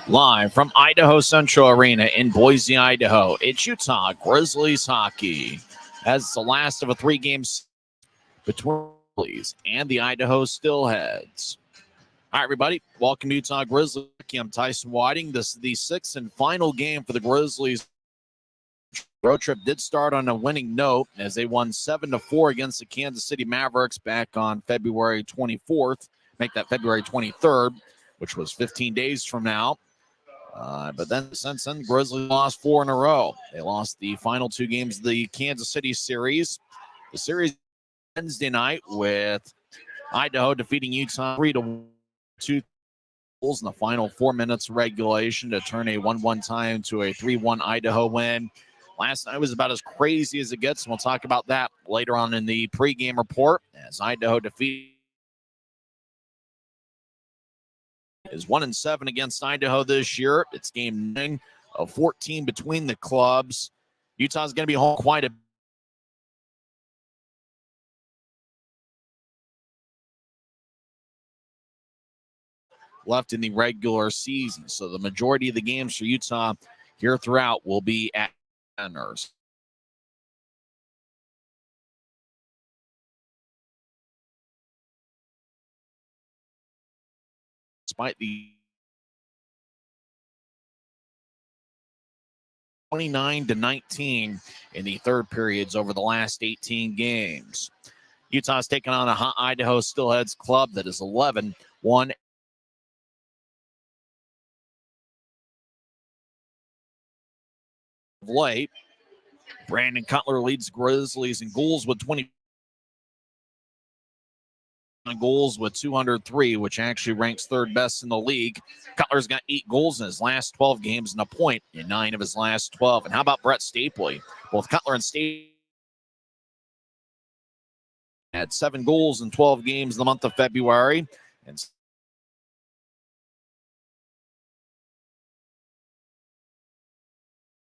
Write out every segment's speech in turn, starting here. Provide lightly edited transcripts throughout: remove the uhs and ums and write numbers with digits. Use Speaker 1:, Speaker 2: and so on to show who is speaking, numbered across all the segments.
Speaker 1: Live from Idaho Central Arena in Boise, Idaho, it's Utah Grizzlies hockey. As the last of a 3-game between the Grizzlies and the Idaho Steelheads. All right, everybody, welcome to Utah Grizzlies. I'm Tyson Whiting. This is the 6th and final game for the Grizzlies. Road trip did start on a winning note as they won 7-4 against the Kansas City Mavericks back on February 24th. Make that February 23rd, which was 15 days from now. But then since then, the Grizzlies lost 4 in a row. They lost the final 2 games of the Kansas City series. The series Wednesday night with Idaho defeating Utah 3-2 goals in the final 4 minutes of regulation to turn a 1-1 tie into a 3-1 Idaho win. Last night was about as crazy as it gets, and we'll talk about that later on in the pregame report as Idaho defeated is 1-7 against Idaho this year. It's game 9 of 14 between the clubs. Utah's going to be home quite a bit. Left in the regular season. So the majority of the games for Utah here throughout will be at Nurse. Despite the 29-19 in the third periods over the last 18 games. Utah's taken on a Idaho Steelheads club that is 11-1. Late, Brandon Cutler leads Grizzlies in goals with 20 goals with 203, which actually ranks third best in the league. Cutler's got 8 goals in his last 12 games and a point in 9 of his last 12. And how about Brett Stapley? Both Cutler and Stapley had 7 goals in 12 games in the month of February. And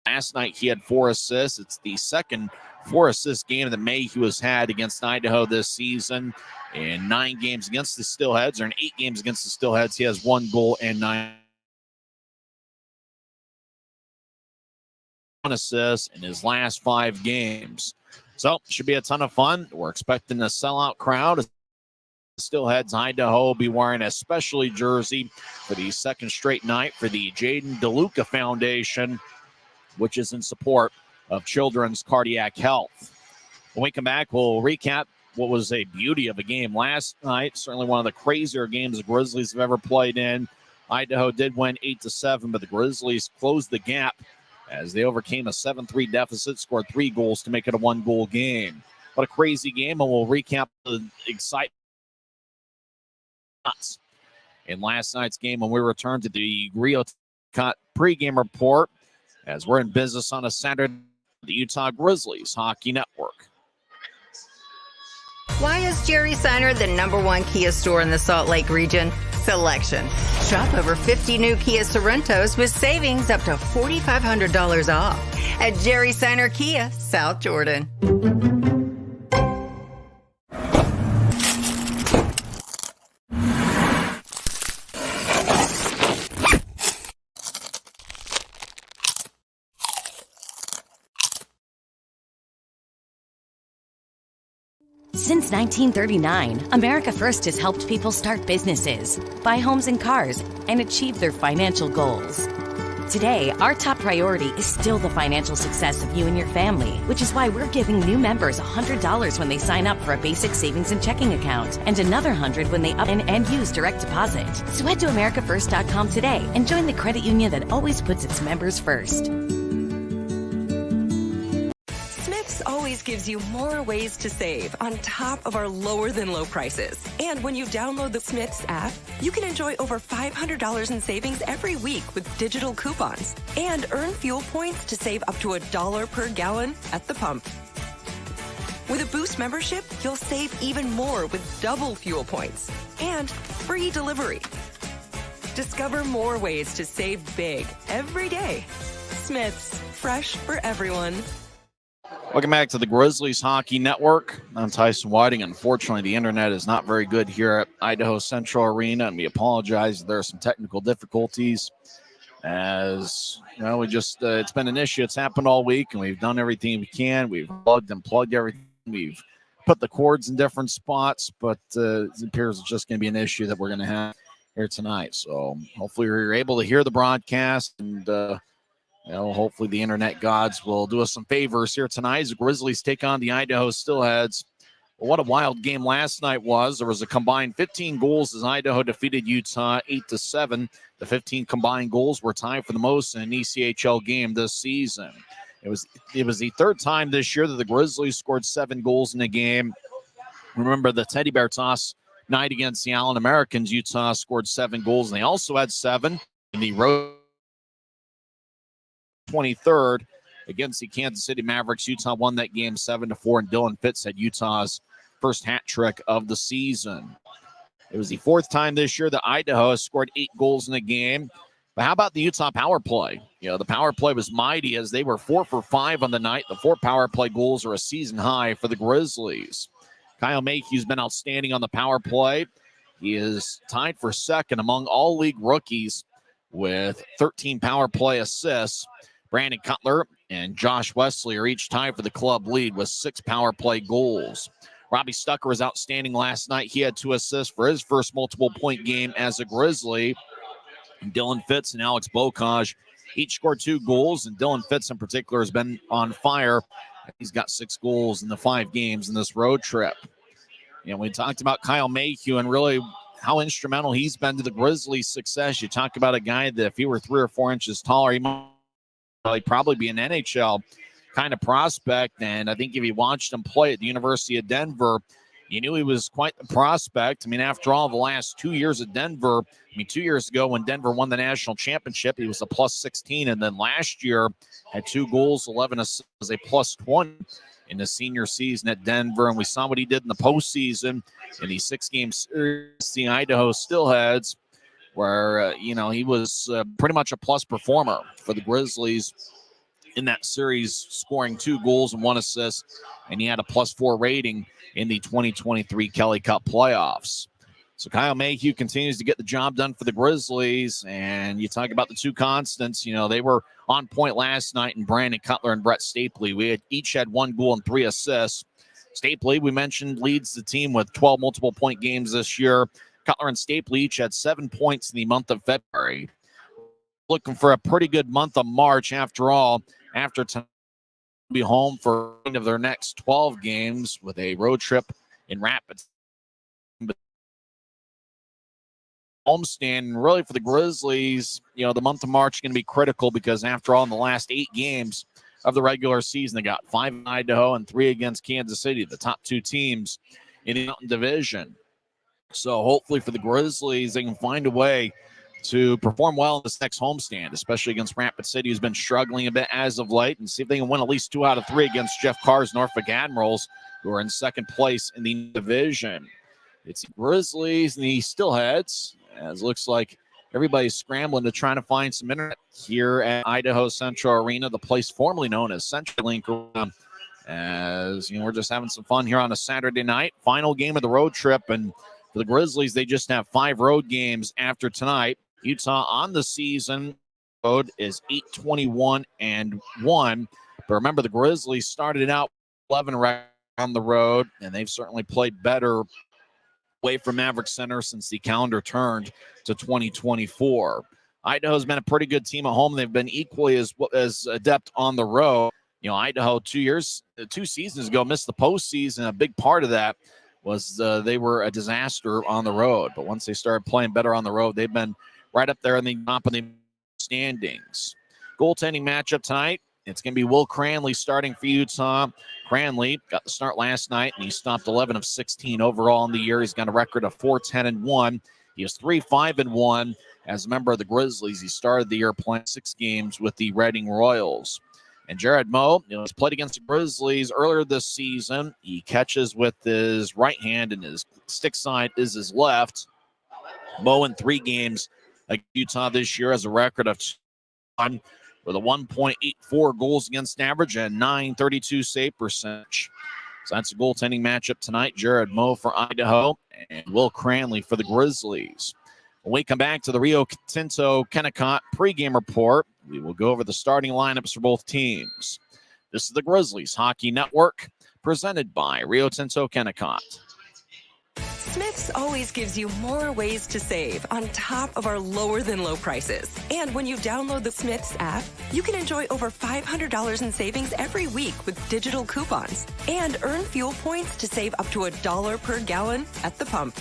Speaker 1: last night he had 4 assists. It's the second 4-assist game of the May he was had against Idaho this season. In 9 games against the Steelheads, or in 8 games against the Steelheads, he has 1 goal and 9 assists in his last 5 games. So, should be a ton of fun. We're expecting a sellout crowd. The Steelheads Idaho will be wearing a specialty jersey for the second straight night for the Jaden DeLuca Foundation, which is in support of children's cardiac health. When we come back, we'll recap what was a beauty of a game last night. Certainly one of the crazier games the Grizzlies have ever played in. Idaho did win 8-7, but the Grizzlies closed the gap as they overcame a 7-3 deficit, scored 3 goals to make it a 1-goal game. What a crazy game, and we'll recap the excitement in last night's game when we return to the Rio pregame report as we're in business on a Saturday, the Utah Grizzlies Hockey Network.
Speaker 2: Why is Jerry Seiner the #1 Kia store in the Salt Lake region? Selection. Shop over 50 new Kia Sorentos with savings up to $4,500 off at Jerry Seiner Kia, South Jordan.
Speaker 3: Since 1939, America First has helped people start businesses, buy homes and cars, and achieve their financial goals. Today, our top priority is still the financial success of you and your family, which is why we're giving new members $100 when they sign up for a basic savings and checking account, and another $100 when they up and use direct deposit. So head to AmericaFirst.com today and join the credit union that always puts its members first.
Speaker 4: Always gives you more ways to save on top of our lower than low prices. And when you download the Smiths app, you can enjoy over $500 in savings every week with digital coupons and earn fuel points to save up to $1 per gallon at the pump. With a Boost membership, you'll save even more with double fuel points and free delivery. Discover more ways to save big every day. Smiths, fresh for everyone.
Speaker 1: Welcome back to the Grizzlies Hockey Network. I'm Tyson Whiting. Unfortunately, the internet is not very good here at Idaho Central Arena, and we apologize. There are some technical difficulties. As you know, it's been an issue. It's happened all week, and we've done everything we can. We've plugged and plugged everything. We've put the cords in different spots, but it appears it's just going to be an issue that we're going to have here tonight. So hopefully you're able to hear the broadcast, and hopefully the internet gods will do us some favors here tonight as the Grizzlies take on the Idaho Steelheads. Well, what a wild game last night was. There was a combined 15 goals as Idaho defeated Utah 8-7. The 15 combined goals were tied for the most in an ECHL game this season. It was the third time this year that the Grizzlies scored 7 goals in a game. Remember the Teddy Bear Toss night against the Allen Americans, Utah scored 7 goals, and they also had 7 in the road 23rd against the Kansas City Mavericks. Utah won that game 7-4, and Dylan Fitz had Utah's first hat trick of the season. It was the fourth time this year that Idaho has scored 8 goals in a game. But how about the Utah power play? The power play was mighty as they were 4 for 5 on the night. The 4 power play goals are a season high for the Grizzlies. Kyle Mayhew's been outstanding on the power play. He is tied for second among all league rookies with 13 power play assists. Brandon Cutler and Josh Wesley are each tied for the club lead with 6 power play goals. Robbie Stucker was outstanding last night. He had 2 assists for his first multiple-point game as a Grizzly. And Dylan Fitz and Alex Bocage each scored 2 goals, and Dylan Fitz in particular has been on fire. He's got 6 goals in the 5 games in this road trip. We talked about Kyle Mayhew and really how instrumental he's been to the Grizzlies' success. You talk about a guy that if he were 3 or 4 inches taller, he might probably be an NHL kind of prospect. And I think if you watched him play at the University of Denver, you knew he was quite the prospect. After all, the last 2 years at Denver, 2 years ago when Denver won the national championship, he was a plus 16. And then last year had 2 goals, 11 assists, was a plus 20 in the senior season at Denver. And we saw what he did in the postseason in the 6-game series, the Idaho Steelheads, where, he was pretty much a plus performer for the Grizzlies in that series, scoring 2 goals and 1 assist, and he had a plus 4 rating in the 2023 Kelly Cup playoffs. So Kyle Mayhew continues to get the job done for the Grizzlies, and you talk about the 2 constants. They were on point last night in Brandon Cutler and Brett Stapley. Each had 1 goal and 3 assists. Stapley, we mentioned, leads the team with 12 multiple-point games this year. Cutler and Stapley each had 7 points in the month of February. Looking for a pretty good month of March after all. After tonight, be home for one of their next 12 games with a road trip in Rapids. Homestand, really for the Grizzlies, the month of March is going to be critical because after all, in the last 8 games of the regular season, they got 5 in Idaho and 3 against Kansas City, the top 2 teams in the Mountain Division. So hopefully for the Grizzlies, they can find a way to perform well in this next homestand, especially against Rapid City, who's been struggling a bit as of late, and see if they can win at least 2 out of 3 against Jeff Carr's Norfolk Admirals, who are in second place in the division. It's the Grizzlies and the Steelheads, as it looks like everybody's scrambling to try to find some internet here at Idaho Central Arena, the place formerly known as CenturyLink Arena. As we're just having some fun here on a Saturday night. Final game of the road trip, and for the Grizzlies, they just have 5 road games after tonight. Utah on the season road is 8-21-1. But remember, the Grizzlies started out 11 on the road, and they've certainly played better away from Maverick Center since the calendar turned to 2024. Idaho's been a pretty good team at home. They've been equally as adept on the road. Idaho 2 seasons ago missed the postseason. A big part of that was they were a disaster on the road. But once they started playing better on the road, they've been right up there in the top of the standings. Goaltending matchup tonight. It's going to be Will Cranley starting for Utah. Cranley got the start last night, and he stopped 11 of 16 overall in the year. He's got a record of 4-10-1. He is 3-5-1 as a member of the Grizzlies. He started the year playing 6 games with the Reading Royals. And Jared Moe, he's played against the Grizzlies earlier this season. He catches with his right hand, and his stick side is his left. Moe in 3 games against Utah this year has a record of 1. with a 1.84 goals against average and .932 save percentage. So that's a goaltending matchup tonight. Jared Moe for Idaho and Will Cranley for the Grizzlies. When we come back to the Rio Tinto Kennecott pregame report, we will go over the starting lineups for both teams. This is the Grizzlies Hockey Network, presented by Rio Tinto Kennecott.
Speaker 4: Smith's always gives you more ways to save on top of our lower than low prices. And when you download the Smith's app, you can enjoy over $500 in savings every week with digital coupons and earn fuel points to save up to $1 per gallon at the pump.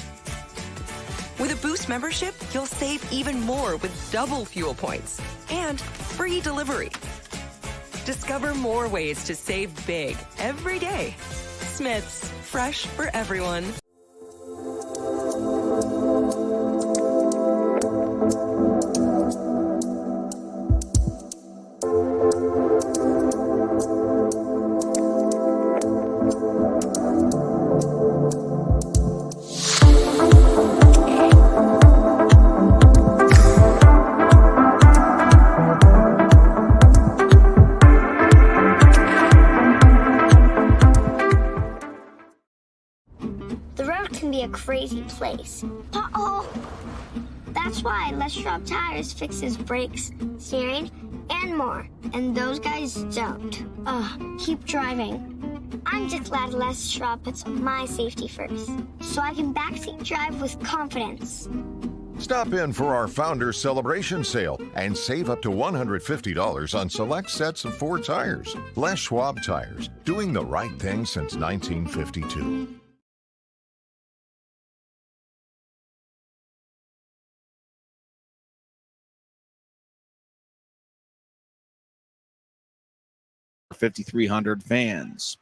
Speaker 4: With a Boost membership, you'll save even more with double fuel points and free delivery. Discover more ways to save big every day. Smith's, fresh for everyone.
Speaker 5: A crazy place. Uh-oh! That's why Les Schwab Tires fixes brakes, steering, and more. And those guys don't. Keep driving. I'm just glad Les Schwab puts my safety first, so I can backseat drive with confidence.
Speaker 6: Stop in for our Founders Celebration Sale and save up to $150 on select sets of Ford tires. Les Schwab Tires, doing the right thing since 1952.
Speaker 1: For 5,300 fans.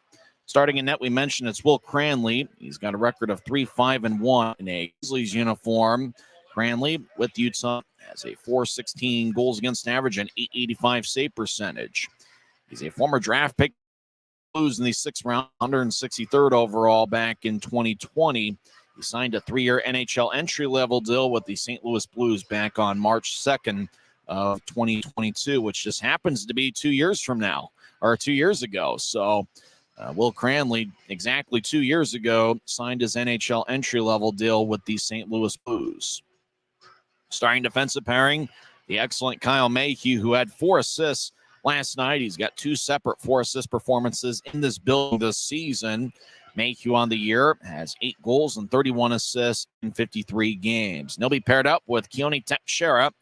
Speaker 1: Starting in net, we mentioned it's Will Cranley. He's got a record of 3-5-1 in a Grizzlies uniform. Cranley with Utah has a .416 goals against average and .885 save percentage. He's a former draft pick, Blues in the 6th round, 163rd overall back in 2020. He signed a 3-year NHL entry-level deal with the St. Louis Blues back on March 2nd of 2022, which just happens to be 2 years from now, or 2 years ago. So Will Cranley, exactly 2 years ago, signed his NHL entry-level deal with the St. Louis Blues. Starting defensive pairing, the excellent Kyle Mayhew, who had 4 assists last night. He's got 2 separate 4-assist performances in this building this season. Mayhew on the year has 8 goals and 31 assists in 53 games. And he'll be paired up with Keone Teixeira.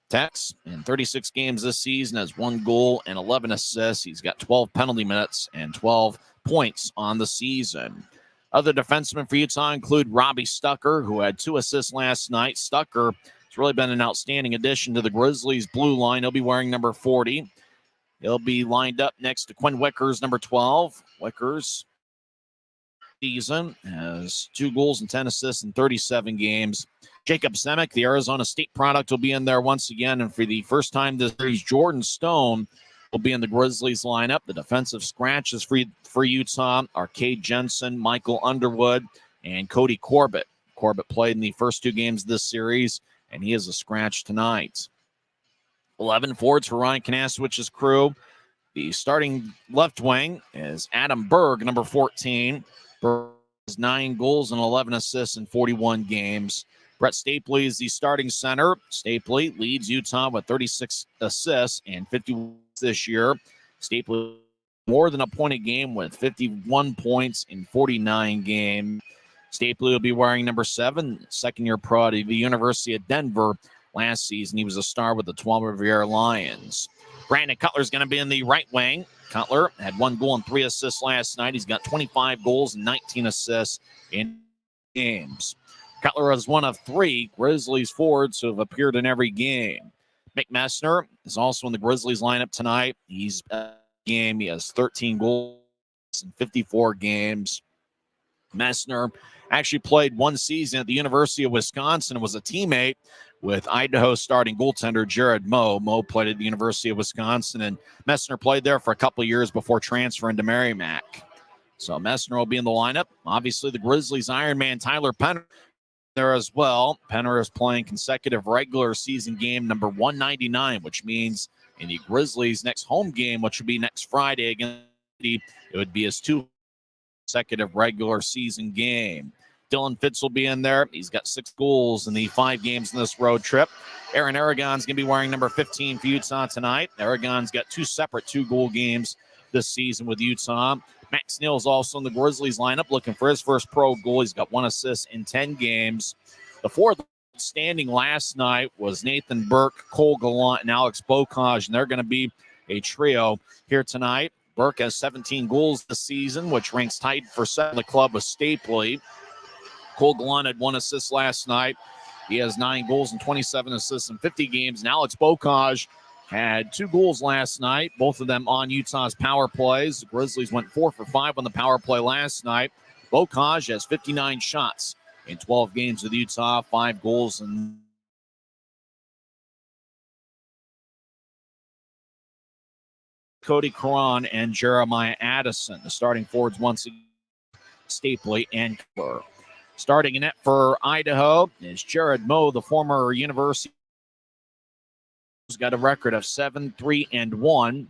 Speaker 1: Tex, in 36 games this season, has 1 goal and 11 assists. He's got 12 penalty minutes and 12 points on the season. Other defensemen for Utah include Robbie Stucker, who had 2 assists last night. Stucker has really been an outstanding addition to the Grizzlies' blue line. He'll be wearing number 40. He'll be lined up next to Quinn Wickers, number 12. Wickers season has 2 goals and 10 assists in 37 games. Jacob Semick, the Arizona State product, will be in there once again. And for the first time this series, Jordan Stone will be in the Grizzlies lineup. The defensive scratches for Utah are Cade Jensen, Michael Underwood, and Cody Corbett. Corbett played in the first 2 games of this series, and he is a scratch tonight. 11 forwards for Ryan Kanasowicz's crew. The starting left wing is Adam Berg, number 14. Berg has 9 goals and 11 assists in 41 games. Brett Stapley is the starting center. Stapley leads Utah with 36 assists and 51 this year. Stapley more than a point a game with 51 points in 49 games. Stapley will be wearing number 7, second-year pro at the University of Denver. Last season, he was a star with the Tuolumne Riviera Lions. Brandon Cutler is going to be in the right wing. Cutler had 1 goal and 3 assists last night. He's got 25 goals and 19 assists in games. Cutler is one of 3 Grizzlies forwards who have appeared in every game. Mick Messner is also in the Grizzlies lineup tonight. He's game. He has 13 goals in 54 games. Messner actually played 1 season at the University of Wisconsin and was a teammate with Idaho starting goaltender Jared Moe. Moe played at the University of Wisconsin, and Messner played there for a couple of years before transferring to Merrimack. So Messner will be in the lineup. Obviously, the Grizzlies Ironman Tyler Penner there as well. Penner is playing consecutive regular season game number 199, which means In the Grizzlies' next home game, which would be next Friday against the, it would be his 2 consecutive regular season game. Dylan Fitz will be in there. He's got 6 goals in the 5 games in this road trip. Aaron Aragon's going to be wearing number 15 for Utah tonight. Aragon's got 2 separate 2-goal games this season with Utah. Max Neal's also in the Grizzlies lineup looking for his first pro goal. He's got 1 assist in 10 games. The 4th standing last night was Nathan Burke, Cole Gallant, and Alex Bocage, and they're going to be a trio here tonight. Burke has 17 goals this season, which ranks tied for 7 in the club with Stapley. Cole Gallant had 1 assist last night. He has 9 goals and 27 assists in 50 games. And Alex Bocage had 2 goals last night, both of them on Utah's power plays. The Grizzlies went 4 for 5 on the power play last night. Bocage has 59 shots in 12 games with Utah, 5 goals and Cody Cron and Jeremiah Addison. The starting forwards once again, Stapley and Cooper. Starting in net for Idaho is Jared Moe, the former University. He's got a record of 7-3-1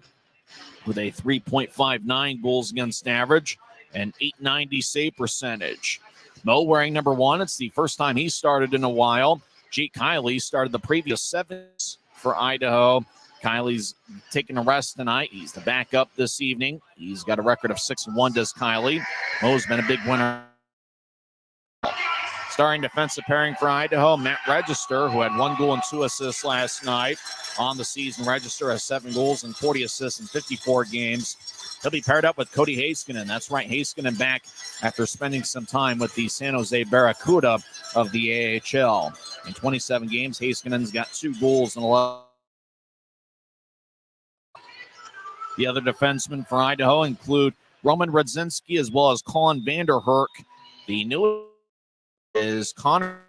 Speaker 1: with a 3.59 goals against average and .890 save percentage. Moe wearing number 1. It's the first time he started in a while. Jake Kiley started the previous 7 for Idaho. Kiley's taking a rest tonight. He's the backup this evening. He's got a record of 6-1, does Kiley. Moe's been a big winner. Starting defensive pairing for Idaho, Matt Register, who had 1 goal and 2 assists last night. On the season, Register has 7 goals and 40 assists in 54 games. He'll be paired up with Cody Heiskanen. That's right, Heiskanen back after spending some time with the San Jose Barracuda of the AHL. In 27 games, Heiskanen's got 2 goals and 11. The other defensemen for Idaho include Roman Radzinski as well as Colin Vanderherk. The new is Connor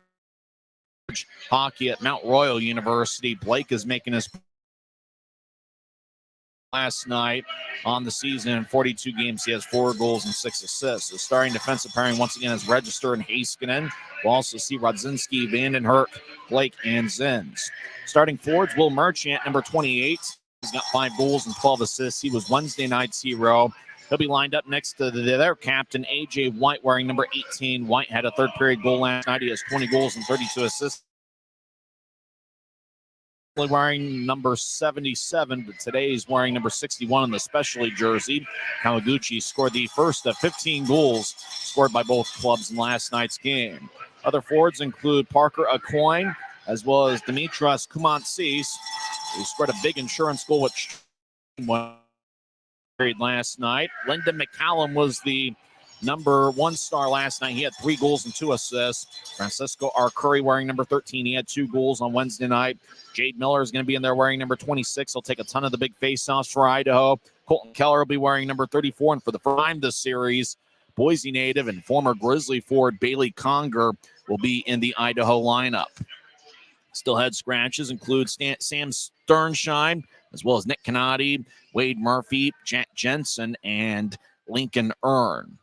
Speaker 1: hockey at Mount Royal University. Blake is making his last night on the season. In 42 games, he has 4 goals and 6 assists. The starting defensive pairing once again is Register and Heiskanen. We'll also see Radzinski, Vandenherk, Blake, and Zins. Starting forwards, Will Merchant, number 28. He's got 5 goals and 12 assists. He was Wednesday night's hero. He'll be lined up next to their captain, A.J. White, wearing number 18. White had a third-period goal last night. He has 20 goals and 32 assists. Wearing number 77, but today he's wearing number 61 in the specialty jersey. Kawaguchi scored the first of 15 goals scored by both clubs in last night's game. Other forwards include Parker Acoin, as well as Dimitras Kumantsis, who scored a big insurance goal, which last night. Lyndon McCallum was the number 1 star last night. He had 3 goals and 2 assists. Francisco Arcuri wearing number 13. He had 2 goals on Wednesday night. Jade Miller is going to be in there wearing number 26. He'll take a ton of the big faceoffs for Idaho. Colton Keller will be wearing number 34. And for the first time this series, Boise native and former Grizzly forward Bailey Conger will be in the Idaho lineup. Still head scratches include Sam Sternschein, as well as Nick Canati, Wade Murphy, Jack Jensen, and Lincoln Earn.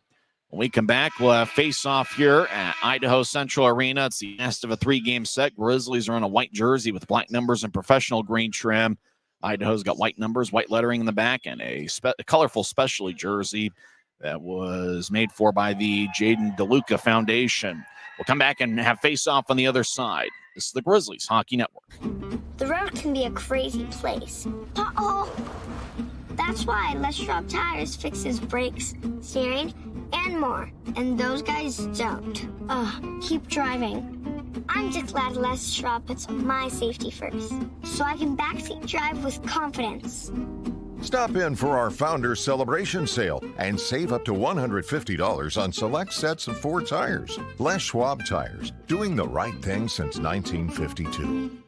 Speaker 1: When we come back, we'll have face-off here at Idaho Central Arena. It's the last of a 3-game set. Grizzlies are in a white jersey with black numbers and professional green trim. Idaho's got white numbers, white lettering in the back, and a colorful specialty jersey that was made for by the Jaden DeLuca Foundation. We'll come back and have face-off on the other side. This is the Grizzlies Hockey Network.
Speaker 5: The road can be a crazy place. Uh-oh! That's why Les Schwab Tires fixes brakes, steering, and more. And those guys don't. Keep driving. I'm just glad Les Schwab puts my safety first, so I can backseat drive with confidence.
Speaker 6: Stop in for our Founders Celebration Sale and save up to $150 on select sets of 4 tires. Les Schwab Tires, doing the right thing since 1952.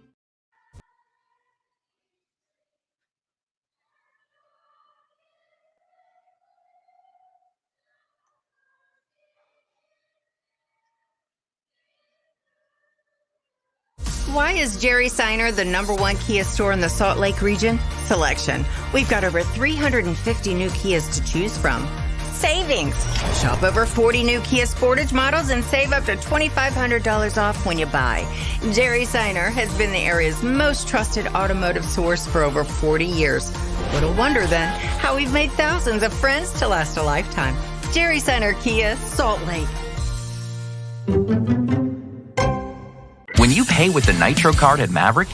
Speaker 2: Why is Jerry Seiner the #1 Kia store in the Salt Lake region? Selection. We've got over 350 new Kias to choose from. savings. Shop over 40 new Kia Sportage models and save up to $2,500 off when you buy. Jerry Seiner has been the area's most trusted automotive source for over 40 years. Little wonder then how we've made thousands of friends to last a lifetime. Jerry Seiner Kia, Salt Lake.
Speaker 7: When you pay with the Nitro card at Maverick,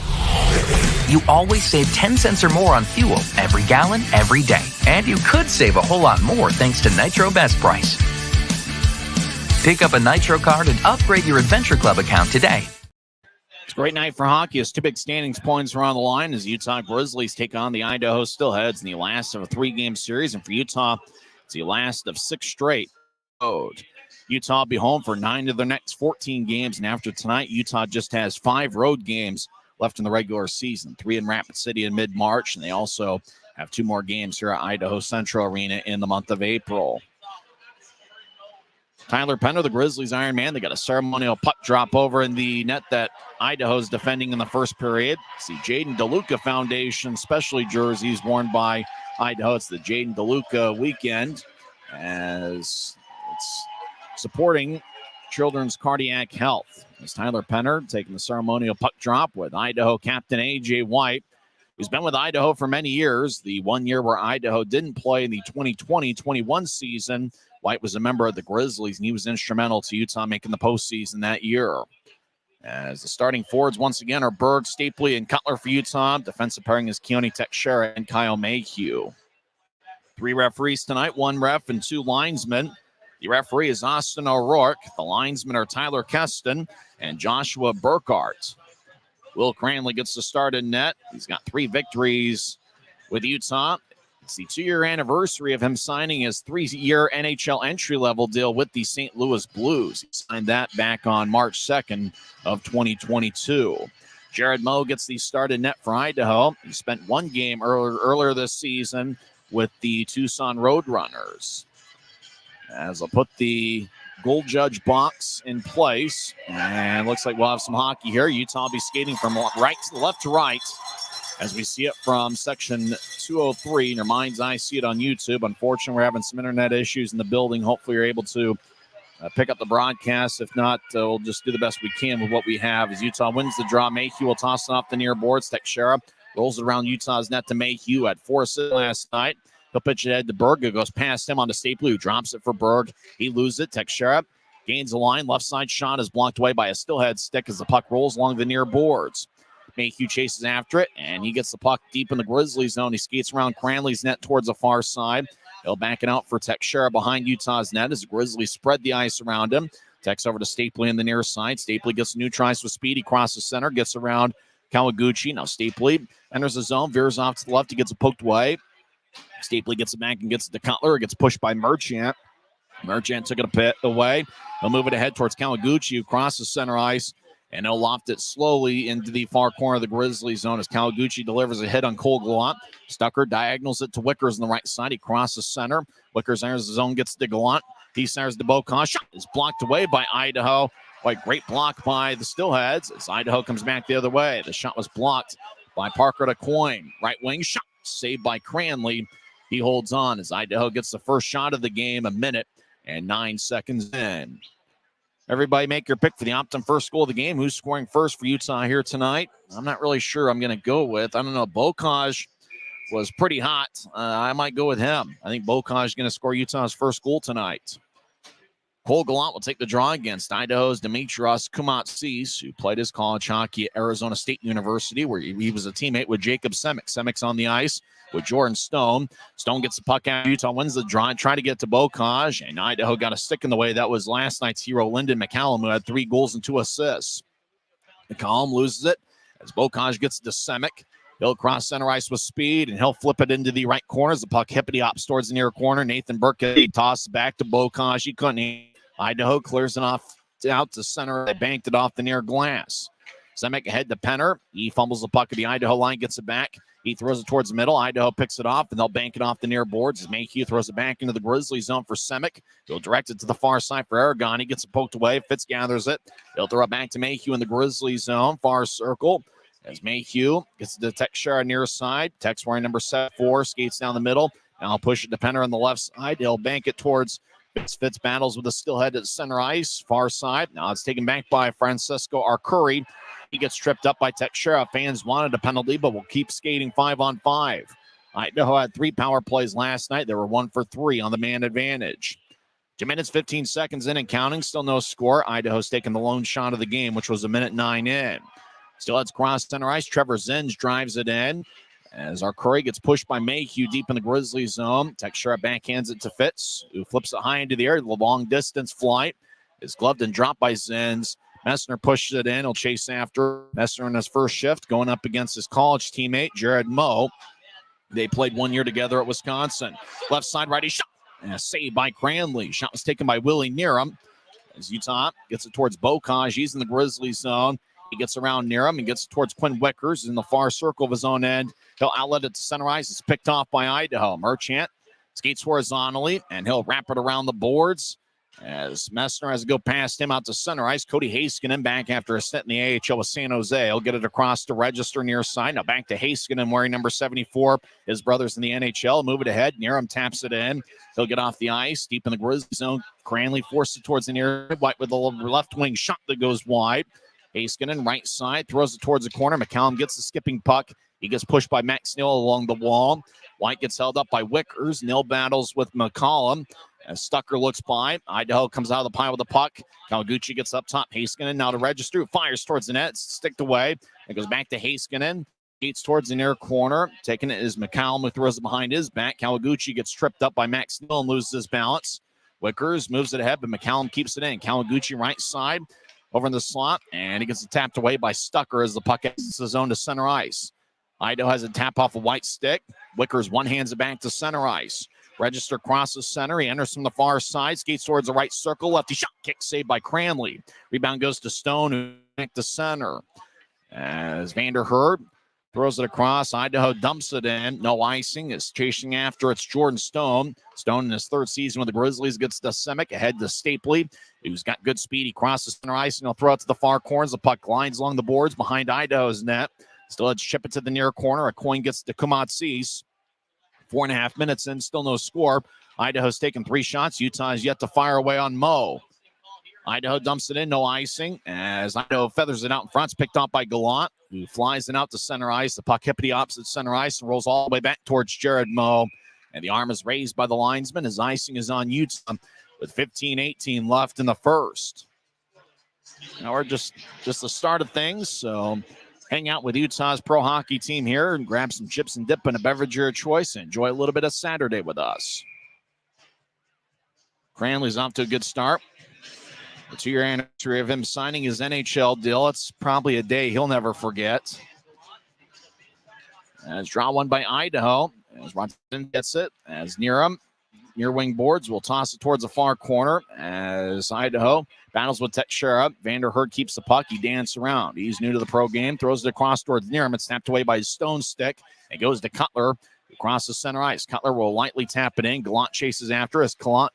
Speaker 7: you always save 10 cents or more on fuel every gallon, every day. And you could save a whole lot more thanks to Nitro Best Price. Pick up a Nitro card and upgrade your Adventure Club account today.
Speaker 1: It's a great night for hockey as two big standings points are on the line as Utah Grizzlies take on the Idaho Steelheads in the last of a 3-game series. And for Utah, it's the last of 6 straight. Utah will be home for 9 of their next 14 games. And after tonight, Utah just has 5 road games left in the regular season, 3 in Rapid City in mid-March. And they also have 2 more games here at Idaho Central Arena in the month of April. Tyler Penner, the Grizzlies Iron Man. They got a ceremonial puck drop over in the net that Idaho's defending in the first period. See Jaden DeLuca Foundation specialty jerseys worn by Idaho. It's the Jaden DeLuca weekend as it's supporting children's cardiac health. As Tyler Penner taking the ceremonial puck drop with Idaho captain A.J. White, who's been with Idaho for many years. The 1 year where Idaho didn't play in the 2020-21 season, White was a member of the Grizzlies, and he was instrumental to Utah making the postseason that year. As the starting forwards once again are Berg, Stapley, and Cutler for Utah. Defensive pairing is Keone Teixeira and Kyle Mayhew. 3 referees tonight, 1 ref and 2 linesmen. The referee is Austin O'Rourke. The linesmen are Tyler Keston and Joshua Burkhart. Will Cranley gets the start in net. He's got 3 victories with Utah. It's the 2-year anniversary of him signing his 3-year NHL entry-level deal with the St. Louis Blues. He signed that back on March 2nd of 2022. Jared Moe gets the start in net for Idaho. He spent 1 game earlier this season with the Tucson Roadrunners. As I'll put the goal judge box in place, and looks like we'll have some hockey here. Utah will be skating from right to left to right as we see it from section 203. In your mind's eye, see it on YouTube. Unfortunately, we're having some internet issues in the building. Hopefully, you're able to pick up the broadcast. If not, we'll just do the best we can with what we have. As Utah wins the draw, Mayhew will toss it off the near boards. Teixeira rolls it around Utah's net to Mayhew. Had 4 assists last night. He'll pitch it ahead to Berg. It goes past him on to Stapley, who drops it for Berg. He loses it. Teixeira gains the line. Left side shot is blocked away by a Steelhead stick as the puck rolls along the near boards. Mayhew chases after it, and he gets the puck deep in the Grizzly zone. He skates around Cranley's net towards the far side. He'll back it out for Teixeira behind Utah's net as the Grizzlies spread the ice around him. Tex over to Stapley in the near side. Stapley gets new tries with speed. He crosses center, gets around Kawaguchi. Now Stapley enters the zone, veers off to the left. He gets it poked away. Stapley gets it back and gets it to Cutler. It gets pushed by Merchant. Merchant took it a bit away. He'll move it ahead towards Kawaguchi, who crosses center ice, and he'll loft it slowly into the far corner of the Grizzly zone as Kawaguchi delivers a hit on Cole Gallant. Stucker diagonals it to Wickers on the right side. He crosses center. Wickers enters the zone, gets to Gallant. He centers to Bokan. Shot is blocked away by Idaho. Quite great block by the Steelheads as Idaho comes back the other way. The shot was blocked by Parker to Coyne. Right wing shot saved by Cranley. He holds on as Idaho gets the first shot of the game, 1:09 seconds in. Everybody make your pick for the Optum first goal of the game. Who's scoring first for Utah here tonight? I'm not really sure I'm going to go with. I don't know. Bokaj was pretty hot. I might go with him. I think Bokaj is going to score Utah's first goal tonight. Cole Gallant will take the draw against Idaho's Demetrios Kumatsis, who played his college hockey at Arizona State University, where he was a teammate with Jacob Semick. Semick's on the ice with Jordan Stone. Stone gets the puck out. Utah wins the draw and try to get to Bokaj, and Idaho got a stick in the way. That was last night's hero, Lyndon McCallum, who had 3 goals and 2 assists. McCallum loses it as Bokaj gets to Semick. He'll cross center ice with speed, and he'll flip it into the right corner as the puck hippity-hops towards the near corner. Nathan Burkett tosses back to Bokaj. He couldn't. Idaho clears it off out to center. They banked it off the near glass. Semick ahead to Penner. He fumbles the puck at the Idaho line, gets it back. He throws it towards the middle. Idaho picks it off, and they'll bank it off the near boards as Mayhew throws it back into the Grizzly zone for Semick. He'll direct it to the far side for Aragon. He gets it poked away. Fitz gathers it. He'll throw it back to Mayhew in the Grizzly zone, far circle. As Mayhew gets to Teixeira near side. Tex wearing number 4, skates down the middle. Now push it to Penner on the left side. He'll bank it towards Fitz battles with the Steelhead at center ice, far side. Now it's taken back by Francisco Arcuri. He gets tripped up by Teixeira. Fans wanted a penalty, but will keep skating 5-on-5. Idaho had 3 power plays last night. They were 1 for 3 on the man advantage. 2 minutes, 15 seconds in and counting. Still no score. Idaho's taking the lone shot of the game, which was 1:09 in. Steelheads cross center ice. Trevor Zins drives it in as Arcuri gets pushed by Mayhew deep in the Grizzlies zone. Teixeira backhands it to Fitz, who flips it high into the air. The long distance flight is gloved and dropped by Zins. Messner pushes it in. He'll chase after. Messner in his first shift going up against his college teammate, Jared Moe. They played 1 year together at Wisconsin. Left side righty shot. And a save by Cranley. Shot was taken by Willie Neerum. As Utah gets it towards Bocage. He's in the Grizzlies zone. He gets around Neerum and gets towards Quinn Wickers in the far circle of his own end. He'll outlet it to center ice. It's picked off by Idaho. Merchant skates horizontally, and he'll wrap it around the boards as Messner has to go past him out to center ice. Cody Haskinen back after a stint in the AHL with San Jose. He'll get it across to register near side. Now back to Haskinen wearing number 74. His brother's in the NHL. Move it ahead. Neerum taps it in. He'll get off the ice deep in the Grizzlies zone. Cranley forces it towards the near White with the left wing shot that goes wide. Haskinen right side throws it towards the corner. McCallum gets the skipping puck. He gets pushed by Max Neal along the wall. White gets held up by Wickers. Neal battles with McCallum. As Stucker looks by, Idaho comes out of the pile with the puck. Kawaguchi gets up top. Haskinen now to register. Fires towards the net. Sticked away. It goes back to Haskinen. Skates towards the near corner. Taking it is McCallum who throws it behind his back. Kawaguchi gets tripped up by Max Neal and loses his balance. Wickers moves it ahead, but McCallum keeps it in. Kawaguchi right side over in the slot, and he gets it tapped away by Stucker as the puck exits the zone to center ice. Idaho has a tap off a White stick. Wickers one-hands it back to center ice. Register crosses center. He enters from the far side, skates towards the right circle. Lefty shot, kick saved by Cranley. Rebound goes to Stone, who back to center. As Vander Herb throws it across. Idaho dumps it in. No icing. Is chasing after. It's Jordan Stone. Stone in his 3rd season with the Grizzlies gets to Semick ahead to Stapley, who's got good speed. He crosses center ice, and he'll throw it to the far corners. The puck lines along the boards behind Idaho's net. Still had to chip it to the near corner. A coin gets to Kumatsis. 4.5 minutes in, still no score. Idaho's taken 3 shots. Utah is yet to fire away on Moe. Idaho dumps it in, no icing. As Idaho feathers it out in front, it's picked up by Gallant, who flies it out to center ice. The puck hippity opposite center ice and rolls all the way back towards Jared Moe. And the arm is raised by the linesman as icing is on Utah with 15-18 left in the first. Now we're just the start of things, so hang out with Utah's pro hockey team here and grab some chips and dip and a beverage of your choice and enjoy a little bit of Saturday with us. Cranley's off to a good start. The 2-year anniversary of him signing his NHL deal. It's probably a day he'll never forget. As draw one by Idaho. As Robinson gets it. As Neerum, near wing boards, will toss it towards the far corner. As Idaho battles with Teixeira. Vander Herb keeps the puck. He dances around. He's new to the pro game. Throws it across towards Neerum. It's snapped away by his Stone stick. It goes to Cutler across the center ice. Cutler will lightly tap it in. Gallant chases after as Cutler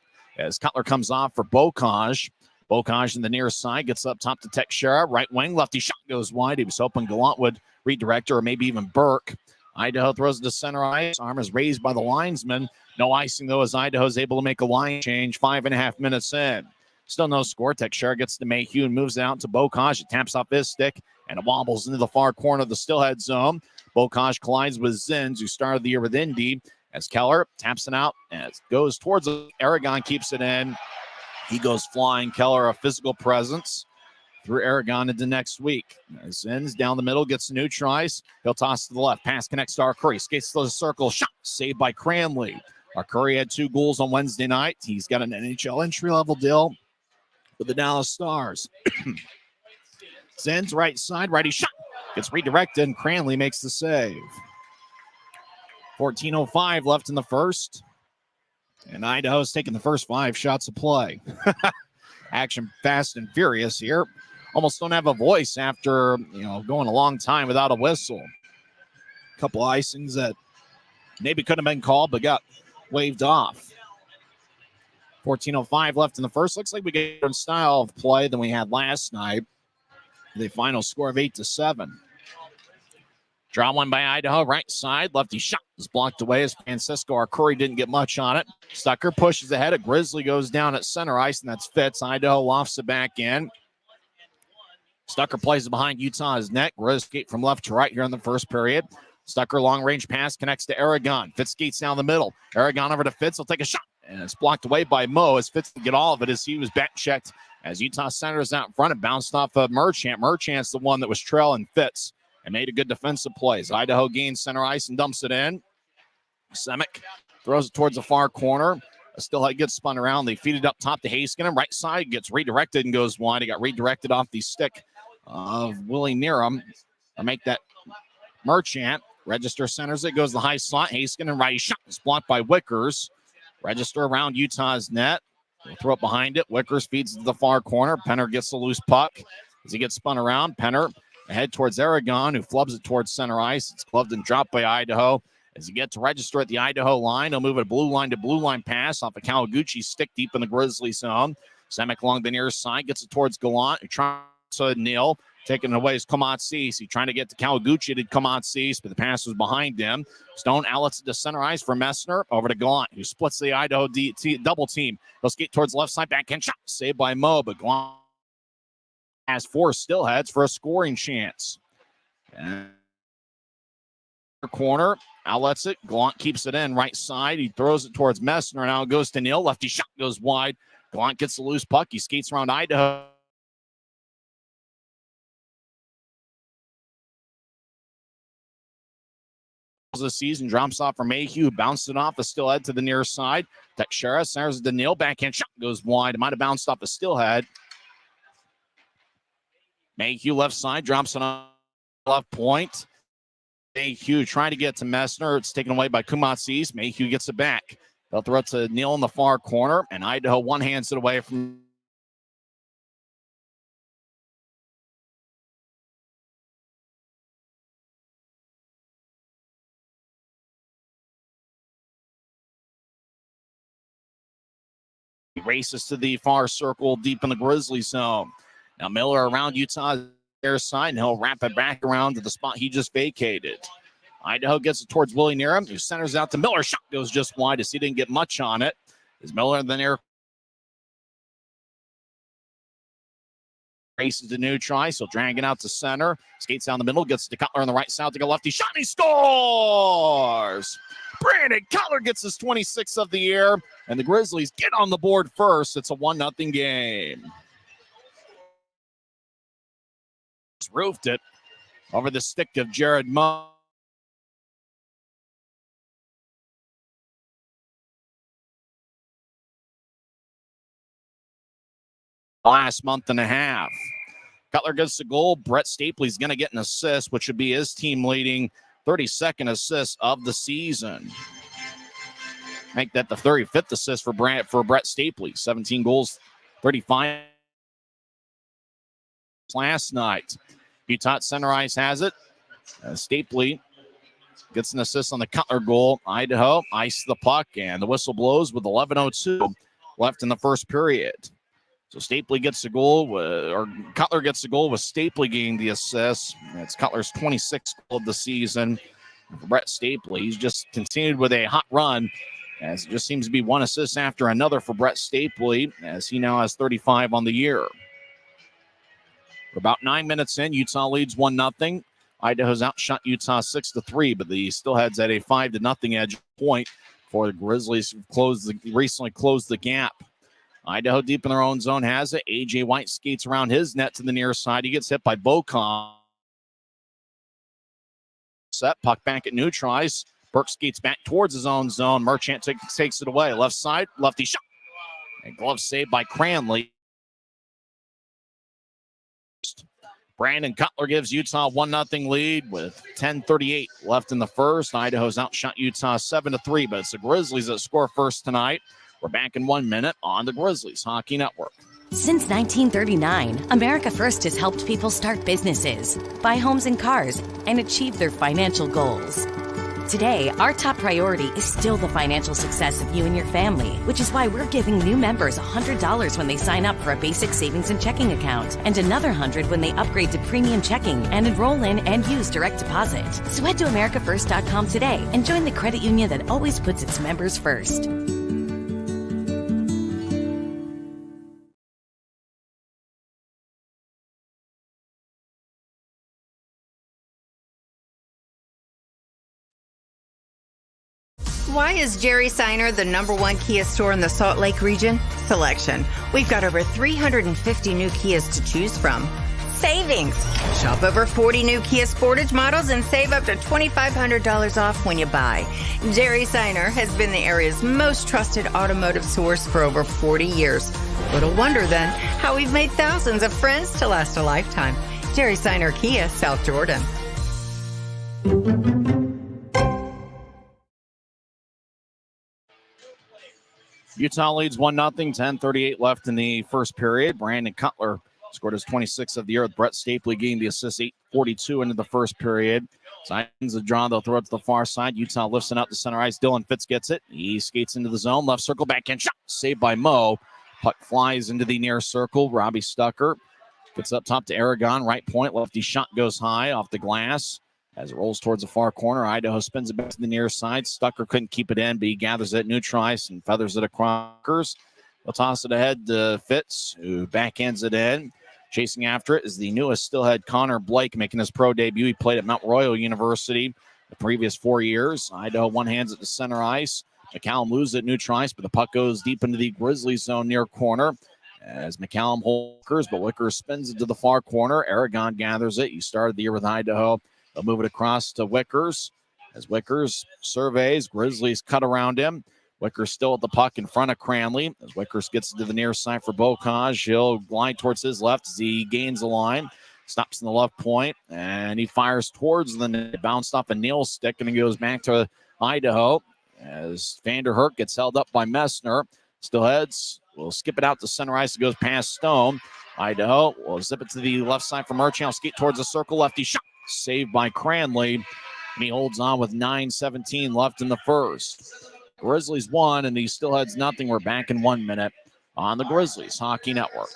Speaker 1: comes off for Bocage. Bocage in the near side gets up top to Teixeira. Right wing, lefty shot goes wide. He was hoping Gallant would redirect or maybe even Burke. Idaho throws it to center ice. Arm is raised by the linesman. No icing, though, as Idaho is able to make a line change 5.5 minutes in. Still no score. Teixeira gets to Mayhew and moves it out to Bocage. It taps off his stick, and it wobbles into the far corner of the Steelhead zone. Bocage collides with Zins, who started the year with Indy, as Keller taps it out and it goes towards Aragon, keeps it in. He goes flying. Keller, a physical presence through Aragon into next week. Zins down the middle, gets neutralized. He'll toss to the left. Pass connects to Arcuri. Skates to the circle. Shot saved by Cranley. Arcuri had 2 goals on Wednesday night. He's got an NHL entry-level deal with the Dallas Stars. Zins right side. Righty shot. Gets redirected, and Cranley makes the save. 14:05 left in the first. And Idaho's taking the first 5 shots of play. Action fast and furious here. Almost don't have a voice after, going a long time without a whistle. A couple icings that maybe could have been called, but got waved off. 14:05 left in the first. Looks like we get a different style of play than we had last night. The final score of 8-7. Draw one by Idaho, right side. Lefty shot was blocked away as Francisco Arcuri didn't get much on it. Stucker pushes ahead. A Grizzly goes down at center ice, and that's Fitz. Idaho lofts it back in. Stucker plays it behind Utah's net. Grizz skate from left to right here in the first period. Stucker long-range pass connects to Aragon. Fitz skates down the middle. Aragon over to Fitz. He'll take a shot, and it's blocked away by Mo as Fitz didn't get all of it as he was back-checked as Utah centers out in front and bounced off of Merchant. Merchant's the one that was trailing Fitz and made a good defensive plays. Idaho gains center ice and dumps it in. Semick throws it towards the far corner. Steelhead gets spun around. They feed it up top to Haskinen. Right side gets redirected and goes wide. It got redirected off the stick of Willie Nerum. Or make that Merchant. Register centers it. Goes the high slot. Haskinen right shot is blocked by Wickers. Register around Utah's net. They throw it behind it. Wickers feeds to the far corner. Penner gets the loose puck as he gets spun around. Penner ahead towards Aragon, who flubs it towards center ice. It's gloved and dropped by Idaho. As he gets to register at the Idaho line, he'll move it a blue line pass off of Kawaguchi's stick deep in the Grizzly zone. Semick along the near side, gets it towards Gallant, who tries to kneel. Taking it away is Kamatsis. He's trying to get to Kawaguchi to Kamatsis, but the pass was behind him. Stone outlets it to center ice for Messner. Over to Gallant, who splits the Idaho double team. He'll skate towards the left side, backhand shot. Saved by Mo, but Gallant has 4 Steelheads for a scoring chance. And corner, outlets it. Gallant keeps it in right side. He throws it towards Messner. Now it goes to Neal. Lefty shot goes wide. Gallant gets the loose puck. He skates around Idaho. The season drops off for Mayhew, bounced it off the Steelhead to the near side. Teixeira centers it to Neal, backhand shot goes wide. It might have bounced off the Steelhead. Mayhew left side, drops it on left point. Mayhew trying to get to Messner. It's taken away by Kumatsis. Mayhew gets it back. They'll throw it to Neal in the far corner, and Idaho one-hands it away from races to the far circle deep in the Grizzly zone. Now Miller around Utah's air side, and he'll wrap it back around to the spot he just vacated. Idaho gets it towards Willie Nerum, who centers out to Miller. Shot goes just wide as he didn't get much on it. As Miller then air races to new try, so dragging out to center. Skates down the middle, gets to Cutler on the right side to go lefty. Shot, and he scores! Brandon Cutler gets his 26th of the year, and the Grizzlies get on the board first. It's a 1-0 game. Roofed it over the stick of Jared Munn. Last month and a half. Cutler gets the goal. Brett Stapley's going to get an assist, which would be his team leading 32nd assist of the season. Make that the 35th assist for Brett Stapley. 17 goals, 35 last night. Utah center ice has it. Stapley gets an assist on the Cutler goal. Idaho ice the puck, and the whistle blows with 11:02 left in the first period. So Stapley gets the goal, or Cutler gets the goal with Stapley getting the assist. It's Cutler's 26th goal of the season. Brett Stapley, he's just continued with a hot run, as it just seems to be one assist after another for Brett Stapley, as he now has 35 on the year. We're about 9 minutes in. Utah leads 1-0. Idaho's outshot Utah 6-3, but the Steelheads at a 5-0 edge point for the Grizzlies, recently closed the gap. Idaho deep in their own zone has it. A.J. White skates around his net to the near side. He gets hit by Bocom. Set, puck back at neutral ice. Burke skates back towards his own zone. Merchant takes it away. Left side, lefty shot. And glove saved by Cranley. Brandon Cutler gives Utah 1-0 lead with 10:38 left in the first. Idaho's outshot Utah 7-3, but it's the Grizzlies that score first tonight. We're back in 1 minute on the Grizzlies Hockey Network.
Speaker 3: Since 1939, America First has helped people start businesses, buy homes and cars, and achieve their financial goals. Today, our top priority is still the financial success of you and your family, which is why we're giving new members $100 when they sign up for a basic savings and checking account, and another $100 when they upgrade to premium checking and enroll in and use direct deposit. So head to americafirst.com today and join the credit union that always puts its members first.
Speaker 2: Why is Jerry Seiner the #1 Kia store in the Salt Lake region? Selection. We've got over 350 new Kias to choose from. Savings. Shop over 40 new Kia Sportage models and save up to $2,500 off when you buy. Jerry Seiner has been the area's most trusted automotive source for over 40 years. Little wonder then how we've made thousands of friends to last a lifetime. Jerry Seiner Kia, South Jordan.
Speaker 1: Utah leads 1-0, 10:38 left in the first period. Brandon Cutler scored his 26th of the year with Brett Stapley getting the assist, 8:42 into the first period. Signs a draw, they'll throw it to the far side. Utah lifts it out to center ice. Dylan Fitz gets it. He skates into the zone, left circle, backhand shot, saved by Mo. Puck flies into the near circle. Robbie Stucker gets up top to Aragon, right point. Lefty shot goes high off the glass. As it rolls towards the far corner, Idaho spins it back to the near side. Stucker couldn't keep it in, but he gathers it neutral ice and feathers it across. They'll toss it ahead to Fitz, who backhands it in. Chasing after it is the newest Steelhead, Connor Blake, making his pro debut. He played at Mount Royal University the previous 4 years. Idaho one-hands it to center ice. McCallum loses it neutral ice, but the puck goes deep into the Grizzlies zone near corner. As McCallum holds Wickers, but Wickers spins it to the far corner. Aragon gathers it. He started the year with Idaho. They'll move it across to Wickers. As Wickers surveys, Grizzlies cut around him. Wickers still at the puck in front of Cranley. As Wickers gets to the near side for Bocage, he'll glide towards his left as he gains the line. Stops in the left point, and he fires towards the net. Bounced off a nail stick, and he goes back to Idaho. As Vanderhurk gets held up by Messner. Steelheads will skip it out to center ice. It goes past Stone. Idaho will zip it to the left side for Marchand. Skate towards the circle. Lefty shot. Saved by Cranley. And he holds on with 9:17 left in the first. Grizzlies won, and the Steelheads nothing. We're back in 1 minute on the Grizzlies Hockey Network.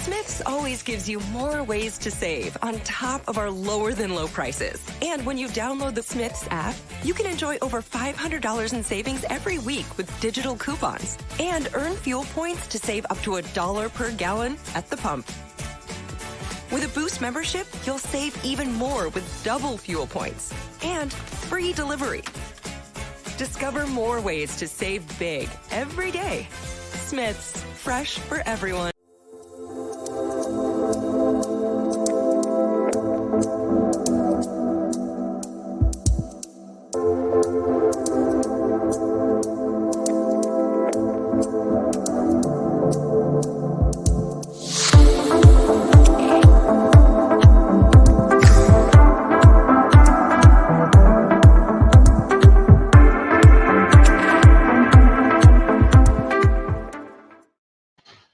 Speaker 4: Smith's always gives you more ways to save on top of our lower than low prices. And when you download the Smith's app, you can enjoy over $500 in savings every week with digital coupons and earn fuel points to save up to $1 per gallon at the pump. With a Boost membership, you'll save even more with double fuel points and free delivery. Discover more ways to save big every day. Smith's, fresh for everyone.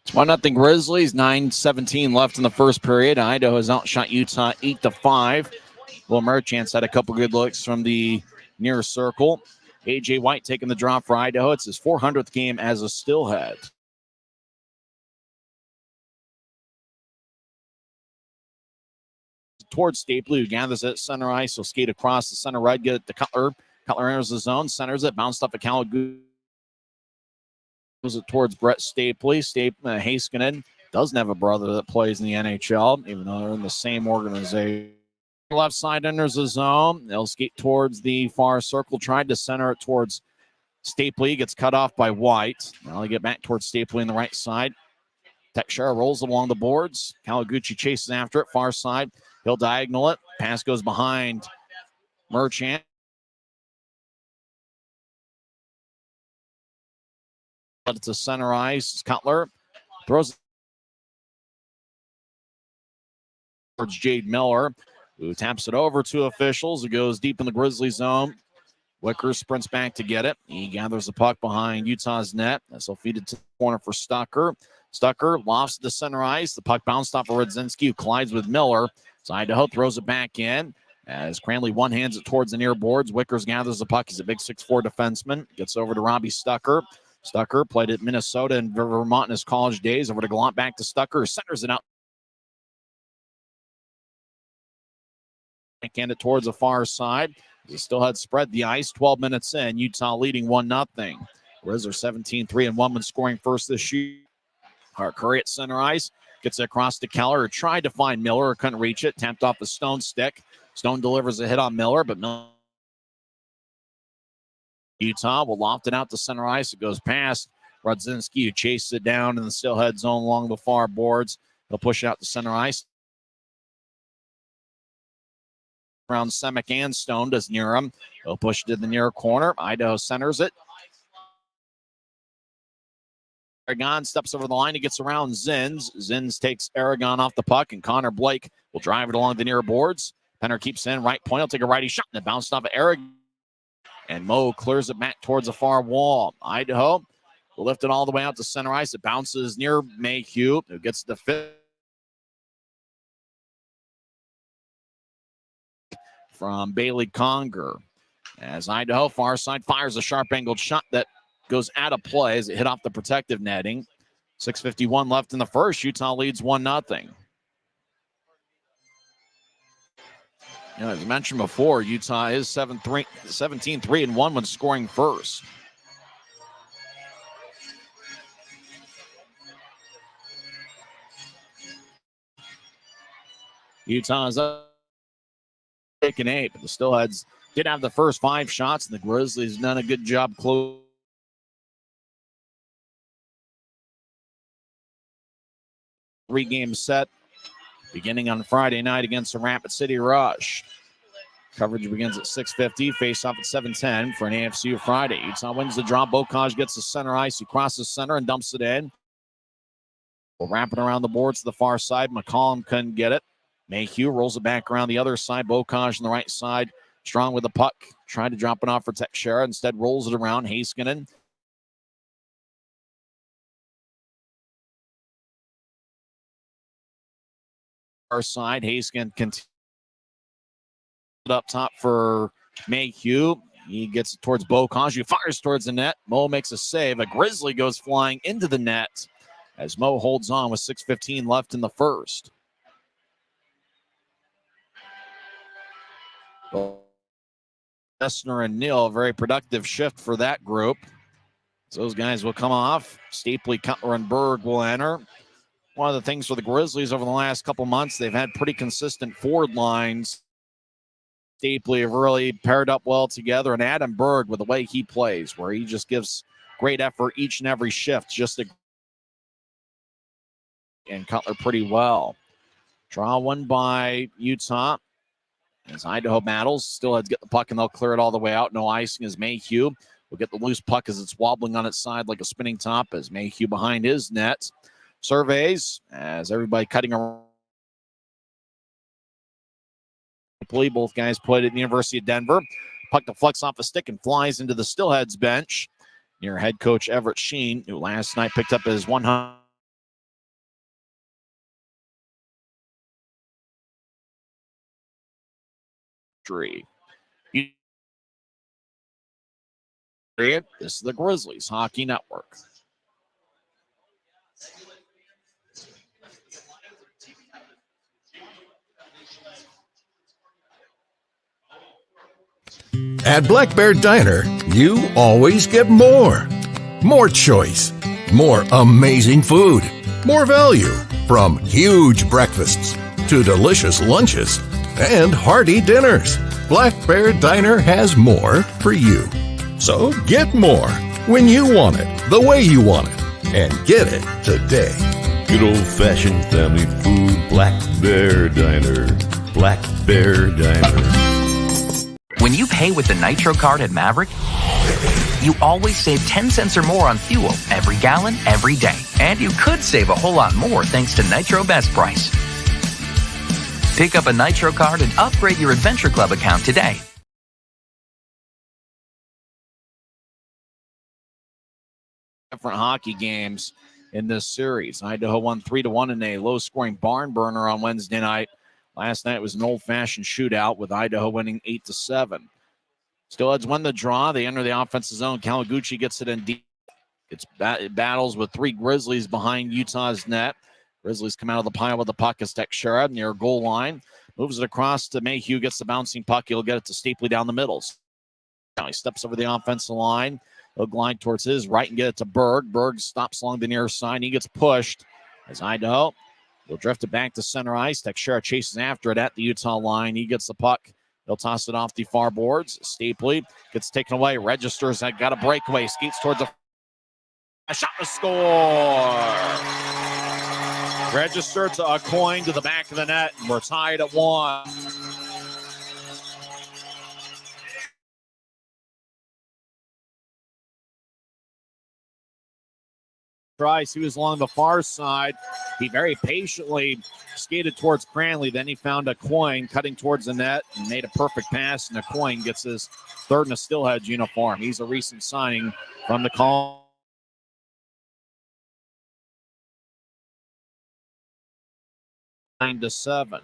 Speaker 1: It's 1-0 Grizzlies, 9:17 left in the first period. Idaho has outshot Utah 8-5. Will Merchants had a couple good looks from the near circle. A.J. White taking the draw for Idaho. It's his 400th game as a Steelhead. Towards Stapley, who gathers at center ice. He'll skate across the center right, get it to Cutler. Cutler enters the zone, centers it, bounced off a Calagu. Goes it towards Brett Stapley. Heiskanen doesn't have a brother that plays in the NHL, even though they're in the same organization. Left side enters the zone. They'll skate towards the far circle. Tried to center it towards Stapley. Gets cut off by White. Now they get back towards Stapley on the right side. Tekshara rolls along the boards. Kawaguchi chases after it. Far side. He'll diagonal it. Pass goes behind Merchant. It's a center ice. Cutler throws towards Jade Miller, who taps it over to officials. It goes deep in the Grizzly zone. Wickers sprints back to get it. He gathers the puck behind Utah's net. As he'll feed it to the corner for Stucker. Stucker lofts the center ice. The puck bounced off of Radzinski, who collides with Miller. So Idaho throws it back in. As Cranley one-hands it towards the near boards, Wickers gathers the puck. He's a big 6'4 defenseman. Gets over to Robbie Stucker. Stucker played at Minnesota and Vermont in his college days. Over to Gallant, back to Stucker. Centers it out. Hand it towards the far side. He still had spread the ice. 12 minutes in. Utah leading 1-0. Grizzlies are 17-3 and 1 when scoring first this year. Curry at center ice. Gets it across to Keller, who tried to find Miller, couldn't reach it. Tapped off the Stone stick. Stone delivers a hit on Miller, but Utah will loft it out to center ice. It goes past Rudzinski, who chases it down in the Steelhead zone along the far boards. He'll push it out to center ice. Around Semick and Stone does near him. He'll push it to the near corner. Idaho centers it. Aragon steps over the line. He gets around Zins. Zins takes Aragon off the puck, and Connor Blake will drive it along the near boards. Penner keeps in. Right point. He'll take a righty shot, and it bounced off of Aragon. And Mo clears it back towards the far wall. Idaho will lift it all the way out to center ice. It bounces near Mayhew, who gets the fifth. From Bailey Conger. As Idaho, far side, fires a sharp-angled shot that goes out of play as it hit off the protective netting. 6:51 left in the first. Utah leads 1-0. As mentioned before, Utah is 17-3 and 1 when scoring first. Utah is up 8, but the Steelheads did have the first 5 shots, and the Grizzlies done a good job closing. Three-game set beginning on Friday night against the Rapid City Rush. Coverage begins at 6:50. Face-off at 7:10 for an AFCU Friday. Utah wins the draw. Bocage gets the center ice. He crosses center and dumps it in. We'll wrap it around the boards to the far side. McCollum couldn't get it. Mayhew rolls it back around the other side. Bocage on the right side. Strong with the puck. Tried to drop it off for Teixeira. Instead rolls it around. Heiskanen. Far side. Heiskanen continues up top for Mayhew. He gets it towards Bocage. He fires towards the net. Mo makes a save. A Grizzly goes flying into the net as Mo holds on with 6:15 left in the first. Essner and Neal, a very productive shift for that group. So those guys will come off. Stapley, Cutler, and Berg will enter. One of the things for the Grizzlies over the last couple months, they've had pretty consistent forward lines. Stapley have really paired up well together, and Adam Berg with the way he plays, where he just gives great effort each and every shift, and Cutler pretty well. Draw one by Utah. As Idaho battles, still had to get the puck, and they'll clear it all the way out. No icing as Mayhew will get the loose puck as it's wobbling on its side like a spinning top as Mayhew behind his net. Surveys as everybody cutting around. Both guys played at the University of Denver. Puck deflects off a stick and flies into the Steelheads bench near head coach Everett Sheen, who last night picked up his 100. This is the Grizzlies Hockey Network.
Speaker 8: At Black Bear Diner, you always get more. More choice, more amazing food, more value, from huge breakfasts to delicious lunches and hearty dinners. Black Bear Diner has more for you. So get more when you want it, the way you want it, and get it today.
Speaker 9: Good old-fashioned family food, Black Bear Diner. Black Bear Diner.
Speaker 7: When you pay with the Nitro card at Maverick, you always save 10 cents or more on fuel every gallon, every day. And you could save a whole lot more thanks to Nitro Best Price. Pick up a Nitro card and upgrade your Adventure Club account today.
Speaker 1: Different hockey games in this series. Idaho won 3-1 in a low-scoring barn burner on Wednesday night Last night was an old-fashioned shootout with Idaho winning 8-7. Steelheads win the draw. They enter the offensive zone. Kawaguchi gets it in deep. It's battles with 3 Grizzlies behind Utah's net. Grizzlies come out of the pile with the puck as Teixeira near goal line. Moves it across to Mayhew, gets the bouncing puck. He'll get it to Stapley down the middle. Now he steps over the offensive line. He'll glide towards his right and get it to Berg. Berg stops along the near side. He gets pushed as Idaho will drift it back to center ice. Teixeira chases after it at the Utah line. He gets the puck. He'll toss it off the far boards. Stapley gets taken away. Registers. Got a breakaway. Skates towards a shot to score. Register to a coin to the back of the net. We're tied at 1. Tries. He was along the far side. He very patiently skated towards Cranley. Then he found a coin cutting towards the net and made a perfect pass. And a coin gets his 3rd in a Steelheads uniform. He's a recent signing from the call. 9-7.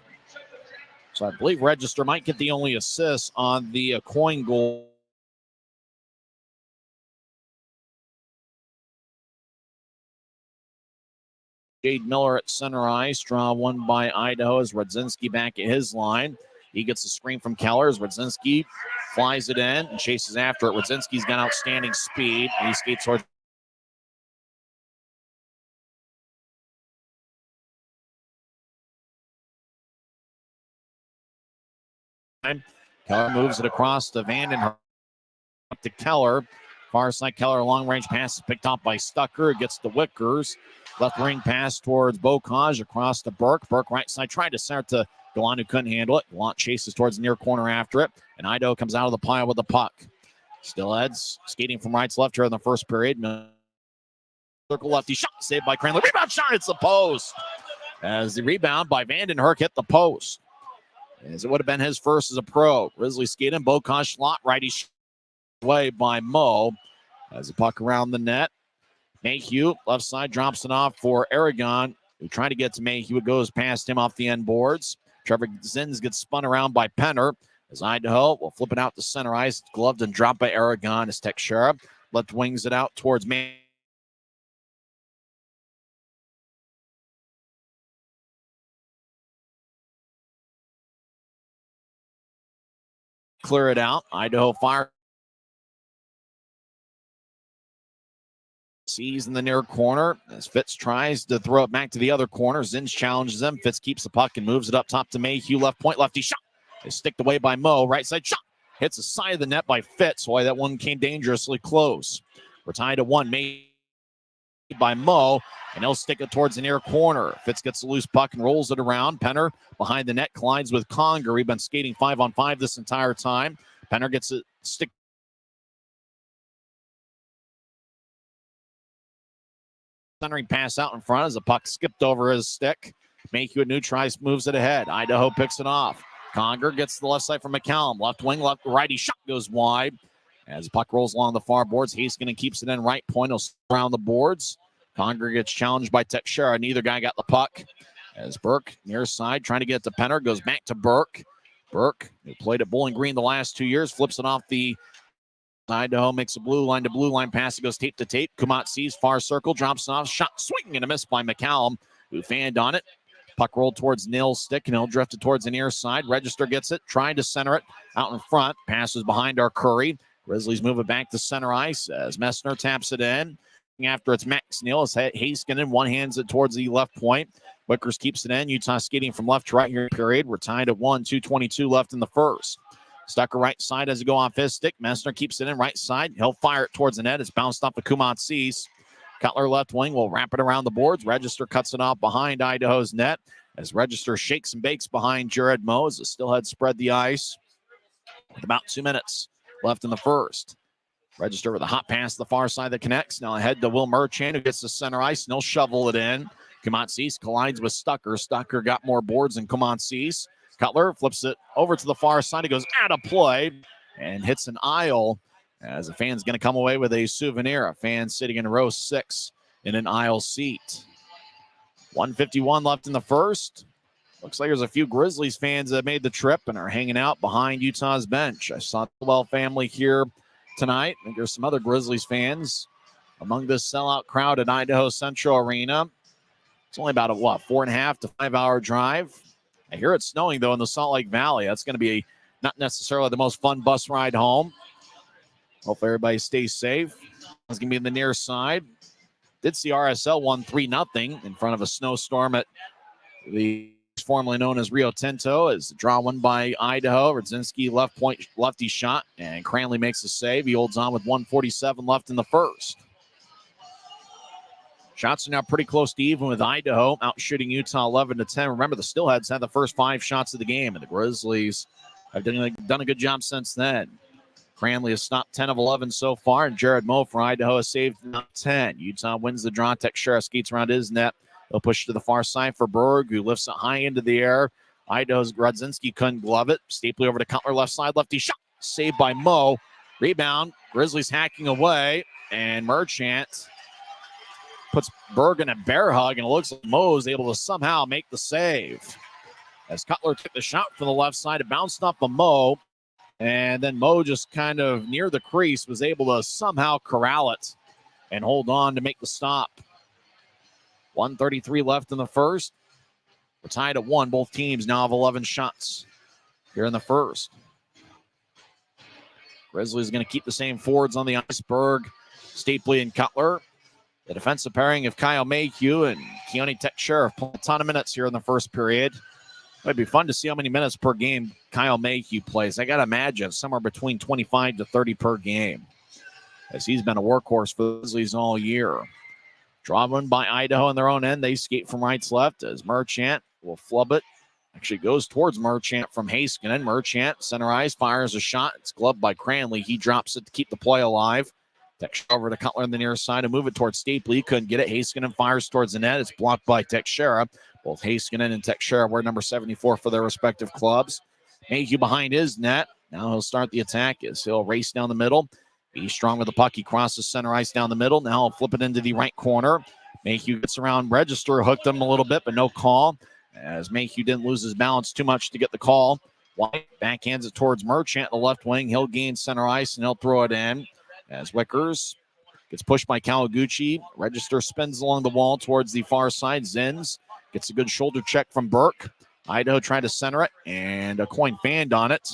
Speaker 1: So I believe Register might get the only assist on the coin goal. Jade Miller at center ice. Draw won by Idaho as Rudzinski back at his line. He gets a screen from Keller as Rudzinski flies it in and chases after it. Rudzinski's got outstanding speed. And he skates towards Keller moves it across to Vandenhurst. Up to Keller. Far side Keller, long range pass is picked off by Stucker. It gets to Wickers. Left wing pass towards Bocage across to Burke. Burke right side tried to center to Gallant, who couldn't handle it. Gallant chases towards the near corner after it. And Idaho comes out of the pile with the puck. Steelheads skating from right to left here in the first period. Circle lefty shot saved by Cranley. Rebound shot hits the post. As the rebound by Vandenhurst hit the post. As it would have been his first as a pro. Grizzlies skating. Bocage slot righty away by Mo. As the puck around the net. Mayhew, left side, drops it off for Aragon, who tried to get to Mayhew. It goes past him off the end boards. Trevor Zins gets spun around by Penner. As Idaho will flip it out to center ice. Gloved and dropped by Aragon as Teixeira. Left wings it out towards Mayhew. Clear it out. Idaho fire. Sees in the near corner as Fitz tries to throw it back to the other corner. Zins challenges him. Fitz keeps the puck and moves it up top to Mayhew. Left point, lefty shot. Is sticked away by Mo. Right side shot. Hits the side of the net by Fitz. Boy, that one came dangerously close. We're tied at 1. Made by Mo, and he'll stick it towards the near corner. Fitz gets the loose puck and rolls it around. Penner behind the net collides with Conger. We've been skating 5-on-5 this entire time. Penner gets it stick. Centering pass out in front as the puck skipped over his stick. Mayhew at new tries, moves it ahead. Idaho picks it off. Conger gets the left side from McCallum. Left wing, left righty shot goes wide. As the puck rolls along the far boards, Haskinen keeps it in right point. He'll around the boards. Conger gets challenged by Teixeira. Neither guy got the puck. As Burke, near side, trying to get it to Penner, goes back to Burke. Burke, who played at Bowling Green the last 2 years, flips it off the Idaho, makes a blue line to blue line pass. It goes tape to tape. Kumot sees far circle, drops off, shot swinging and a miss by McCallum, who fanned on it. Puck rolled towards Nils' stick, and he'll drift it towards the near side. Register gets it, trying to center it out in front. Passes behind our Curry. Grizzlies move it back to center ice as Messner taps it in. After it's Max Neal, as Haskinen one hands it towards the left point. Wickers keeps it in. Utah skating from left to right here period. We're tied at 1, 2:22 left in the first. Stucker right side as it go off his stick. Messner keeps it in right side. He'll fire it towards the net. It's bounced off the Kumot Cease. Cutler left wing will wrap it around the boards. Register cuts it off behind Idaho's net as Register shakes and bakes behind Jared Moe as the Steelheads spread the ice with about 2 minutes left in the first. Register with a hot pass to the far side that connects. Now ahead to Will Merchant, who gets to center ice, and he'll shovel it in. Kumot Cease collides with Stucker. Stucker got more boards than Kumot Cease. Cutler flips it over to the far side. He goes out of play and hits an aisle as a fan's going to come away with a souvenir. A fan sitting in row 6 in an aisle seat. 1:51 left in the first. Looks like there's a few Grizzlies fans that made the trip and are hanging out behind Utah's bench. I saw the Well family here tonight. I think there's some other Grizzlies fans among this sellout crowd at Idaho Central Arena. It's only about a 4.5 to 5 hour drive. I hear it's snowing, though, in the Salt Lake Valley. That's going to be not necessarily the most fun bus ride home. Hope everybody stays safe. It's going to be in the near side. Did see RSL won 3-0 in front of a snowstorm at the formerly known as Rio Tinto, as the draw won by Idaho. Radzinski left point lefty shot, and Cranley makes the save. He holds on with 1:47 left in the first. Shots are now pretty close to even with Idaho, out shooting Utah 11-10. Remember, the Steelheads had the first 5 shots of the game, and the Grizzlies have done a good job since then. Cranley has stopped 10 of 11 so far, and Jared Moe for Idaho has saved 10. Utah wins the draw. Teixeira skates around his net. He'll push to the far side for Berg, who lifts it high into the air. Idaho's Radzinski couldn't glove it. Stapley over to Cutler, left side, lefty shot. Saved by Moe. Rebound. Grizzlies hacking away, and Merchant puts Berg in a bear hug, and it looks like Moe is able to somehow make the save. As Cutler took the shot from the left side, it bounced off of Moe, and then Moe just kind of near the crease was able to somehow corral it and hold on to make the stop. 1:33 left in the first. We're tied at 1. Both teams now have 11 shots here in the first. Grizzlies going to keep the same forwards on the ice. Berg, Stapley, and Cutler. The defensive pairing of Kyle Mayhew and Keone Teixeira have played a ton of minutes here in the first period. It'd be fun to see how many minutes per game Kyle Mayhew plays. I got to imagine somewhere between 25 to 30 per game, as he's been a workhorse for the Grizzlies all year. Draw one by Idaho on their own end. They skate from right to left as Merchant will flub it. Actually goes towards Merchant from Heiskanen. Merchant, center ice, fires a shot. It's gloved by Cranley. He drops it to keep the play alive. Teixeira over to Cutler on the near side and move it towards Stapley. He couldn't get it. Heiskanen fires towards the net. It's blocked by Teixeira. Both Heiskanen and Teixeira wear number 74 for their respective clubs. Mayhew behind his net. Now he'll start the attack as he'll race down the middle. He's strong with the puck. He crosses center ice down the middle. Now he'll flip it into the right corner. Mayhew gets around Register, hooked him a little bit, but no call, as Mayhew didn't lose his balance too much to get the call. White backhands it towards Merchant, the left wing. He'll gain center ice, and he'll throw it in as Wickers gets pushed by Kawaguchi. Register spins along the wall towards the far side. Zins gets a good shoulder check from Burke. Idaho trying to center it, and a coin fanned on it.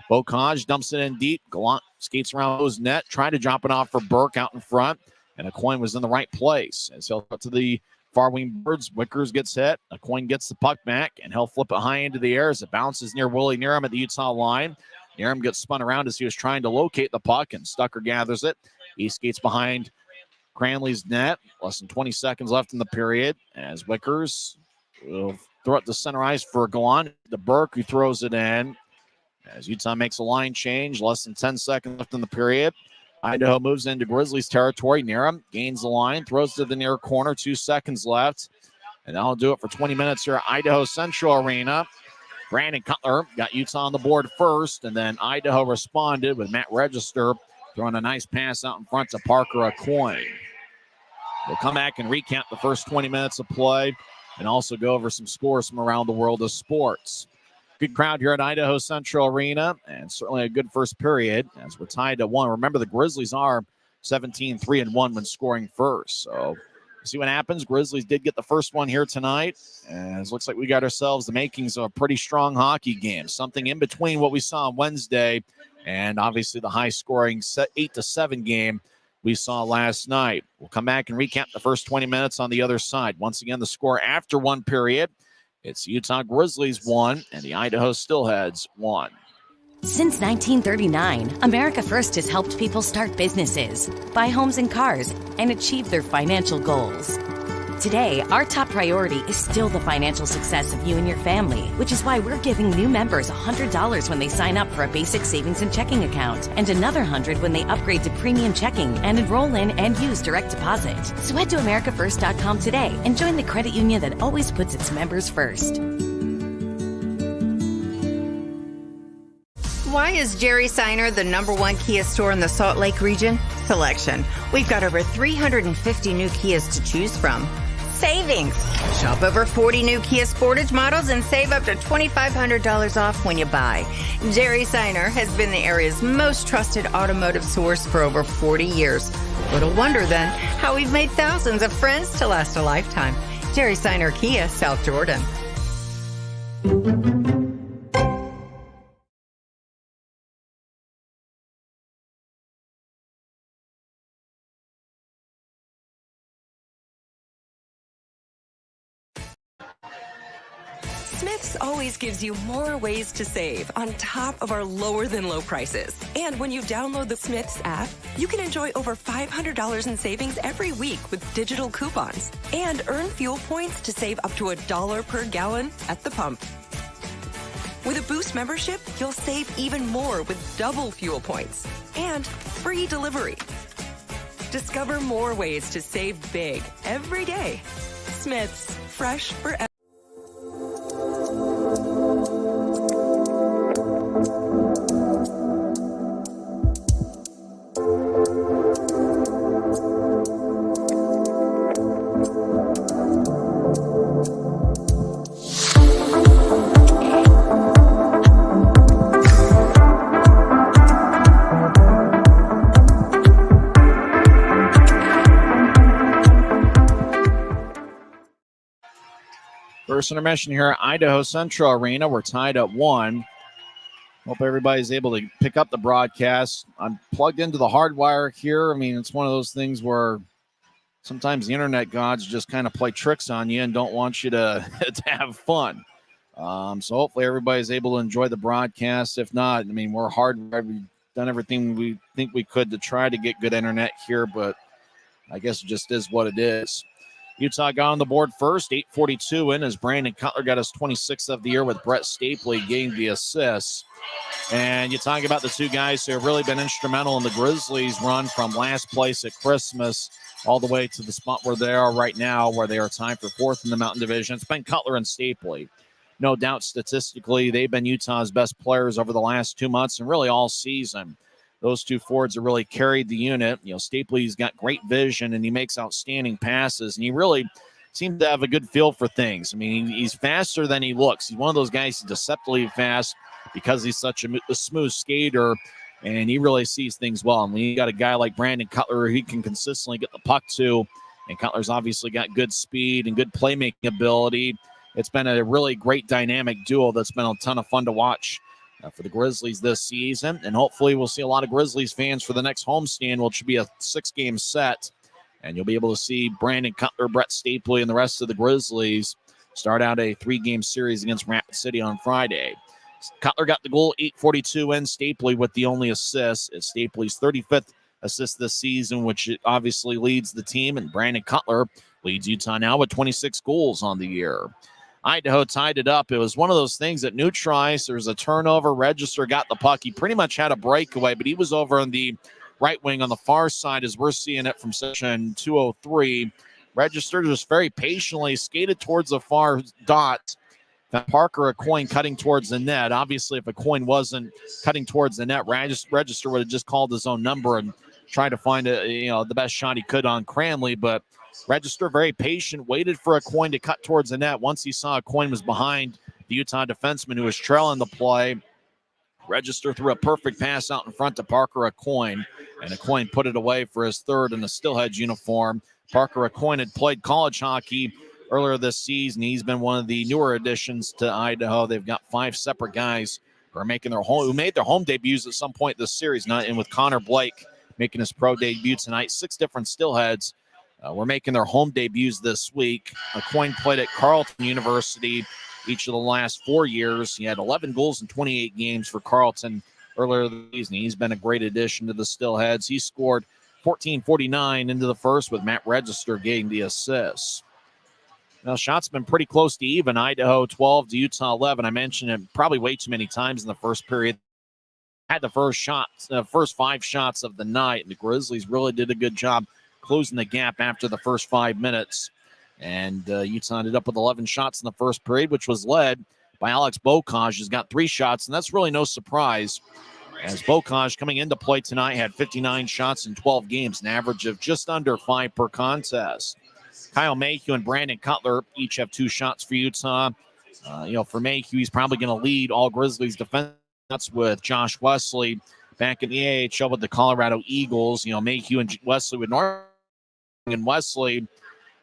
Speaker 1: Bocage dumps it in deep. Gallant skates around his net, trying to drop it off for Burke out in front, and a coin was in the right place. As he'll cut to the far wing birds, Wickers gets hit. A coin gets the puck back, and he'll flip it high into the air as it bounces near Willie Niram at the Utah line. Niram gets spun around as he was trying to locate the puck, and Stucker gathers it. He skates behind Cranley's net. Less than 20 seconds left in the period, as Wickers will throw it to center ice for Gallant. The Burke, who throws it in. As Utah makes a line change, less than 10 seconds left in the period. Idaho moves into Grizzlies territory. Niram gains the line, throws to the near corner, 2 seconds left. And that'll do it for 20 minutes here at Idaho Central Arena. Brandon Cutler got Utah on the board first, and then Idaho responded with Matt Register throwing a nice pass out in front to Parker Aucoin. We'll come back and recap the first 20 minutes of play and also go over some scores from around the world of sports. Good crowd here at Idaho Central Arena, and certainly a good first period as we're tied at 1. Remember, the Grizzlies are 17-3-1 when scoring first. So we'll see what happens. Grizzlies did get the first one here tonight, and it looks like we got ourselves the makings of a pretty strong hockey game. Something in between what we saw on Wednesday and obviously the high-scoring 8-7 game we saw last night. We'll come back and recap the first 20 minutes on the other side. Once again, the score after one period. It's Utah Grizzlies 1 and the Idaho Steelheads 1.
Speaker 3: Since 1939, America First has helped people start businesses, buy homes and cars, and achieve their financial goals. Today, our top priority is still the financial success of you and your family, which is why we're giving new members $100 when they sign up for a basic savings and checking account, and another $100 when they upgrade to premium checking and enroll in and use direct deposit. So head to AmericaFirst.com today and join the credit union that always puts its members first.
Speaker 2: Why is Jerry Seiner the #1 Kia store in the Salt Lake region? Selection. We've got over 350 new Kias to choose from. savings. Shop over 40 new Kia Sportage models and save up to $2,500 off when you buy. Jerry Seiner has been the area's most trusted automotive source for over 40 years. Little wonder then how we've made thousands of friends to last a lifetime. Jerry Seiner Kia, South Jordan.
Speaker 4: Smith's always gives you more ways to save on top of our lower than low prices. And when you download the Smith's app, you can enjoy over $500 in savings every week with digital coupons and earn fuel points to save up to $1 per gallon at the pump. With a Boost membership, you'll save even more with double fuel points and free delivery. Discover more ways to save big every day. Smith's, fresh forever.
Speaker 1: First intermission here at Idaho Central Arena. We're tied at 1. Hope everybody's able to pick up the broadcast. I'm plugged into the hardwire here. I mean, it's one of those things where sometimes the internet gods just kind of play tricks on you and don't want you to, to have fun. So hopefully everybody's able to enjoy the broadcast. If not, I mean, we're hardwired. We've done everything we think we could to try to get good internet here, but I guess it just is what it is. Utah got on the board first, 8:42 in, as Brandon Cutler got his 26th of the year with Brett Stapley getting the assists. And you talk about the two guys who have really been instrumental in the Grizzlies' run from last place at Christmas all the way to the spot where they are right now, where they are tied for 4th in the Mountain Division. It's been Cutler and Stapley. No doubt statistically, they've been Utah's best players over the last 2 months and really all season. Those two forwards have really carried the unit. You know, Stapley's got great vision, and he makes outstanding passes, and he really seems to have a good feel for things. I mean, he's faster than he looks. He's one of those guys who's deceptively fast because he's such a smooth skater, and he really sees things well. And when you got a guy like Brandon Cutler, he can consistently get the puck to, and Cutler's obviously got good speed and good playmaking ability. It's been a really great dynamic duo that's been a ton of fun to watch for the Grizzlies this season, and hopefully we'll see a lot of Grizzlies fans for the next homestand, which should be a 6-game set, and you'll be able to see Brandon Cutler, Brett Stapley, and the rest of the Grizzlies start out a 3-game series against Rapid City on Friday. Cutler got the goal, 8:42 in, Stapley with the only assist. It's Stapley's 35th assist this season, which obviously leads the team, and Brandon Cutler leads Utah now with 26 goals on the year. Idaho tied it up. It was one of those things that neutralized. There was a turnover. Register got the puck. He pretty much had a breakaway, but he was over on the right wing on the far side as we're seeing it from section 203. Register just very patiently skated towards the far dot. Parker Aucoin cutting towards the net. Obviously, if Aucoin wasn't cutting towards the net, Register would have just called his own number and tried to find the best shot he could on Cranley, but Register very patient, waited for Aucoin to cut towards the net. Once he saw Aucoin was behind the Utah defenseman who was trailing the play, Register threw a perfect pass out in front to Parker Aucoin, and Aucoin put it away for his 3rd in the Steelheads uniform. Parker Aucoin had played college hockey earlier this season. He's been one of the newer additions to Idaho. They've got 5 separate guys who made their home debuts at some point this series, and with Connor Blake making his pro debut tonight. 6 different Steelheads were making their home debuts this week. Aucoin played at Carleton University each of the last 4 years. He had 11 goals in 28 games for Carleton earlier this season. He's been a great addition to the Steelheads. He scored 14:49 into the first with Matt Register getting the assists. Now, shots been pretty close to even. Idaho 12 to Utah 11. I mentioned it probably way too many times in the first period. Had the first 5 shots of the night, and the Grizzlies really did a good job closing the gap after the first 5 minutes. And Utah ended up with 11 shots in the first period, which was led by Alex Bocage, who's got 3 shots, and that's really no surprise, as Bocage coming into play tonight had 59 shots in 12 games, an average of just under 5 per contest. Kyle Mayhew and Brandon Cutler each have 2 shots for Utah. For Mayhew, he's probably going to lead all Grizzlies defense with Josh Wesley back in the AHL with the Colorado Eagles. Mayhew and Wesley with North. And Wesley,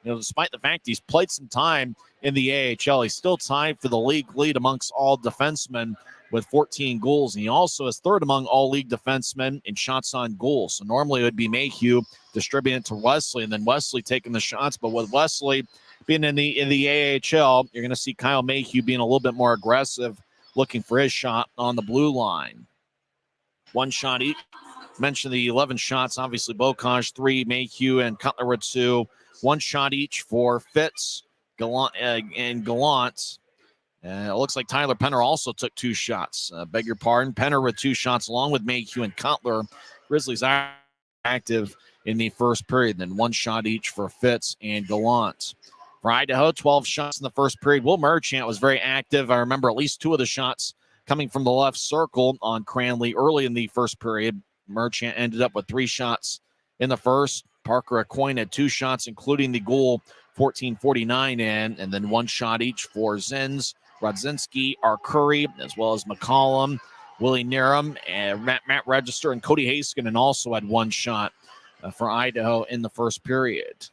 Speaker 1: despite the fact he's played some time in the AHL, he's still tied for the league lead amongst all defensemen with 14 goals. And he also is third among all league defensemen in shots on goal. So normally it would be Mayhew distributing it to Wesley and then Wesley taking the shots. But with Wesley being in the AHL, you're going to see Kyle Mayhew being a little bit more aggressive, looking for his shot on the blue line. 1 shot each. Mentioned the 11 shots. Obviously, Bocage 3, Mayhew and Cutler with 2. 1 shot each for Fitz, Gallant, and Gallant. It looks like Tyler Penner also took 2 shots. Beg your pardon. Penner with 2 shots along with Mayhew and Cutler. Grizzlies are active in the first period. Then 1 shot each for Fitz and Gallant. For Idaho, 12 shots in the first period. Will Merchant was very active. I remember at least 2 of the shots coming from the left circle on Cranley early in the first period. Merchant ended up with 3 shots in the first. Parker Acoin had 2 shots, including the goal, 14:49 in, and then 1 shot each for Zins, Rodzinski, Arcuri, as well as McCollum, Willie Niram, and Matt Register, and Cody Haskinen also had 1 shot for Idaho in the first period.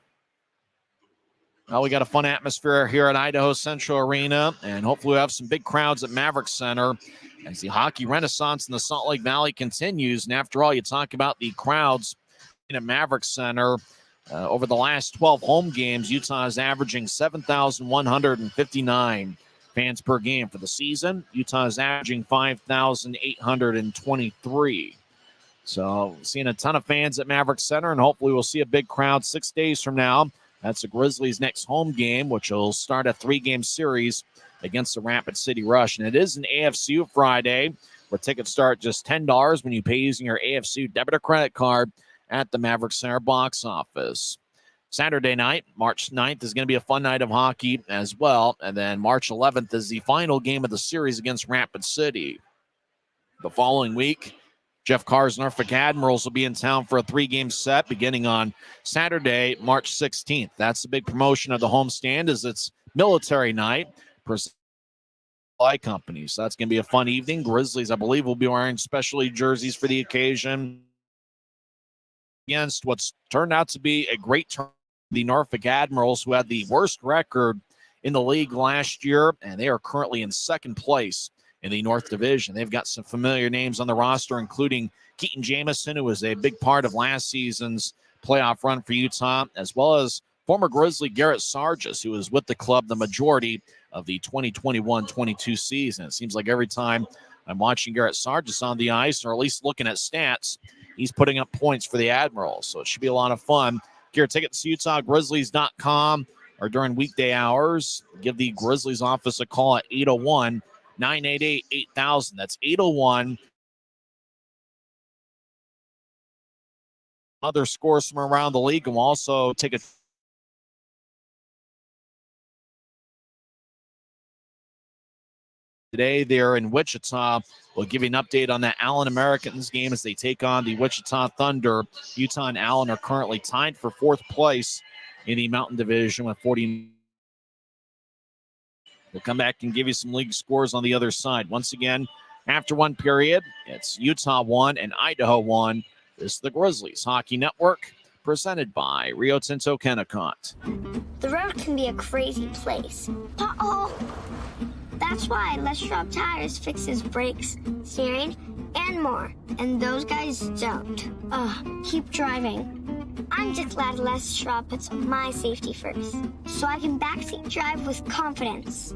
Speaker 1: Well, we got a fun atmosphere here at Idaho Central Arena, and hopefully we'll have some big crowds at Maverick Center as the hockey renaissance in the Salt Lake Valley continues. And after all, you talk about the crowds at Maverick Center. Over the last 12 home games, Utah is averaging 7,159 fans per game. For the season, Utah is averaging 5,823. So seeing a ton of fans at Maverick Center, and hopefully we'll see a big crowd 6 days from now. That's the Grizzlies' next home game, which will start a 3-game series against the Rapid City Rush. And it is an AFCU Friday, where tickets start just $10 when you pay using your AFCU debit or credit card at the Maverick Center box office. Saturday night, March 9th, is going to be a fun night of hockey as well. And then March 11th is the final game of the series against Rapid City. The following week, Jeff Carr's Norfolk Admirals will be in town for a 3-game set beginning on Saturday, March 16th. That's the big promotion of the homestand, as it's military night. Supply company. So that's going to be a fun evening. Grizzlies, I believe, will be wearing specialty jerseys for the occasion against what's turned out to be a great turn. The Norfolk Admirals, who had the worst record in the league last year, and they are currently in second place in the North Division. They've got some familiar names on the roster, including Keaton Jamison, who was a big part of last season's playoff run for Utah, as well as former Grizzly Garrett Sargis, who was with the club the majority of the 2021-22 season. It seems like every time I'm watching Garrett Sargis on the ice, or at least looking at stats, he's putting up points for the Admirals. So it should be a lot of fun. Get your tickets to UtahGrizzlies.com or during weekday hours. Give the Grizzlies office a call at 801-988-8000. That's 801. Other scores from around the league, and we'll also take a today. They're in Wichita. We'll give you an update on that Allen Americans game as they take on the Wichita Thunder. Utah and Allen are currently tied for 4th place in the Mountain Division with 40. We'll come back and give you some league scores on the other side. Once again, after one period, it's Utah 1 and Idaho 1. This is the Grizzlies Hockey Network, presented by Rio Tinto Kennecott.
Speaker 5: The road can be a crazy place. Uh-oh. That's why Les Schwab Tires fixes brakes, steering, and more. And those guys don't. Keep driving. I'm just glad Les Schwab puts my safety first, so I can backseat drive with confidence.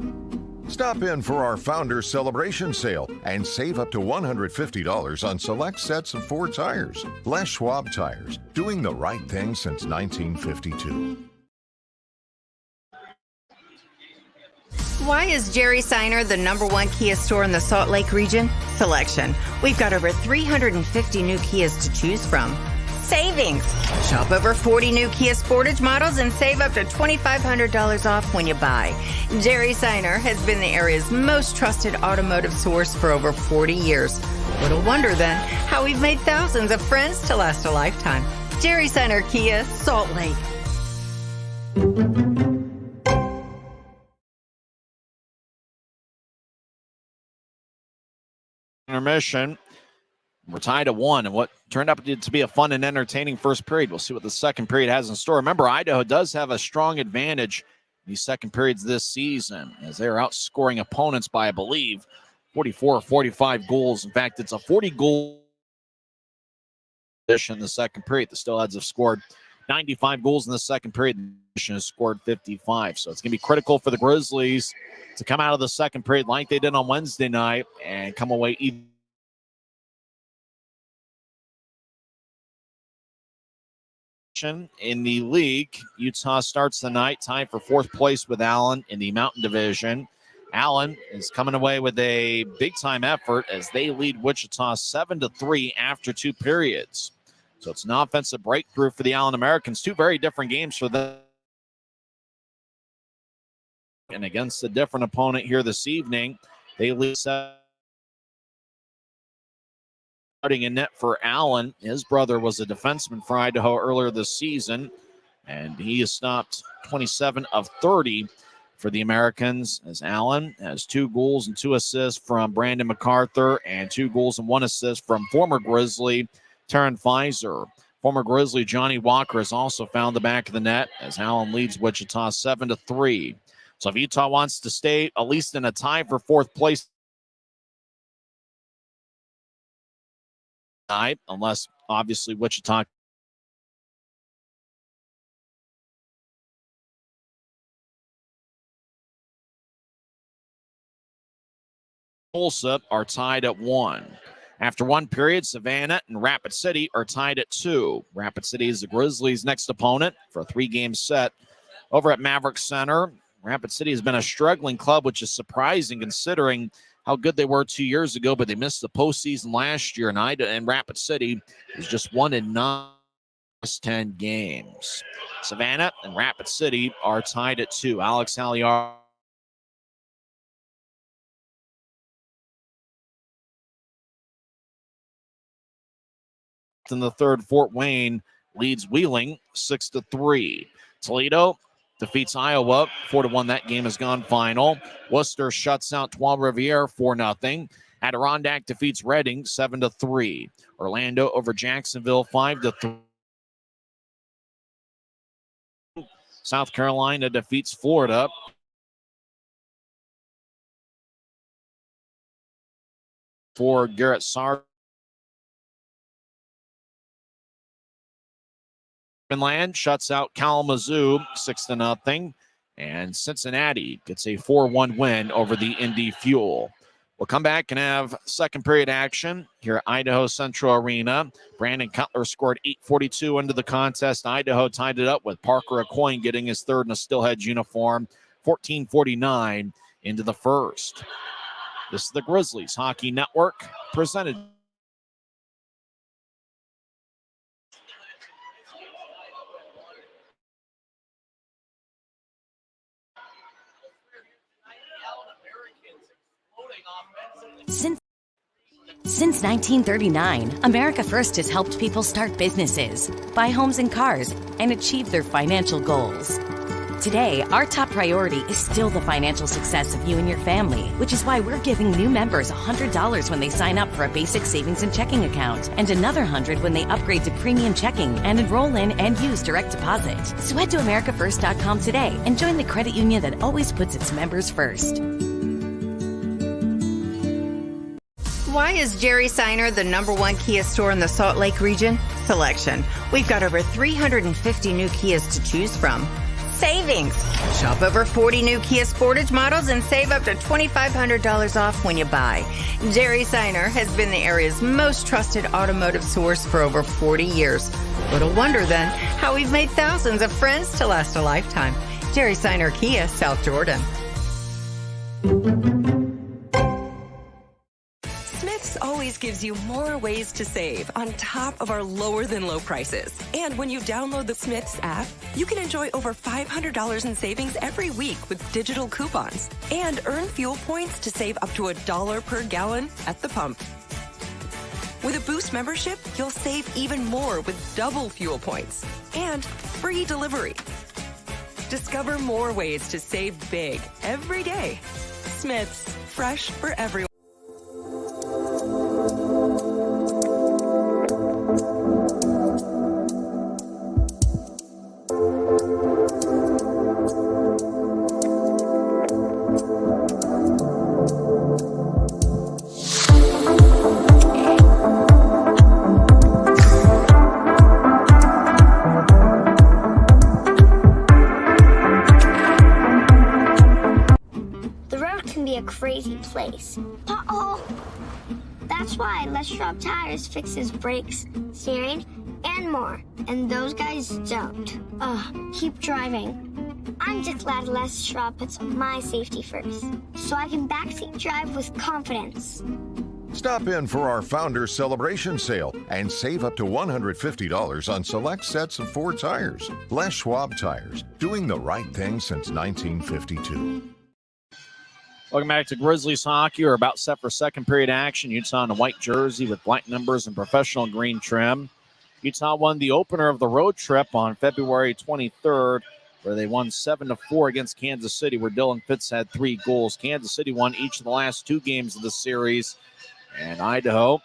Speaker 6: Stop in for our Founders Celebration Sale and save up to $150 on select sets of 4 tires. Les Schwab Tires, doing the right thing since 1952.
Speaker 2: Why is Jerry Seiner the #1 Kia store in the Salt Lake region? Selection. We've got over 350 new Kias to choose from. Savings. Shop over 40 new Kia Sportage models and save up to $2,500 off when you buy. Jerry Seiner has been the area's most trusted automotive source for over 40 years. Little wonder then how we've made thousands of friends to last a lifetime. Jerry Seiner Kia, Salt Lake.
Speaker 1: Intermission. We're tied at 1 and what turned out to be a fun and entertaining first period. We'll see what the second period has in store. Remember, Idaho does have a strong advantage in these second periods this season as they're outscoring opponents by, I believe, 44 or 45 goals. In fact, it's a 40-goal in the second period. The Steelheads have scored 95 goals in the second period. The nation has scored 55. So it's going to be critical for the Grizzlies to come out of the second period like they did on Wednesday night and come away even. In the league, Utah starts the night tied for fourth place with Allen in the Mountain Division. Allen is coming away with a big-time effort as they lead Wichita 7-3 after 2 periods. So it's an offensive breakthrough for the Allen Americans. 2 very different games for them. And against a different opponent here this evening, they lead 7. In net for Allen. His brother was a defenseman for Idaho earlier this season, and he has stopped 27 of 30 for the Americans as Allen has 2 goals and 2 assists from Brandon MacArthur and 2 goals and 1 assist from former Grizzly Taryn Pfizer. Former Grizzly Johnny Walker has also found the back of the net as Allen leads Wichita 7-3. So if Utah wants to stay at least in a tie for fourth place, unless obviously Wichita Tulsa are tied at 1. After 1 period, Savannah and Rapid City are tied at 2. Rapid City is the Grizzlies' next opponent for a 3-game set over at Maverick Center. Rapid City has been a struggling club, which is surprising considering how good they were 2 years ago, but they missed the postseason last year. And Rapid City is just 1-9 10 games. Savannah and Rapid City are tied at 2. Alex Halliar in the third. Fort Wayne leads Wheeling 6-3. Toledo defeats Iowa 4-1. That game has gone final. Worcester shuts out Trois-Rivières 4-0. Adirondack defeats Reading 7-3. Orlando over Jacksonville 5-3. South Carolina defeats Florida for Garrett Sar. Finland shuts out Kalamazoo 6-0, and Cincinnati gets a 4-1 win over the Indy Fuel. We'll come back and have second period action here at Idaho Central Arena. Brandon Cutler scored 8:42 into the contest. Idaho tied it up with Parker Aucoin getting his third in a Steelheads uniform, 14:49 into the first. This is the Grizzlies Hockey Network presented.
Speaker 3: Since 1939, America First has helped people start businesses, buy homes and cars, and achieve their financial goals. Today, our top priority is still the financial success of you and your family, which is why we're giving new members $100 when they sign up for a basic savings and checking account, and another $100 when they upgrade to premium checking and enroll in and use direct deposit. So head to AmericaFirst.com today and join the credit union that always puts its members first.
Speaker 2: Why is Jerry Seiner the #1 Kia store in the Salt Lake region? Selection. We've got over 350 new Kias to choose from. Savings. Shop over 40 new Kia Sportage models and save up to $2,500 off when you buy. Jerry Seiner has been the area's most trusted automotive source for over 40 years. Little wonder then how we've made thousands of friends to last a lifetime. Jerry Seiner Kia, South Jordan.
Speaker 4: Always gives you more ways to save on top of our lower than low prices. And when you download the Smiths app, you can enjoy over $500 in savings every week with digital coupons and earn fuel points to save up to $1 per gallon at the pump. With a Boost membership, you'll save even more with double fuel points and free delivery. Discover more ways to save big every day. Smith's, fresh for everyone.
Speaker 5: A crazy place. Uh-oh! That's why Les Schwab Tires fixes brakes, steering, and more. And those guys don't. Keep driving. I'm just glad Les Schwab puts my safety first, so I can backseat drive with confidence.
Speaker 6: Stop in for our Founders Celebration Sale and save up to $150 on select sets of Ford tires. Les Schwab Tires, doing the right thing since 1952.
Speaker 1: Welcome back to Grizzlies hockey. We're about set for second period action. Utah in a white jersey with black numbers and professional green trim. Utah won the opener of the road trip on February 23rd, where they won 7-4 against Kansas City, where Dylan Fitz had 3 goals. Kansas City won each of the last 2 games of the series. And Idaho,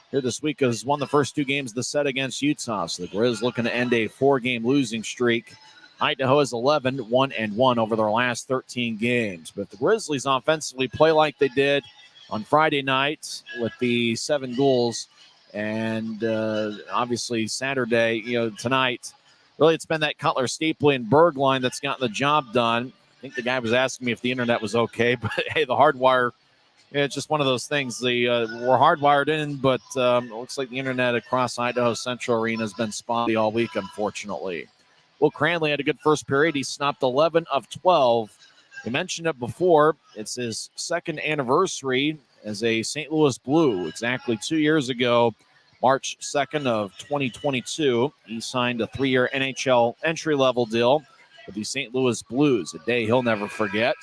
Speaker 1: here this week, has won the first 2 games of the set against Utah. So the Grizz looking to end a 4-game losing streak. Idaho is 11-1-1 over their last 13 games. But if the Grizzlies offensively play like they did on Friday night with the 7 goals, and obviously Saturday, tonight, really it's been that Cutler, Stapley, and Berg line that's gotten the job done. I think the guy was asking me if the internet was okay, but hey, the hardwire, it's just one of those things. We're hardwired in, but it looks like the internet across Idaho Central Arena has been spotty all week, unfortunately. Will Cranley had a good first period. He snapped 11 of 12. We mentioned it before. It's his second anniversary as a St. Louis Blue. Exactly 2 years ago, March 2nd of 2022, he signed a 3-year NHL entry-level deal with the St. Louis Blues, a day he'll never forget.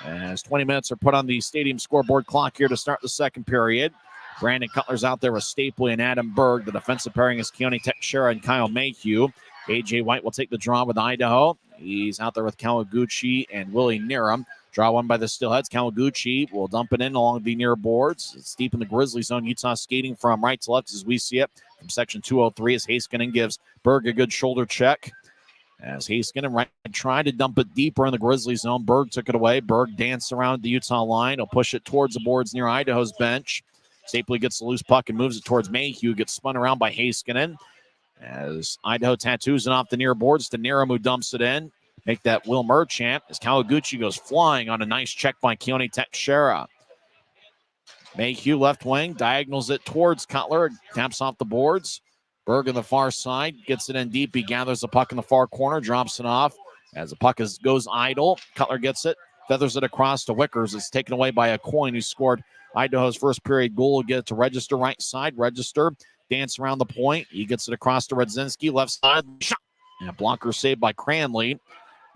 Speaker 1: As 20 minutes are put on the stadium scoreboard clock here to start the second period. Brandon Cutler's out there with Stapley and Adam Berg. The defensive pairing is Keone Teixeira and Kyle Mayhew. A.J. White will take the draw with Idaho. He's out there with Kawaguchi and Willie Niram. Draw one by the Steelheads. Kawaguchi will dump it in along the near boards. It's deep in the Grizzly zone. Utah skating from right to left as we see it from section 203 as Heiskanen gives Berg a good shoulder check. As Heiskanen tried to dump it deeper in the Grizzly zone. Berg took it away. Berg danced around the Utah line. He'll push it towards the boards near Idaho's bench. Stapley gets the loose puck and moves it towards Mayhew. Gets spun around by Heiskanen. As Idaho tattoos it off the near boards to Niram, who dumps it in. Make that Will Merchant as Kawaguchi goes flying on a nice check by Keone Teixeira. Mayhew left wing, diagonals it towards Cutler, taps off the boards. Berg on the far side, gets it in deep. He gathers the puck in the far corner, drops it off. As the puck goes idle, Cutler gets it, feathers it across to Wickers. It's taken away by a Coin, who scored Idaho's first period goal. Will get it to Register right side. Register dance around the point. He gets it across to Radzinski, left side. Shot. And a blocker saved by Cranley.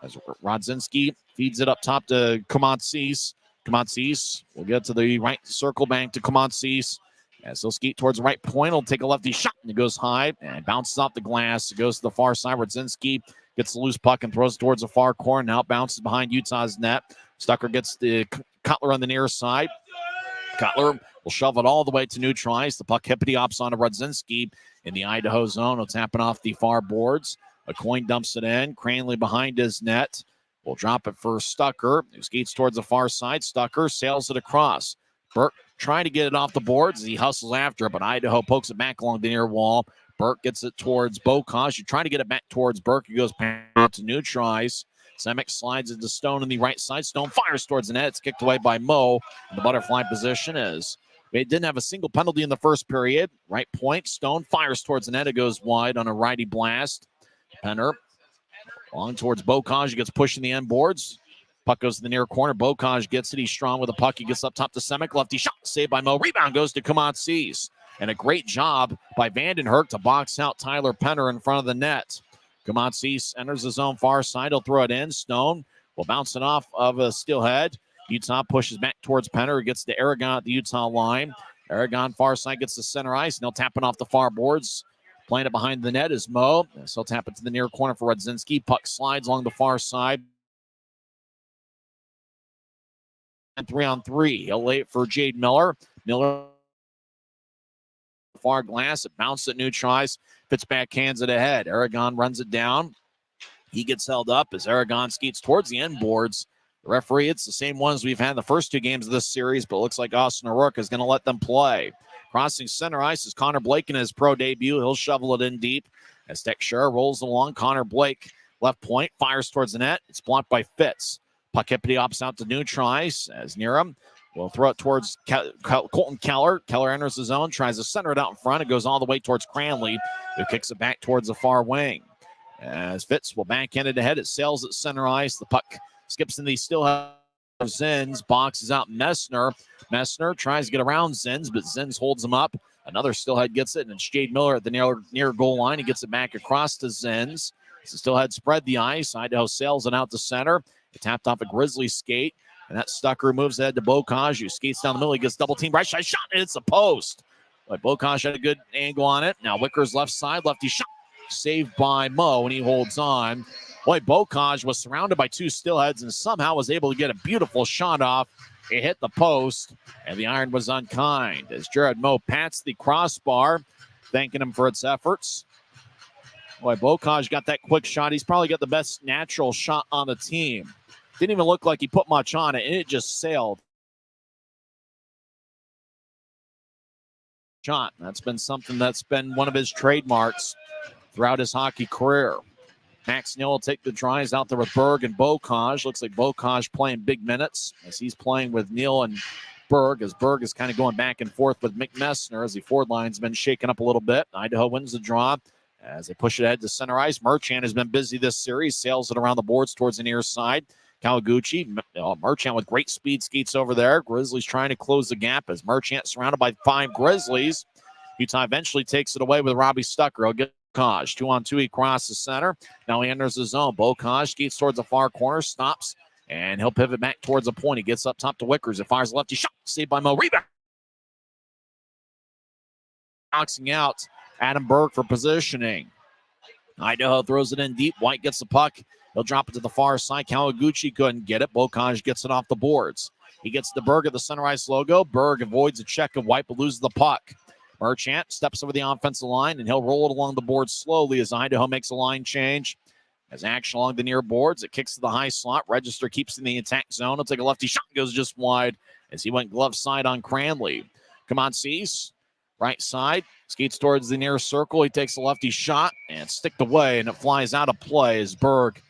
Speaker 1: As Radzinski feeds it up top to Komatsis. Komatsis will get to the right circle bank to Komatsis. As he'll skate towards the right point, he'll take a lefty shot. And it goes high and bounces off the glass. It goes to the far side. Radzinski gets the loose puck and throws it towards the far corner. Now bounces behind Utah's net. Stucker gets the Cutler on the near side. Cutler will shove it all the way to neutralize. The puck hippity-hops onto Radzinski in the Idaho zone. He'll tap it off the far boards. A Coin dumps it in. Cranley behind his net. Will drop it for Stucker, who skates towards the far side. Stucker sails it across. Burke trying to get it off the boards as he hustles after it, but Idaho pokes it back along the near wall. Burke gets it towards Bokaj. You're trying to get it back towards Burke. He goes out to neutralize. Semick slides into Stone on the right side. Stone fires towards the net. It's kicked away by Mo. The butterfly position is they didn't have a single penalty in the first period. Right point. Stone fires towards the net. It goes wide on a righty blast. Penner long towards Bokaj. He gets pushed in the end boards. Puck goes to the near corner. Bokaj gets it. He's strong with the puck. He gets up top to Semick. Lefty shot saved by Mo. Rebound goes to Komatsis. And a great job by Vandenherk to box out Tyler Penner in front of the net. Komatsis enters his own far side. He'll throw it in. Stone will bounce it off of a Steelhead. Utah pushes back towards Penner. He gets to Aragon at the Utah line. Aragon far side gets to center ice, and he'll tap it off the far boards. Playing it behind the net is Mo. So tap it to the near corner for Rudzinski. Puck slides along the far side. And 3-on-3. He'll lay it for Jade Miller. Miller far glass. It bounced at new tries. Fitz backhands it ahead. Aragon runs it down. He gets held up as Aragon skates towards the end boards. The referee, it's the same ones we've had the first two games of this series, but it looks like Austin O'Rourke is going to let them play. Crossing center ice is Connor Blake in his pro debut. He'll shovel it in deep as Teixeira rolls along. Connor Blake, left point, fires towards the net. It's blocked by Fitz. Puck hippity hops out to new tries as Niram will throw it towards Colton Keller. Keller enters the zone, tries to center it out in front. It goes all the way towards Cranley, who kicks it back towards the far wing. As Fitz will backhand it ahead. It sails at center ice. The puck skips in the still Zins, boxes out Messner. Messner tries to get around Zins, but Zins holds him up. Another Stillhead gets it, and it's Jade Miller at the near goal line. He gets it back across to Zins. So Stillhead spread the ice. Idaho sails it out to center. It tapped off a Grizzly skate, and that Stucker moves ahead to Bocage, who skates down the middle. He gets double team right side shot, and it's a post. But Bocage had a good angle on it. Now Wicker's left side, lefty shot. Saved by Mo, and he holds on. Boy, Bocage was surrounded by two Stillheads and somehow was able to get a beautiful shot off. It hit the post, and the iron was unkind as Jared Moe pats the crossbar, thanking him for its efforts. Boy, Bocage got that quick shot. He's probably got the best natural shot on the team. Didn't even look like he put much on it, and it just sailed. Shot. That's been something that's been one of his trademarks throughout his hockey career. Max Neal will take the tries out there with Berg and Bocage. Looks like Bocage playing big minutes as he's playing with Neal and Berg, as Berg is kind of going back and forth with McMessner as the forward line's been shaken up a little bit. Idaho wins the draw as they push it ahead to center ice. Merchant has been busy this series, sails it around the boards towards the near side. Kawaguchi, Merchant with great speed skates over there. Grizzlies trying to close the gap as Merchant surrounded by 5 Grizzlies. Utah eventually takes it away with Robbie Stucker. He'll get Bocage. 2-on-2, he crosses center. Now he enters the zone. Bocage skates towards the far corner, stops, and he'll pivot back towards the point. He gets up top to Wickers. It fires lefty shot. Saved by Mo. Rebound. Boxing out Adam Berg for positioning. Idaho throws it in deep. White gets the puck. He'll drop it to the far side. Kawaguchi couldn't get it. Bocage gets it off the boards. He gets the Berg at the center ice logo. Berg avoids a check of White but loses the puck. Merchant steps over the offensive line, and he'll roll it along the board slowly as Idaho makes a line change. As action along the near boards, it kicks to the high slot. Register keeps in the attack zone. He'll take a lefty shot, goes just wide as he went glove side on Cranley. Come on, Cease. Right side, skates towards the near circle. He takes a lefty shot and sticked away, and it flies out of play as Berg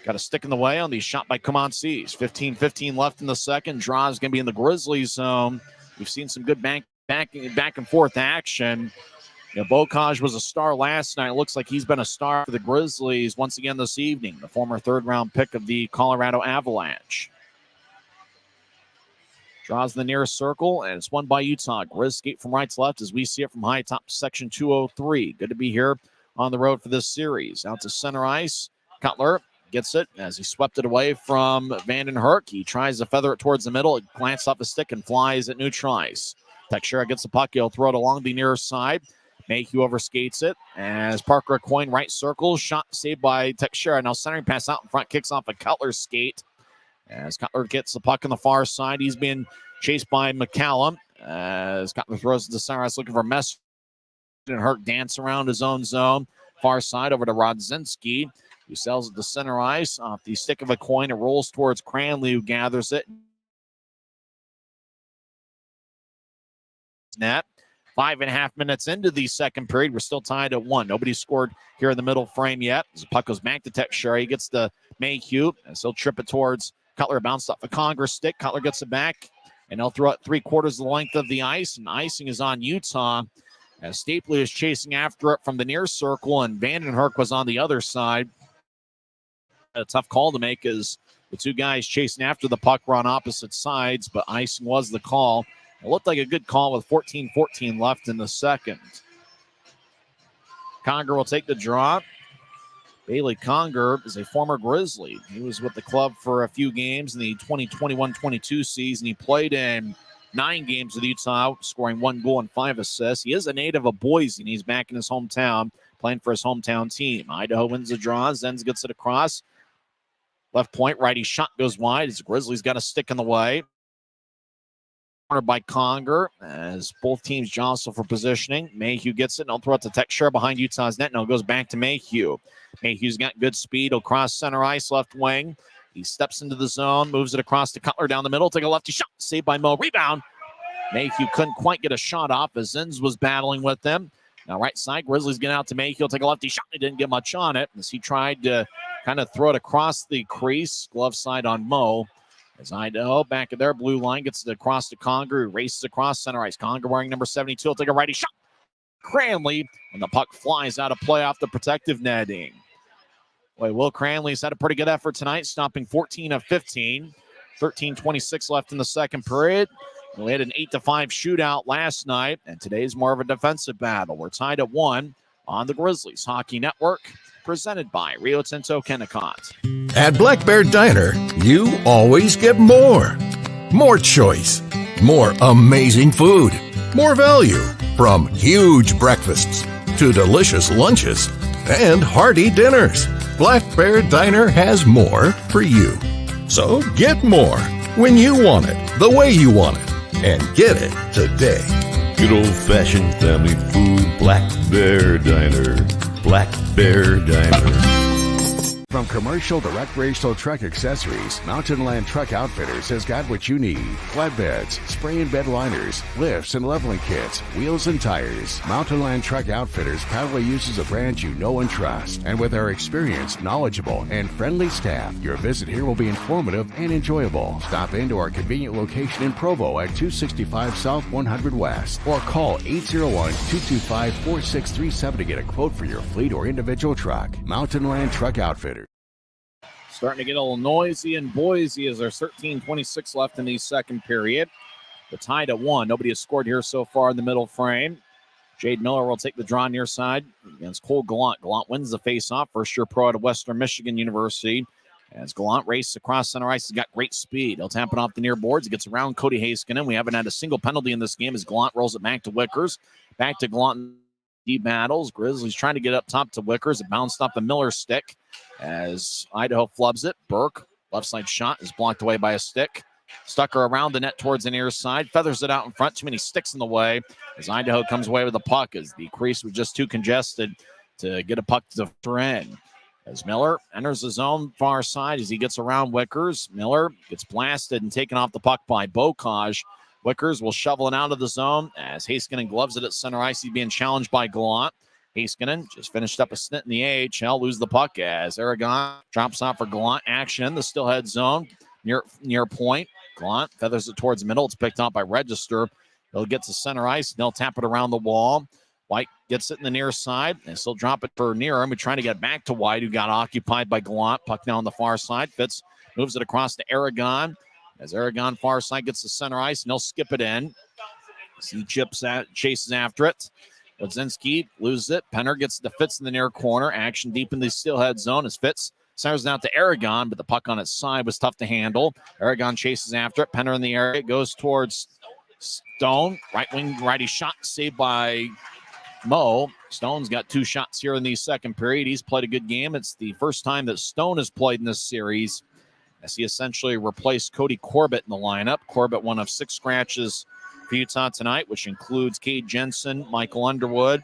Speaker 1: got a stick in the way on the shot by Comances. 15-15 left in the second. Draw is going to be in the Grizzlies zone. We've seen some good back and forth action. You know, Bocage was a star last night. It looks like he's been a star for the Grizzlies once again this evening. The former third-round pick of the Colorado Avalanche. Draws the nearest circle, and it's won by Utah. Grizz skate from right to left as we see it from high top section 203. Good to be here on the road for this series. Out to center ice. Cutler gets it as he swept it away from Vanden Herk. He tries to feather it towards the middle. It glanced off the stick and flies at neutral ice. Teixeira gets the puck. He'll throw it along the near side. Mayhew overskates it as Parker Coyne right circle. Shot saved by Teixeira. Now centering pass out in front. Kicks off a Cutler skate. As Cutler gets the puck on the far side. He's being chased by McCallum. As Cutler throws it to center ice looking for Messer. And Herc dance around his own zone. Far side over to Rodzinski, who sells it to center ice. Off the stick of a coin, it rolls towards Cranley, who gathers it. Net. 5.5 minutes into the second period. We're still tied at 1. Nobody scored here in the middle frame yet. As the puck goes back to Teixeira, he gets the Mayhew, and he'll trip it towards Cutler. Bounced off a Congress stick. Cutler gets it back, and he'll throw it 3/4 the length of the ice, and icing is on Utah. As Stapley is chasing after it from the near circle, and Vanden Herk was on the other side. A tough call to make as the two guys chasing after the puck were on opposite sides, but icing was the call. It looked like a good call with 14-14 left in the second. Conger will take the draw. Bailey Conger is a former Grizzly. He was with the club for a few games in the 2021-22 season. He played in 9 games with Utah, scoring 1 goal and 5 assists. He is a native of Boise, and he's back in his hometown, playing for his hometown team. Idaho wins the draw. Zenz gets it across. Left point, righty shot goes wide. As Grizzlies got a stick in the way. Cornered by Conger as both teams jostle for positioning. Mayhew gets it, and he'll throw it to Texture behind Utah's net. Now it goes back to Mayhew. Mayhew's got good speed. He'll cross center ice, left wing. He steps into the zone, moves it across to Cutler down the middle. Take a lefty shot, saved by Mo. Rebound. Mayhew couldn't quite get a shot off as Zenz was battling with them. Now right side, Grizzlies get out to Mayhew. He'll take a lefty shot. He didn't get much on it as he tried to kind of throw it across the crease. Glove side on Mo. As Idaho back at their blue line gets it across to Conger, who races across center ice. Conger wearing number 72. He'll take a righty shot. Cranley, and the puck flies out of play off the protective netting. Boy, Will Cranley's had a pretty good effort tonight, stopping 14 of 15. 13:26 left in the second period. We had an 8-5 shootout last night, and today's more of a defensive battle. We're tied at 1 on the Grizzlies Hockey Network, presented by Rio Tinto Kennecott.
Speaker 8: At Black Bear Diner, you always get more. More choice, more amazing food, more value, from huge breakfasts to delicious lunches and hearty dinners. Black Bear Diner has more for you. So get more when you want it, the way you want it, and get it today.
Speaker 9: Good old-fashioned family food, Black Bear Diner. Black Bear Diner.
Speaker 10: From commercial to recreational truck accessories, Mountain Land Truck Outfitters has got what you need. Flatbeds, spray and bed liners, lifts and leveling kits, wheels and tires. Mountain Land Truck Outfitters proudly uses a brand you know and trust. And with our experienced, knowledgeable, and friendly staff, your visit here will be informative and enjoyable. Stop into our convenient location in Provo at 265 South 100 West or call 801-225-4637 to get a quote for your fleet or individual truck. Mountain Land Truck Outfitters.
Speaker 1: Starting to get a little noisy in Boise as there's 13:26 left in the second period. We're tied at 1. Nobody has scored here so far in the middle frame. Jade Miller will take the draw near side against Cole Gallant. Gallant wins the faceoff. First-year pro out of Western Michigan University. As Gallant races across center ice, he's got great speed. He'll tap it off the near boards. He gets around Cody Haskinen. We haven't had a single penalty in this game as Gallant rolls it back to Wickers. Back to Gallant. Deep battles. Grizzlies trying to get up top to Wickers. It bounced off the Miller stick as Idaho flubs it. Burke, left side shot, is blocked away by a stick. Stucker around the net towards the near side. Feathers it out in front. Too many sticks in the way as Idaho comes away with the puck as the crease was just too congested to get a puck to the end. As Miller enters the zone far side as he gets around Wickers. Miller gets blasted and taken off the puck by Bocage. Wickers will shovel it out of the zone as Haskinen gloves it at center ice. He's being challenged by Gallant. Haskinen just finished up a stint in the AHL, lose the puck as Aragon drops off for Gallant. Action in the Steelhead zone near point. Gallant feathers it towards the middle. It's picked up by Register. He'll get to center ice and they'll tap it around the wall. White gets it in the near side and still drop it for near him. We're trying to get back to White, who got occupied by Gallant. Puck now on the far side. Fitz moves it across to Aragon. As Aragon far side gets to center ice, and he'll skip it in. He chases after it. Wadzinski loses it. Penner gets the Fitz in the near corner. Action deep in the Steelhead zone as Fitz centers out to Aragon, but the puck on its side was tough to handle. Aragon chases after it. Penner in the area goes towards Stone. Right wing righty shot saved by Mo. Stone's got 2 shots here in the second period. He's played a good game. It's the first time that Stone has played in this series, as he essentially replaced Cody Corbett in the lineup. Corbett, one of 6 scratches for Utah tonight, which includes Cade Jensen, Michael Underwood,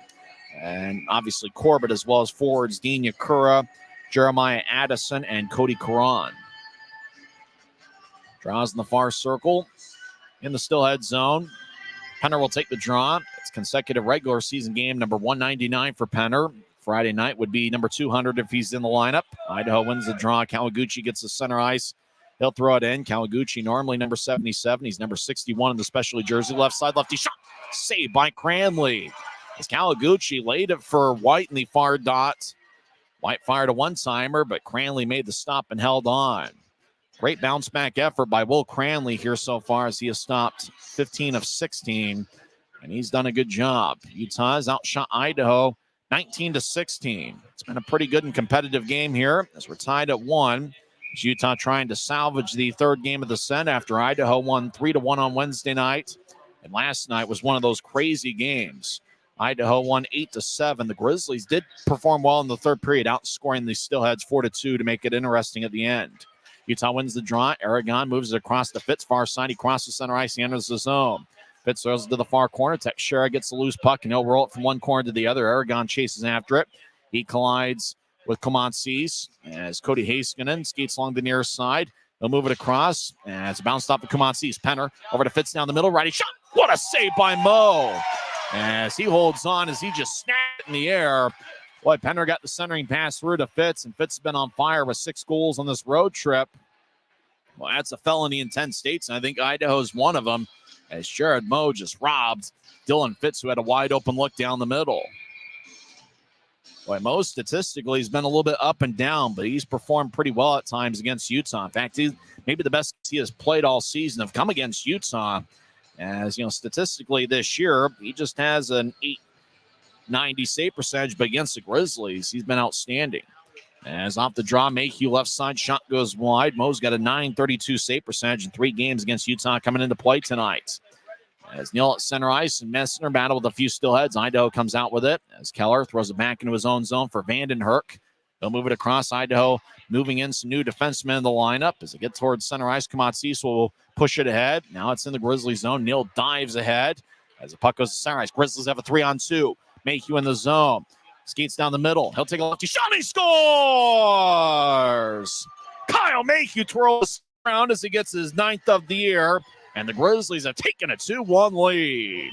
Speaker 1: and obviously Corbett, as well as forwards Dean Yakura, Jeremiah Addison, and Cody Caron. Draws in the far circle in the Steelhead zone. Penner will take the draw. It's consecutive regular season game number 199 for Penner. Friday night would be number 200 if he's in the lineup. Idaho wins the draw. Kawaguchi gets the center ice. He'll throw it in. Kawaguchi normally number 77. He's number 61 in the specialty jersey. Left side, lefty shot. Saved by Cranley. As Kawaguchi laid it for White in the far dot. White fired a one-timer, but Cranley made the stop and held on. Great bounce-back effort by Will Cranley here so far as he has stopped 15 of 16, and he's done a good job. Utah has outshot Idaho 19-16. It's been a pretty good and competitive game here as we're tied at 1. It's Utah trying to salvage the third game of the set after Idaho won 3-1 on Wednesday night. And last night was one of those crazy games. Idaho won 8-7. The Grizzlies did perform well in the third period, outscoring the Steelheads 4-2 to make it interesting at the end. Utah wins the draw. Aragon moves it across the Fitz far side. He crosses center ice. He enters the zone. Fitz throws it to the far corner. Teixeira gets the loose puck, and he'll roll it from one corner to the other. Aragon chases after it. He collides with Komatsis as Cody Haskinen skates along the near side. He'll move it across, and it's bounced off the Komatsis. Penner over to Fitz down the middle. Righty shot. What a save by Mo as he holds on as he just snapped it in the air. Boy, Penner got the centering pass through to Fitz, and Fitz has been on fire with 6 goals on this road trip. Well, that's a felony in 10 states, and I think Idaho's one of them, as Jared Moe just robbed Dylan Fitz, who had a wide open look down the middle. Boy, Moe statistically has been a little bit up and down, but he's performed pretty well at times against Utah. In fact, he's maybe the best he has played all season have come against Utah. As you know, statistically this year, he just has an 890 save percentage, but against the Grizzlies, he's been outstanding. As off the draw, Mayhew left side shot goes wide. Moe's got a 932 save percentage in 3 games against Utah coming into play tonight. As Neal at center ice and Messner battle with a few Steelheads, Idaho comes out with it as Keller throws it back into his own zone for Vandenherk. They'll move it across. Idaho moving in some new defensemen in the lineup. As it gets towards center ice, Komatsis will push it ahead. Now it's in the Grizzlies zone. Neal dives ahead as the puck goes to center ice. Grizzlies have a 3-on-2. Mayhew in the zone. Skates down the middle. He'll take a lefty shot and he scores! Kyle Mayhew twirls around as he gets his 9th of the year. And the Grizzlies have taken a 2-1 lead.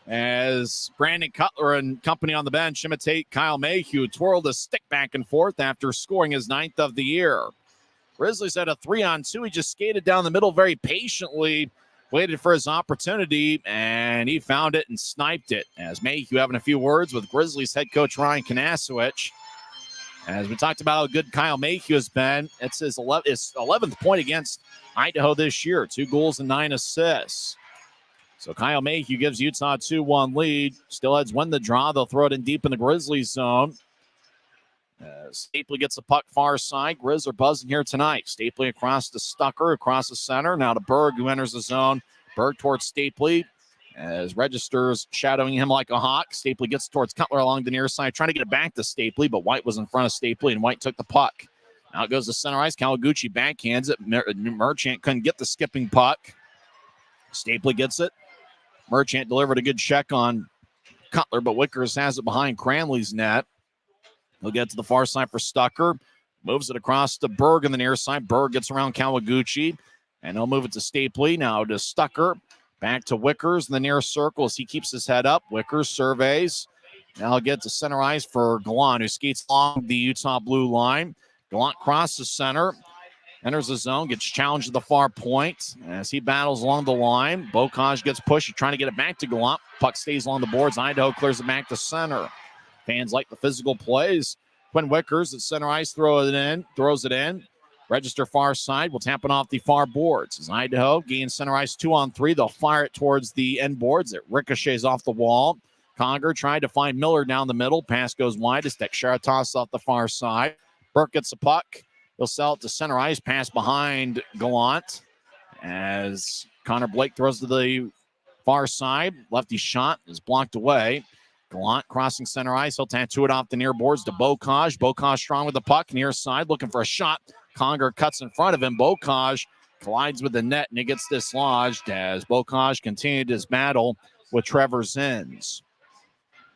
Speaker 1: As Brandon Cutler and company on the bench imitate Kyle Mayhew, twirled a stick back and forth after scoring his 9th of the year. Grizzlies had a 3-on-2. He just skated down the middle very patiently, waited for his opportunity, and he found it and sniped it. As Mayhew having a few words with Grizzlies head coach Ryan Kanasowicz. As we talked about how good Kyle Mayhew has been, it's his 11th point against Idaho this year. 2 goals and 9 assists. So Kyle Mayhew gives Utah a 2-1 lead. Steelheads win the draw. They'll throw it in deep in the Grizzlies zone. Stapley gets the puck far side. Grizz are buzzing here tonight. Stapley across to Stucker, across the center. Now to Berg, who enters the zone. Berg towards Stapley. As Register's shadowing him like a hawk. Stapley gets towards Cutler along the near side, trying to get it back to Stapley, but White was in front of Stapley, and White took the puck. Now it goes to center ice. Kawaguchi backhands it. Merchant couldn't get the skipping puck. Stapley gets it. Merchant delivered a good check on Cutler, but Wickers has it behind Cranley's net. He'll get to the far side for Stucker. Moves it across to Berg on the near side. Berg gets around Kawaguchi, and he'll move it to Stapley. Now to Stucker. Back to Wickers in the near circle as he keeps his head up. Wickers surveys. Now he'll get to center ice for Gallant, who skates along the Utah blue line. Gallant crosses center. Enters the zone, gets challenged to the far point as he battles along the line. Bocage gets pushed. He's trying to get it back to Gallant. Puck stays along the boards. Idaho clears it back to center. Fans like the physical plays. Quinn Wickers at center ice throws it in. Register far side. Will tap it off the far boards. As Idaho gains center ice 2-on-3. They'll fire it towards the end boards. It ricochets off the wall. Conger tried to find Miller down the middle. Pass goes wide as Teixeira tosses off the far side. Burke gets the puck. He'll sell it to center ice. Pass behind Gallant as Connor Blake throws to the far side. Lefty shot is blocked away. Gallant crossing center ice. He'll tattoo it off the near boards to Bocage. Bocage strong with the puck. Near side looking for a shot. Conger cuts in front of him. Bocage collides with the net and it gets dislodged as Bocage continued his battle with Trevor Zins.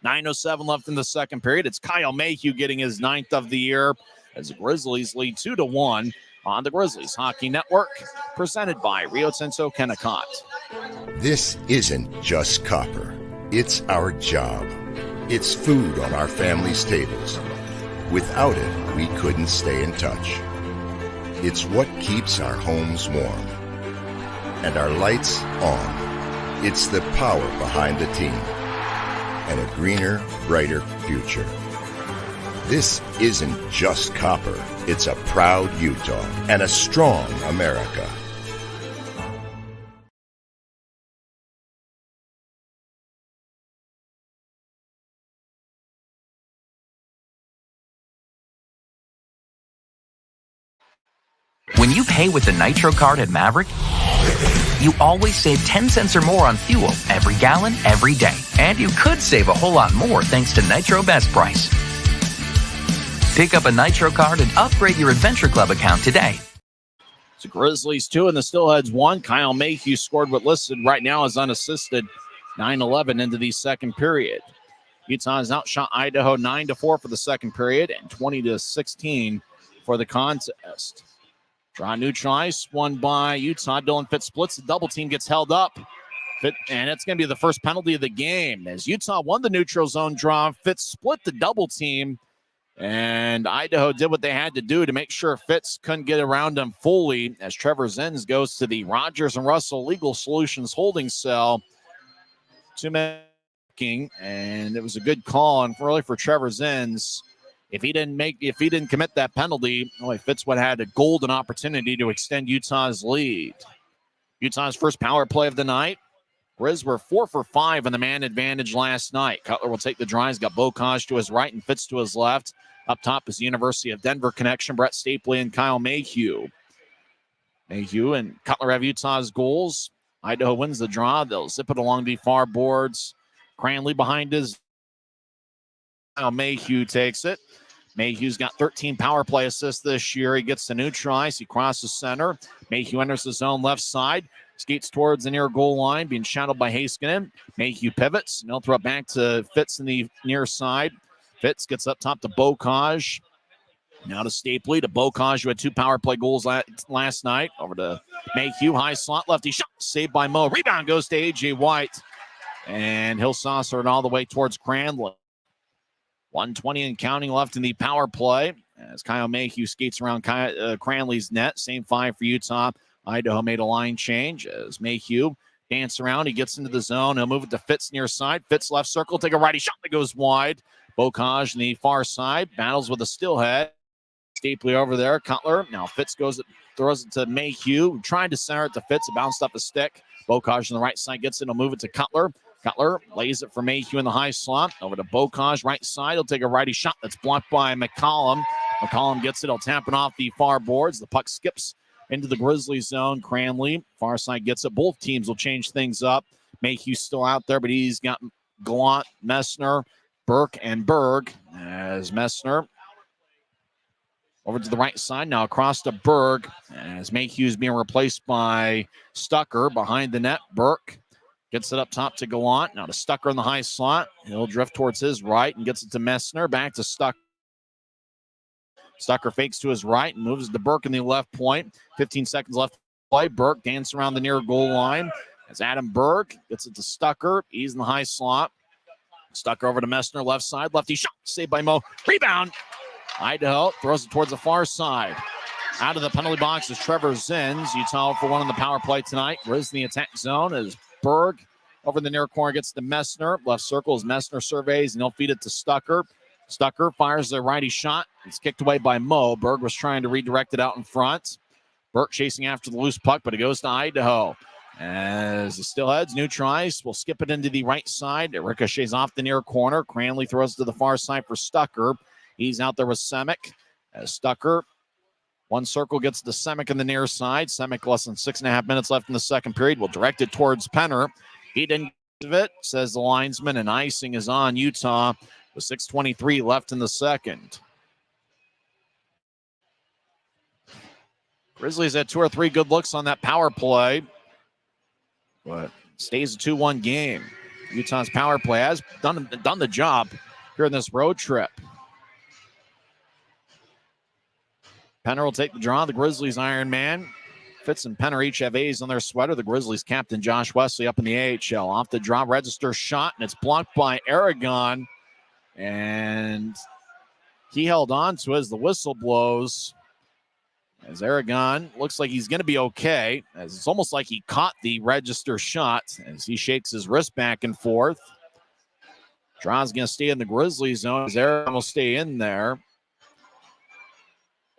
Speaker 1: 9:07 left in the second period. It's Kyle Mayhew getting his 9th of the year as the Grizzlies lead 2-1 on the Grizzlies Hockey Network, presented by Rio Tinto Kennecott.
Speaker 6: This isn't just copper. It's our job. It's food on our family's tables. Without it, we couldn't stay in touch. It's what keeps our homes warm and our lights on. It's the power behind the team and a greener, brighter future. This isn't just copper. It's a proud Utah and a strong America.
Speaker 7: When you pay with the Nitro card at Maverick, you always save 10 cents or more on fuel every gallon, every day. And you could save a whole lot more thanks to Nitro Best Price. Pick up a Nitro card and upgrade your Adventure Club account today.
Speaker 1: So Grizzlies 2 and the Steelheads 1. Kyle Mayhew scored what listed right now as unassisted. 9-11 into the second period. Utah has outshot Idaho 9-4 for the second period and 20-16 for the contest. Draw neutralized, won by Utah. Dylan Fitz splits. The double team gets held up. And it's going to be the first penalty of the game. As Utah won the neutral zone draw, Fitz split the double team. And Idaho did what they had to do to make sure Fitz couldn't get around him fully as Trevor Zenz goes to the Rogers and Russell Legal Solutions holding cell. 2 minutes, and it was a good call. And really for Trevor Zenz, if he didn't commit that penalty, Fitz would have had a golden opportunity to extend Utah's lead. Utah's first power play of the night. Grizz were 4 for 5 in the man advantage last night. Cutler will take the draw. He's got Bocage to his right and Fitz to his left. Up top is the University of Denver connection, Brett Stapley and Kyle Mayhew. Mayhew and Cutler have Utah's goals. Idaho wins the draw. They'll zip it along the far boards. Cranley behind his. Now Mayhew takes it. Mayhew's got 13 power play assists this year. He gets to neutralize. He crosses center. Mayhew enters the zone left side. Skates towards the near goal line, being shadowed by Heiskanen. Mayhew pivots. And he'll throw it back to Fitz in the near side. Fitz gets up top to Bocage. Now to Stapley, to Bocage, who had 2 power play goals last night. Over to Mayhew, high slot, lefty shot, saved by Mo. Rebound goes to A.J. White. And he'll saucer it all the way towards Cranley. 1:20 and counting left in the power play as Kyle Mayhew skates around Cranley's net. Same 5 for Utah. Idaho made a line change as Mayhew dance around. He gets into the zone. He'll move it to Fitz near side. Fitz left circle, take a righty shot that goes wide. Bocage in the far side, battles with a Steelhead. Stapley over there. Cutler. Now Fitz throws it to Mayhew. Trying to center it to Fitz. It bounced off a stick. Bocage on the right side gets it. He'll move it to Cutler. Cutler lays it for Mayhew in the high slot. Over to Bocage, right side. He'll take a righty shot that's blocked by McCollum. McCollum gets it. He'll tap it off the far boards. The puck skips into the Grizzlies zone. Cranley, far side gets it. Both teams will change things up. Mayhew's still out there, but he's got Gallant, Messner, Burke, and Berg. As Messner over to the right side. Now across to Berg as Mayhew's being replaced by Stucker behind the net. Burke gets it up top to Gallant. Now to Stucker in the high slot. He'll drift towards his right and gets it to Messner. Back to Stucker. Stucker fakes to his right and moves to Burke in the left point. 15 seconds left to play. Burke dances around the near goal line as Adam Berg gets it to Stucker. He's in the high slot. Stucker over to Messner, left side. Lefty shot, saved by Mo. Rebound. Idaho throws it towards the far side. Out of the penalty box is Trevor Zenz. Utah for 1 on the power play tonight. Grizz in the attack zone as Berg over the near corner gets to Messner. Left circle as Messner surveys, and he'll feed it to Stucker. Stucker fires the righty shot. It's kicked away by Mo. Berg was trying to redirect it out in front. Burke chasing after the loose puck, but it goes to Idaho. As the Steelheads neutralize, we'll skip it into the right side. It ricochets off the near corner. Cranley throws it to the far side for Stucker. He's out there with Semick. As Stucker, one circle gets to Semick in the near side. Semick less than 6.5 minutes left in the second period. Will direct it towards Penner. He didn't give it, says the linesman, and icing is on Utah with 6:23 left in the second. Grizzlies had 2 or 3 good looks on that power play, but stays a 2-1 game. Utah's power play has done the job here in this road trip. Penner will take the draw. The Grizzlies Iron Man. Fitz and Penner each have A's on their sweater. The Grizzlies captain Josh Wesley up in the AHL. Off the draw, register shot, and it's blocked by Aragon. And he held on to as the whistle blows. As Aragon looks like he's going to be okay. As it's almost like he caught the register shot as he shakes his wrist back and forth. Draw's going to stay in the Grizzly zone as Aragon will stay in there.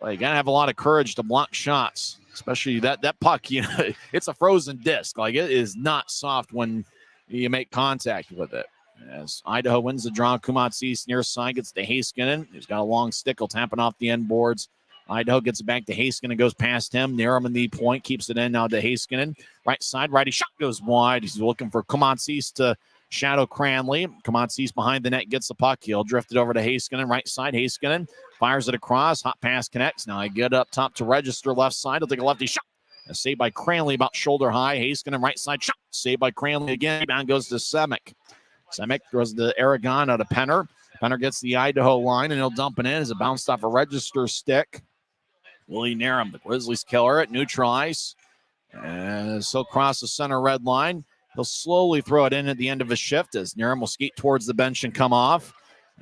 Speaker 1: Well, you got to have a lot of courage to block shots, especially that puck, you know, it's a frozen disc. Like, it is not soft when you make contact with it. As Idaho wins the draw, Kumats East near side gets to Heiskanen. He's got a long stick. He'll tap it off the end boards. Idaho gets it back to Heiskanen, goes past him. Narum in the point, keeps it in now to Heiskanen. Right side, righty shot goes wide. He's looking for Komatsis to shadow Cranley. Komatsis behind the net, gets the puck. He'll drift it over to Heiskanen, right side. Heiskanen fires it across. Hot pass connects. Now I get up top to register left side. He'll take a lefty shot. A save by Cranley about shoulder high. Heiskanen right side shot. Save by Cranley again. Rebound goes to Semick. Semick throws to Aragon out of Penner. Penner gets the Idaho line, and he'll dump it in as it bounced off a register stick. Willie Narum, the Grizzlies killer, it neutralize. And so across the center red line. He'll slowly throw it in at the end of his shift as Narum will skate towards the bench and come off.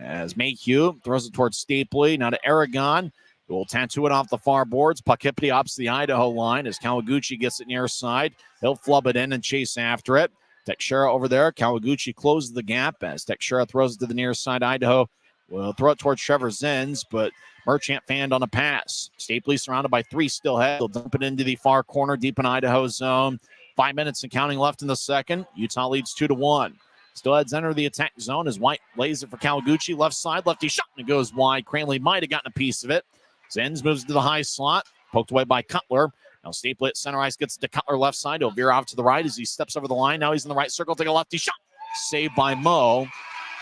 Speaker 1: As Mayhew throws it towards Stapley. Now to Aragon, who will tattoo it off the far boards. Puck hippity opts the Idaho line as Kawaguchi gets it near side. He'll flub it in and chase after it. Teixeira over there. Kawaguchi closes the gap as Teixeira throws it to the near side. Idaho will throw it towards Trevor Zins, but Merchant fanned on a pass. Stapley surrounded by three Steelheads. They'll dump it into the far corner deep in Idaho's zone. 5 minutes and counting left in the second. Utah leads 2-1. Steelheads enter the attack zone as White lays it for Kawaguchi. Left side, lefty shot, and it goes wide. Cranley might have gotten a piece of it. Zins moves to the high slot. Poked away by Cutler. Now Stapley at center ice gets to Cutler left side. He'll veer off to the right as he steps over the line. Now he's in the right circle. Take a lefty shot. Saved by Moe.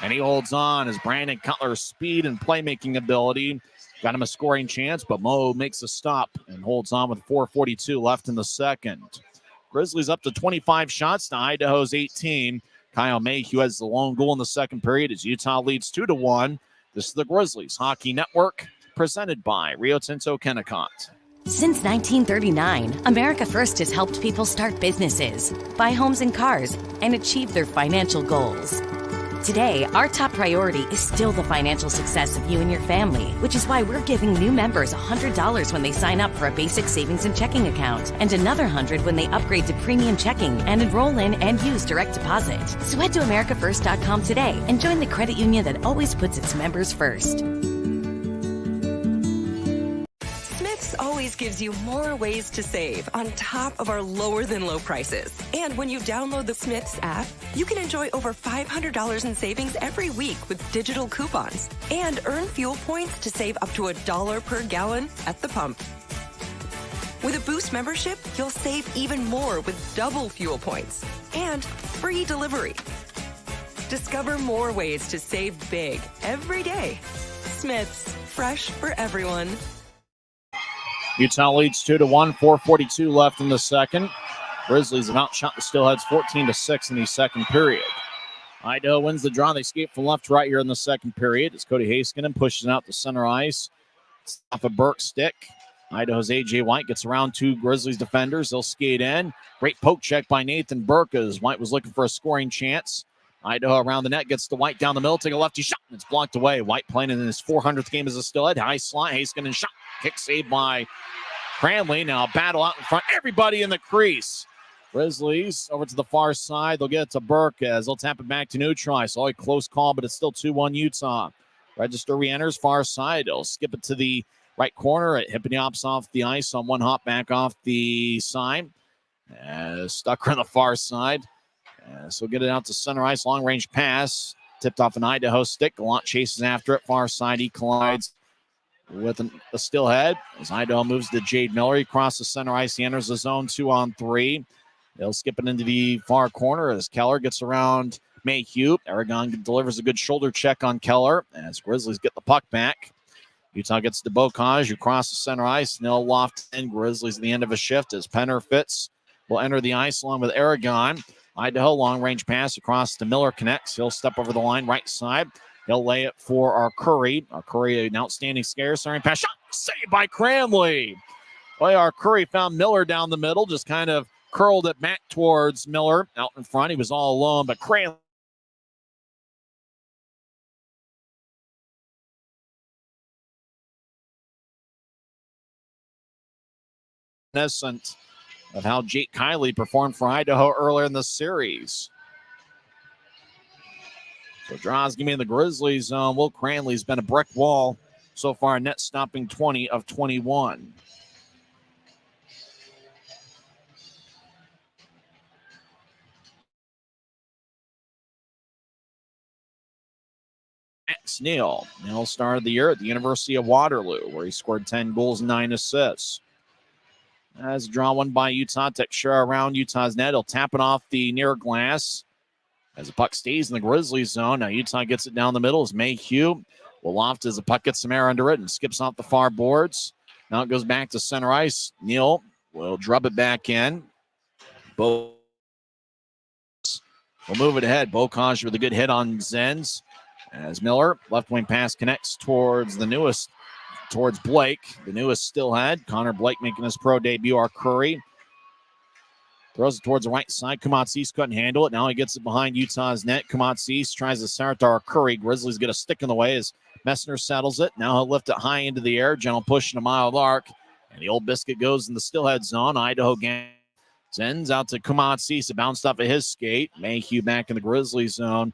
Speaker 1: And he holds on as Brandon Cutler's speed and playmaking ability got him a scoring chance, but Moe makes a stop and holds on with 4:42 left in the second. Grizzlies up to 25 shots to Idaho's 18. Kyle Mayhew has the lone goal in the second period as Utah leads 2-1. This is the Grizzlies Hockey Network, presented by Rio Tinto Kennecott.
Speaker 3: Since 1939, America First has helped people start businesses, buy homes and cars, and achieve their financial goals. Today, our top priority is still the financial success of you and your family, which is why we're giving new members $100 when they sign up for a basic savings and checking account, and another $100 when they upgrade to premium checking and enroll in and use direct deposit. So head to americafirst.com today and join the credit union that always puts its members first.
Speaker 4: Always gives you more ways to save on top of our lower than low prices. And when you download the Smiths app, you can enjoy over $500 in savings every week with digital coupons and earn fuel points to save up to $1 per gallon at the pump. With a Boost membership, you'll save even more with double fuel points and free delivery. Discover more ways to save big every day. Smiths, fresh for everyone.
Speaker 1: Utah leads 2-1, 4:42 left in the second. Grizzlies have outshot the Steelheads 14-6 in the second period. Idaho wins the draw. They skate from left to right here in the second period as Cody Heiskanen pushes out to center ice. It's off a Burke stick. Idaho's A.J. White gets around two Grizzlies defenders. They'll skate in. Great poke check by Nathan Burke as White was looking for a scoring chance. Idaho around the net, gets to White down the middle, take a lefty shot, and it's blocked away. White playing in his 400th game as a Steelhead. High slot, Heiskanen shot. Kick saved by Cranley. Now a battle out in front. Everybody in the crease. Grizzlies over to the far side. They'll get it to Burke as they'll tap it back to neutralize. So a close call, but it's still 2-1 Utah. Register re-enters far side. They'll skip it to the right corner. Hippity hops off the ice on one hop back off the side. Stuck on the far side. So get it out to center ice. Long range pass. Tipped off an Idaho stick. Gallant chases after it. Far side. He collides with a Steelhead as Idaho moves to Jade Miller. He crosses the center ice. He enters the zone 2-on-3. They'll skip it into the far corner as Keller gets around Mayhew. Aragon delivers a good shoulder check on Keller as Grizzlies get the puck back. Utah gets to Bocage, who crosses the center ice. And they'll loft in. Grizzlies at the end of a shift as Penner Fitz will enter the ice along with Aragon. Idaho long-range pass across to Miller, connects. He'll step over the line right side. He'll lay it for our Curry. Our Curry, an outstanding scare. Starting pass shot. Saved by Cranley. Boy, our Curry found Miller down the middle. Just kind of curled it back towards Miller. Out in front. He was all alone. But Cranley. Of how Jake Kiley performed for Idaho earlier in the series. So draws give me the Grizzlies. Will Cranley's been a brick wall so far, net stopping 20 of 21. Max Neal. Neal started the year at the University of Waterloo, where he scored 10 goals and 9 assists. As a draw one by Utah, Teixeira around Utah's net. He'll tap it off the near glass as the puck stays in the Grizzlies zone. Now Utah gets it down the middle as Mayhew will loft as the puck gets some air under it and skips off the far boards. Now it goes back to center ice. Neal will drub it back in. Bo will move it ahead. Bocage with a good hit on Zenz. As Miller, left wing pass connects towards Blake, the newest Steelhead. Connor Blake making his pro debut. Our Curry throws it towards the right side. Kumatsis couldn't handle it. Now he gets it behind Utah's net. Kumatsis tries to center to our Curry. Grizzlies get a stick in the way as Messner settles it. Now he'll lift it high into the air. Gentle push and a mild arc. And the old biscuit goes in the Steelhead zone. Idaho gang sends out to Kumatsis. It bounced off of his skate. Mayhew back in the Grizzlies zone.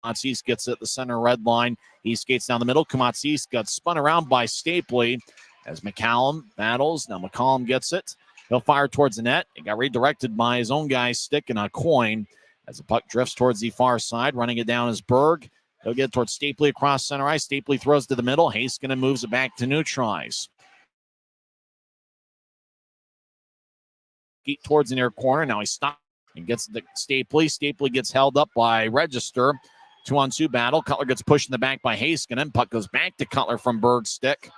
Speaker 1: Kumatsis gets it at the center red line. He skates down the middle. Kumatsis got spun around by Stapley as McCallum battles. Now McCallum gets it. He'll fire towards the net. It got redirected by his own guy, Stick, and a coin as the puck drifts towards the far side. Running it down is Berg. He'll get towards Stapley across center ice. Stapley throws to the middle. Haskinen moves it back to neutralize. Skeet towards the near corner. Now he stops and gets the Stapley. Stapley gets held up by Register. 2-on-2 battle. Cutler gets pushed in the back by Haskinen. Puck goes back to Cutler from Berg's stick.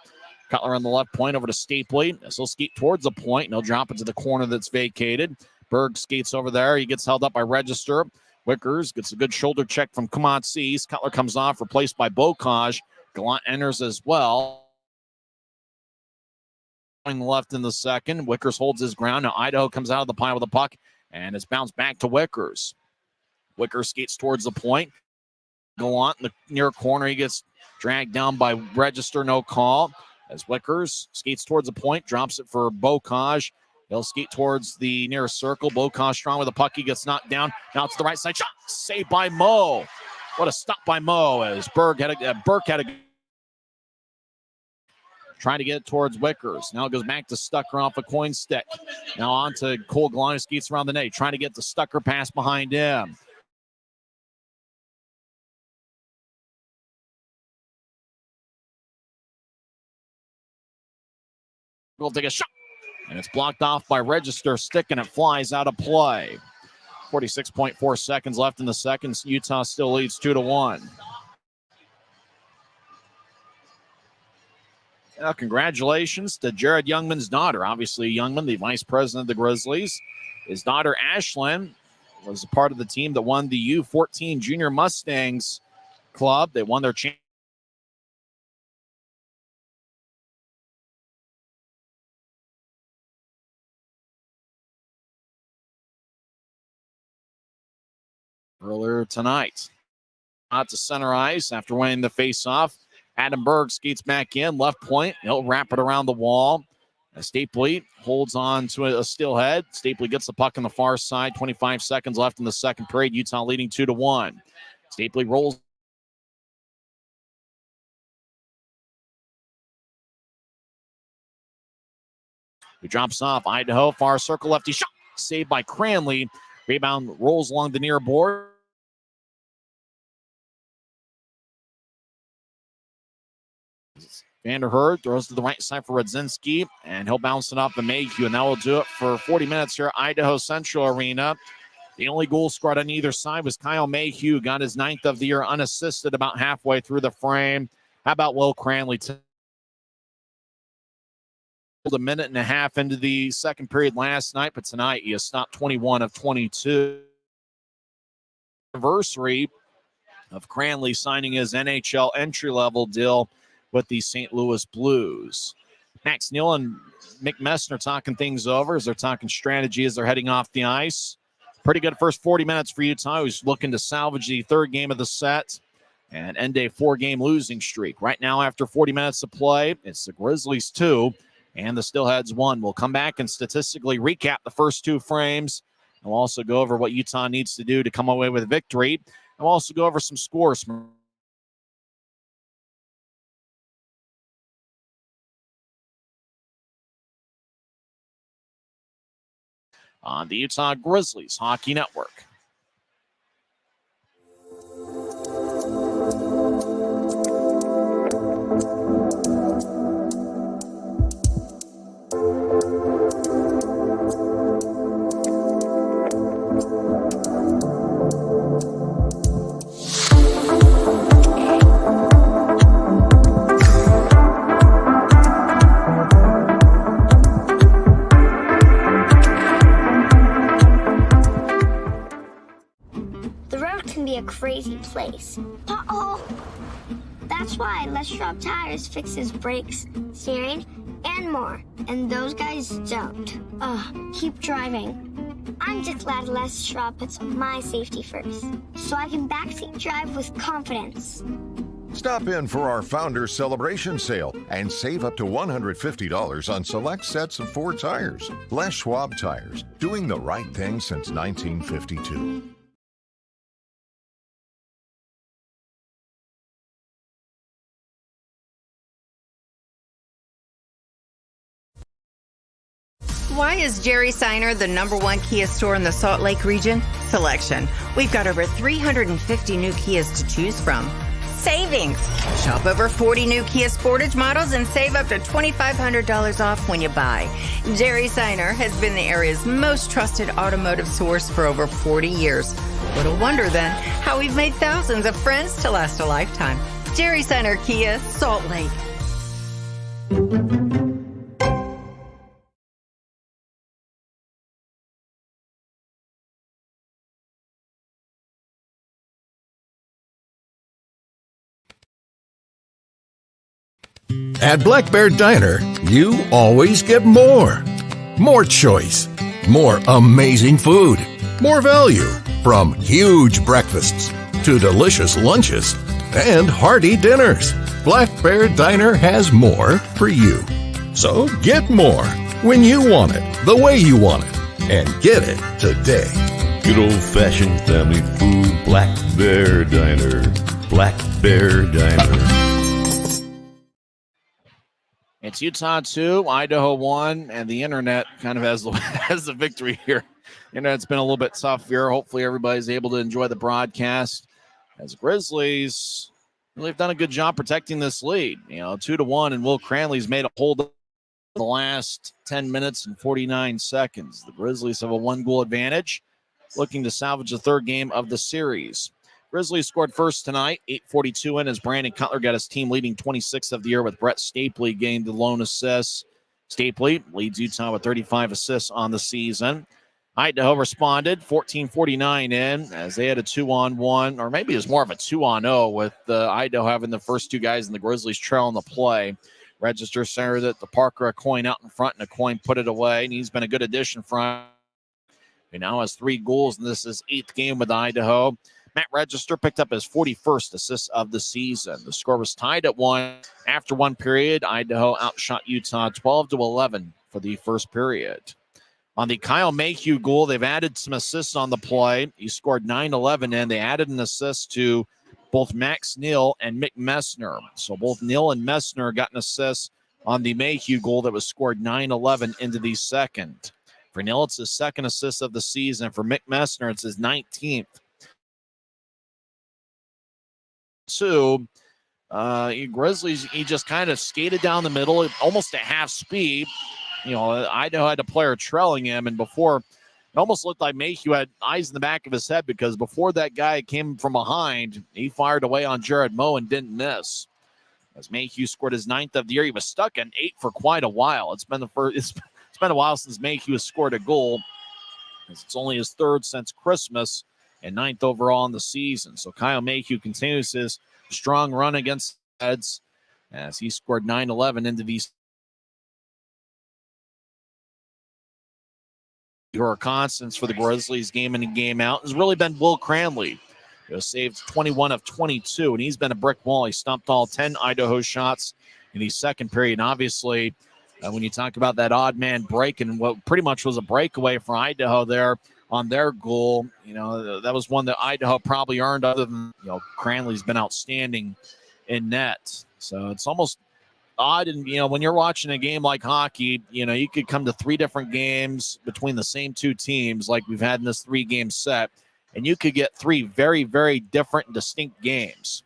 Speaker 1: Cutler on the left point over to Stapley. This will skate towards the point, and he'll drop it to the corner that's vacated. Berg skates over there. He gets held up by Register. Wickers gets a good shoulder check from Kumatsis. Cutler comes off, replaced by Bocage. Gallant enters as well. Going left in the second. Wickers holds his ground. Now Idaho comes out of the pile with the puck, and it's bounced back to Wickers. Wickers skates towards the point. Gallant in the near corner. He gets dragged down by Register, no call. As Wickers skates towards the point, drops it for Bocage. He'll skate towards the near circle. Bocage strong with the puck. He gets knocked down. Now it's the right side shot. Saved by Moe. What a stop by Moe as Burke had a trying to get it towards Wickers. Now it goes back to Stucker off a coin stick. Now on to Cole Gallant, who skates around the net. Trying to get the Stucker pass behind him. Will take a shot, and it's blocked off by Register. Stick, and it flies out of play. 46.4 seconds left in the second. Utah still leads 2-1. Now, congratulations to Jared Youngman's daughter. Obviously, Youngman, the vice president of the Grizzlies. His daughter, Ashlyn, was a part of the team that won the U14 Junior Mustangs Club. They won their championship earlier tonight. Out to center ice after winning the face-off. Adam Berg skates back in, left point. He'll wrap it around the wall. Stapley holds on to a Steelhead. Stapley gets the puck on the far side. 25 seconds left in the second period. Utah leading 2-1. Stapley rolls. He drops off. Idaho, far circle, lefty shot. Saved by Cranley. Rebound rolls along the near board. Vanderherd throws to the right side for Radzinski, and he'll bounce it off the Mayhew, and that will do it for 40 minutes here at Idaho Central Arena. The only goal scored on either side was Kyle Mayhew, got his 9th of the year unassisted about halfway through the frame. How about Will Cranley? A minute and a half into the second period last night, but tonight he has stopped 21 of 22. Anniversary of Cranley signing his NHL entry-level deal with the St. Louis Blues. Max Neal and Mick Messner talking things over as they're talking strategy as they're heading off the ice. Pretty good first 40 minutes for Utah, who's looking to salvage the third game of the set and end a 4-game losing streak. Right now, after 40 minutes of play, it's the Grizzlies 2 and the Steelheads 1. We'll come back and statistically recap the first 2 frames. And we'll also go over what Utah needs to do to come away with a victory. And we'll also go over some scores. On the Utah Grizzlies Hockey Network.
Speaker 5: be a crazy place. Uh-oh. That's why Les Schwab Tires fixes brakes, steering, and more. And those guys don't. Keep driving. I'm just glad Les Schwab puts my safety first, so I can backseat drive with confidence.
Speaker 6: Stop in for our Founders Celebration Sale and save up to $150 on select sets of 4 tires. Les Schwab Tires, doing the right thing since 1952.
Speaker 2: Why is Jerry Seiner the #1 Kia store in the Salt Lake region? Selection. We've got over 350 new Kias to choose from. Savings. Shop over 40 new Kia Sportage models and save up to $2,500 off when you buy. Jerry Seiner has been the area's most trusted automotive source for over 40 years. Little wonder then how we've made thousands of friends to last a lifetime. Jerry Seiner Kia, Salt Lake.
Speaker 8: At Black Bear Diner, you always get more. More choice, more amazing food, more value, from huge breakfasts to delicious lunches and hearty dinners. Black Bear Diner has more for you. So get more when you want it, the way you want it, and get it today.
Speaker 9: Good old-fashioned family food, Black Bear Diner. Black Bear Diner.
Speaker 1: It's Utah 2, Idaho 1, and the internet kind of has the victory here. Internet's been a little bit tough here. Hopefully everybody's able to enjoy the broadcast. As Grizzlies really have done a good job protecting this lead. 2-1, and Will Cranley's made a hold of the last 10 minutes and 49 seconds. The Grizzlies have a 1-goal advantage, looking to salvage the third game of the series. Grizzlies scored first tonight, 8:42 in, as Brandon Cutler got his team leading 26th of the year, with Brett Stapley getting the lone assist. Stapley leads Utah with 35 assists on the season. Idaho responded 14:49 in, as they had a 2-on-1, or maybe it was more of a 2-on-0, with Idaho having the first 2 guys in the Grizzlies trailing the play. Register center that the Parker, a coin out in front, and a coin put it away, and he's been a good addition for. He now has 3 goals, and this is 8th game with Idaho. Matt Register picked up his 41st assist of the season. The score was tied at 1 after 1 period. Idaho outshot Utah 12-11 for the first period. On the Kyle Mayhew goal, they've added some assists on the play. He scored 9-11, and they added an assist to both Max Neal and Mick Messner. So both Neal and Messner got an assist on the Mayhew goal that was scored 9-11 into the second. For Neal, it's his second assist of the season. For Mick Messner, it's his 19th. Grizzlies, he just kind of skated down the middle, almost at half speed. Idaho had a player trailing him, and before, it almost looked like Mayhew had eyes in the back of his head, because before that guy came from behind, he fired away on Jared Moe and didn't miss. As Mayhew scored his 9th of the year, he was stuck in 8 for quite a while. It's been a while since Mayhew has scored a goal. It's only his 3rd since Christmas, and 9th overall in the season. So Kyle Mayhew continues his strong run against the Heads, as he scored 9-11 into these. Your constants for the Grizzlies game in and game out has really been Will Cranley. He saved 21 of 22, and he's been a brick wall. He stumped all 10 Idaho shots in the second period. And obviously, when you talk about that odd man break and what pretty much was a breakaway for Idaho there on their goal, that was one that Idaho probably earned, other than, Cranley's been outstanding in net. So it's almost odd. And, when you're watching a game like hockey, you could come to 3 different games between the same 2 teams like we've had in this 3-game set, and you could get 3 very, very different and distinct games.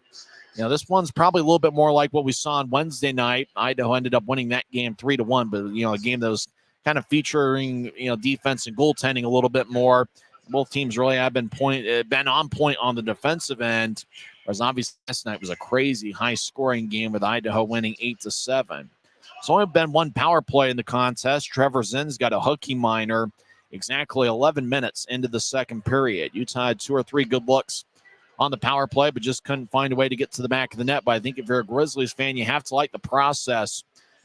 Speaker 1: This one's probably a little bit more like what we saw on Wednesday night. Idaho ended up winning that game 3-1, but, a game that was kind of featuring, defense and goaltending a little bit more. Both teams really have been on point on the defensive end, whereas obviously last night was a crazy high-scoring game with Idaho winning 8-7. It's only been 1 power play in the contest. Trevor Zinn's got a hooky minor exactly 11 minutes into the second period. Utah had 2 or 3 good looks on the power play, but just couldn't find a way to get to the back of the net. But I think if you're a Grizzlies fan, you have to like the process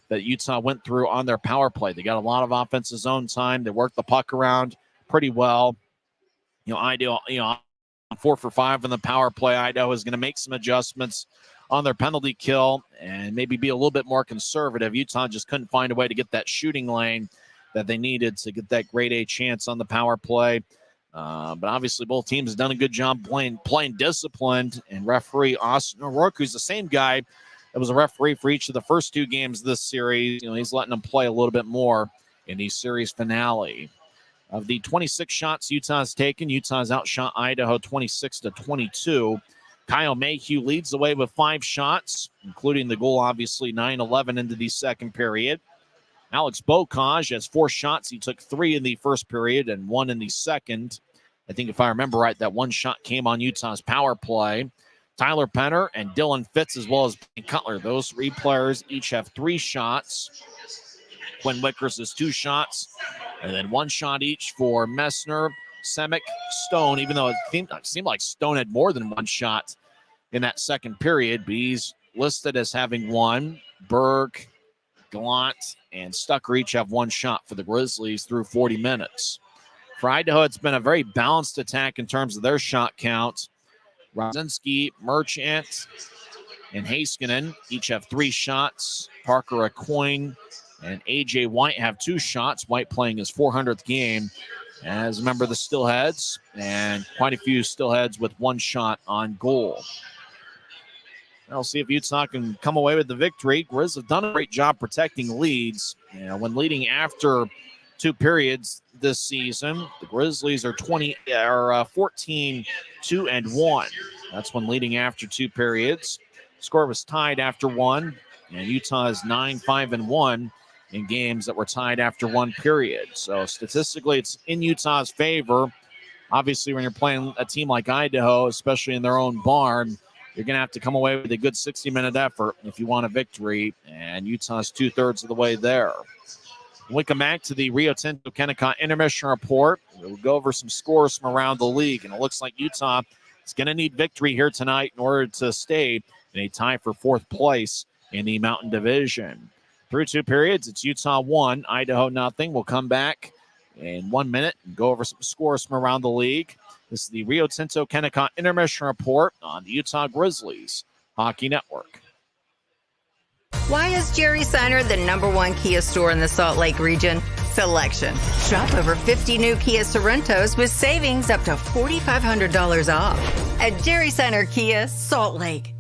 Speaker 1: that Utah went through on their power play. They got a lot of offensive zone time. They worked the puck around pretty well. Idaho, 4 for 5 on the power play. Idaho is going to make some adjustments on their penalty kill and maybe be a little bit more conservative. Utah just couldn't find a way to get that shooting lane that they needed to get that grade A chance on the power play. But obviously both teams have done a good job playing disciplined. And referee Austin O'Rourke, who's the same guy that was a referee for each of the first 2 games of this series, he's letting them play a little bit more in the series finale. Of the 26 shots Utah's taken, Utah's outshot Idaho 26-22. Kyle Mayhew leads the way with 5 shots, including the goal, obviously, 9-11 into the second period. Alex Bocage has 4 shots. He took 3 in the first period and 1 in the second. I think if I remember right, that 1 shot came on Utah's power play. Tyler Penner and Dylan Fitz, as well as Ben Cutler. Those 3 players each have 3 shots. Quinn Wickers has 2 shots. And then 1 shot each for Messner, Semick, Stone, even though it seemed like Stone had more than 1 shot in that second period. But he's listed as having 1. Berg, Gallant, and Stucker each have 1 shot for the Grizzlies through 40 minutes. For Idaho, it's been a very balanced attack in terms of their shot count. Rosinski, Merchant, and Heiskanen each have 3 shots. Parker Aucoin and A.J. White have 2 shots. White playing his 400th game as a member of the Steelheads, and quite a few Steelheads with 1 shot on goal. I'll see if Utah can come away with the victory. Grizz have done a great job protecting leads. When leading after 2 periods this season, the Grizzlies are 14-2-1. That's when leading after 2 periods. Score was tied after 1, and Utah is 9-5-1 in games that were tied after 1 period. So statistically, it's in Utah's favor. Obviously, when you're playing a team like Idaho, especially in their own barn, you're going to have to come away with a good 60-minute effort if you want a victory, and Utah's 2/3 of the way there. When we come back to the Rio Tinto Kennecott intermission report, we'll go over some scores from around the league, and it looks like Utah is going to need victory here tonight in order to stay in a tie for 4th place in the Mountain Division. Through 2 periods, it's Utah 1, Idaho nothing. We'll come back in 1 minute and go over some scores from around the league. This is the Rio Tinto Kennecott intermission report on the Utah Grizzlies Hockey Network.
Speaker 2: Why is Jerry Seiner the #1 Kia store in the Salt Lake region? Selection. Shop over 50 new Kia Sorrentos with savings up to $4,500 off at Jerry Seiner Kia, Salt Lake.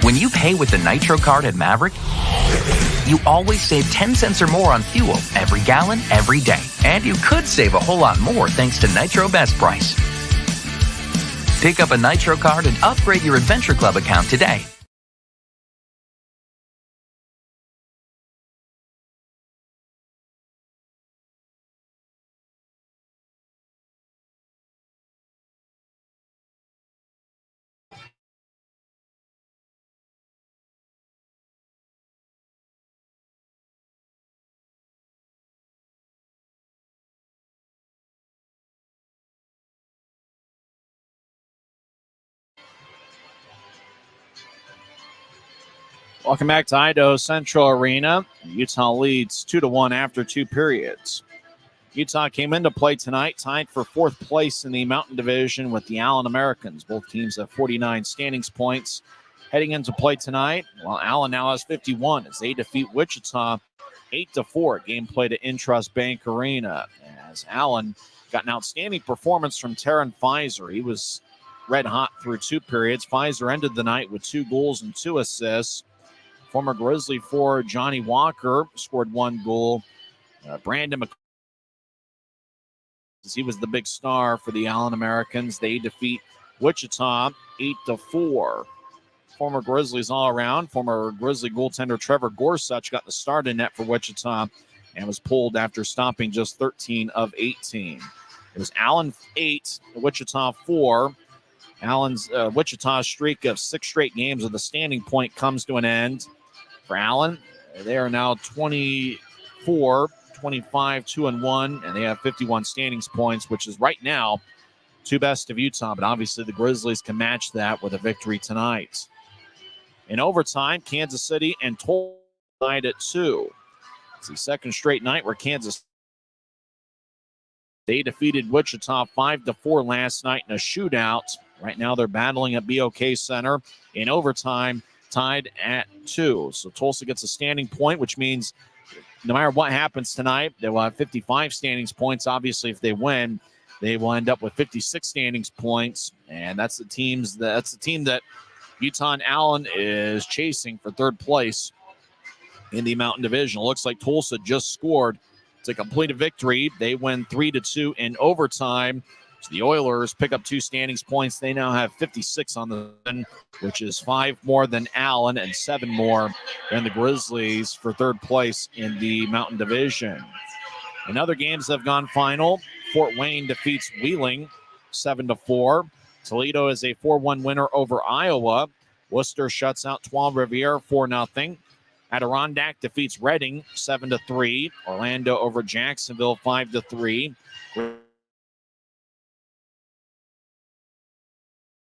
Speaker 7: When you pay with the Nitro card at Maverick, you always save 10 cents or more on fuel every gallon, every day. And you could save a whole lot more thanks to Nitro Best Price. Pick up a Nitro card and upgrade your Adventure Club account today.
Speaker 1: Welcome back to Idaho Central Arena. Utah leads 2-1 after 2 periods. Utah came into play tonight, tied for 4th place in the Mountain Division with the Allen Americans. Both teams have 49 standings points. Heading into play tonight, while Allen now has 51 as they defeat Wichita 8-4. Game played at Intrust Bank Arena. As Allen got an outstanding performance from Taryn Pfizer. He was red hot through 2 periods. Pfizer ended the night with 2 goals and 2 assists. Former Grizzly forward Johnny Walker scored 1 goal. Brandon McCarthy, he was the big star for the Allen Americans. They defeat Wichita 8-4. Former Grizzlies all around. Former Grizzly goaltender Trevor Gorsuch got the start in net for Wichita and was pulled after stopping just 13 of 18. It was Allen 8, Wichita 4. Allen's Wichita streak of 6 straight games with a standing point comes to an end. For Allen, they are now 24, 25, 2-1, and they have 51 standings points, which is right now two best of Utah, but obviously the Grizzlies can match that with a victory tonight. In overtime, Kansas City and Tulsa tied at 2. It's the second straight night where they defeated Wichita 5-4 last night in a shootout. Right now they're battling at BOK Center in overtime, tied at 2. So Tulsa gets a standing point, which means no matter what happens tonight, they will have 55 standings points. Obviously, if they win, they will end up with 56 standings points, and that's the team that Utah and Allen is chasing for third place in the Mountain Division. It looks like Tulsa just scored to complete a victory. They win 3-2 in overtime. So the Oilers pick up 2 standings points. They now have 56 on the end, which is 5 more than Allen and 7 more than the Grizzlies for third place in the Mountain Division. In other games that have gone final, Fort Wayne defeats Wheeling 7-4. Toledo is a 4-1 winner over Iowa. Worcester shuts out Trois-Rivières 4-0. Adirondack defeats Reading 7-3. Orlando over Jacksonville 5-3.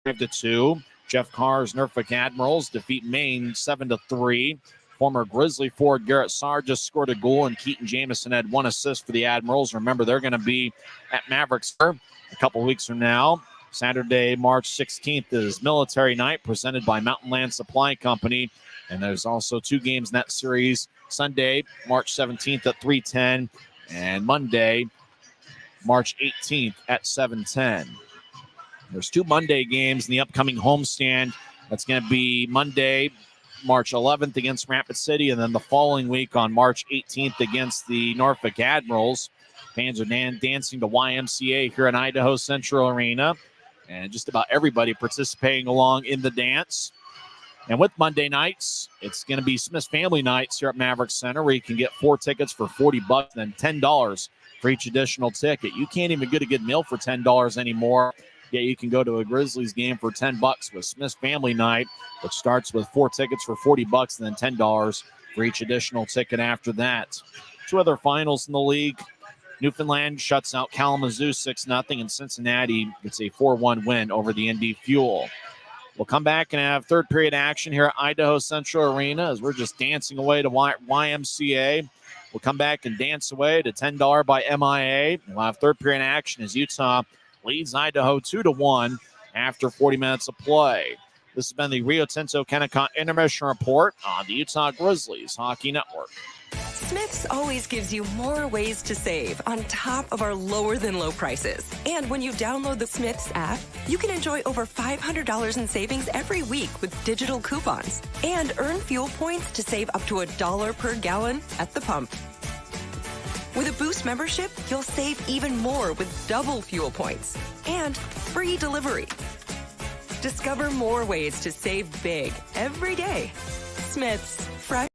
Speaker 1: 5-2. Jeff Carr's Norfolk Admirals defeat Maine 7-3. Former Grizzly forward Garrett Sarr just scored a goal, and Keaton Jamison had 1 assist for the Admirals. Remember, they're going to be at Mavericks a couple weeks from now. Saturday, March 16th is Military Night presented by Mountain Land Supply Company. And there's also 2 games in that series. Sunday, March 17th at 3:10, and Monday, March 18th at 7:10. There's 2 Monday games in the upcoming homestand. That's going to be Monday, March 11th against Rapid City, and then the following week on March 18th against the Norfolk Admirals. Fans are dancing to YMCA here in Idaho Central Arena, and just about everybody participating along in the dance. And with Monday nights, it's going to be Smith's Family Nights here at Maverick Center, where you can get 4 tickets for $40 and then $10 for each additional ticket. You can't even get a good meal for $10 anymore. Yet you can go to a Grizzlies game for $10 with Smith's Family Night, which starts with 4 tickets for $40 and then $10 for each additional ticket after that. 2 other finals in the league. Newfoundland shuts out Kalamazoo 6-0, and Cincinnati gets a 4-1 win over the Indy Fuel. We'll come back and have third period action here at Idaho Central Arena as we're just dancing away to YMCA. We'll come back and dance away to $10 by MIA. We'll have third period action as Utah leads Idaho 2-1 after 40 minutes of play. This has been the Rio Tinto Kennecott Intermission Report on the Utah Grizzlies Hockey Network.
Speaker 4: Smith's always gives you more ways to save on top of our lower than low prices. And when you download the Smith's app, you can enjoy over $500 in savings every week with digital coupons and earn fuel points to save up to $1 per gallon at the pump. With a Boost membership, you'll save even more with double fuel points and free delivery. Discover more ways to save big every day. Smith's, fresh.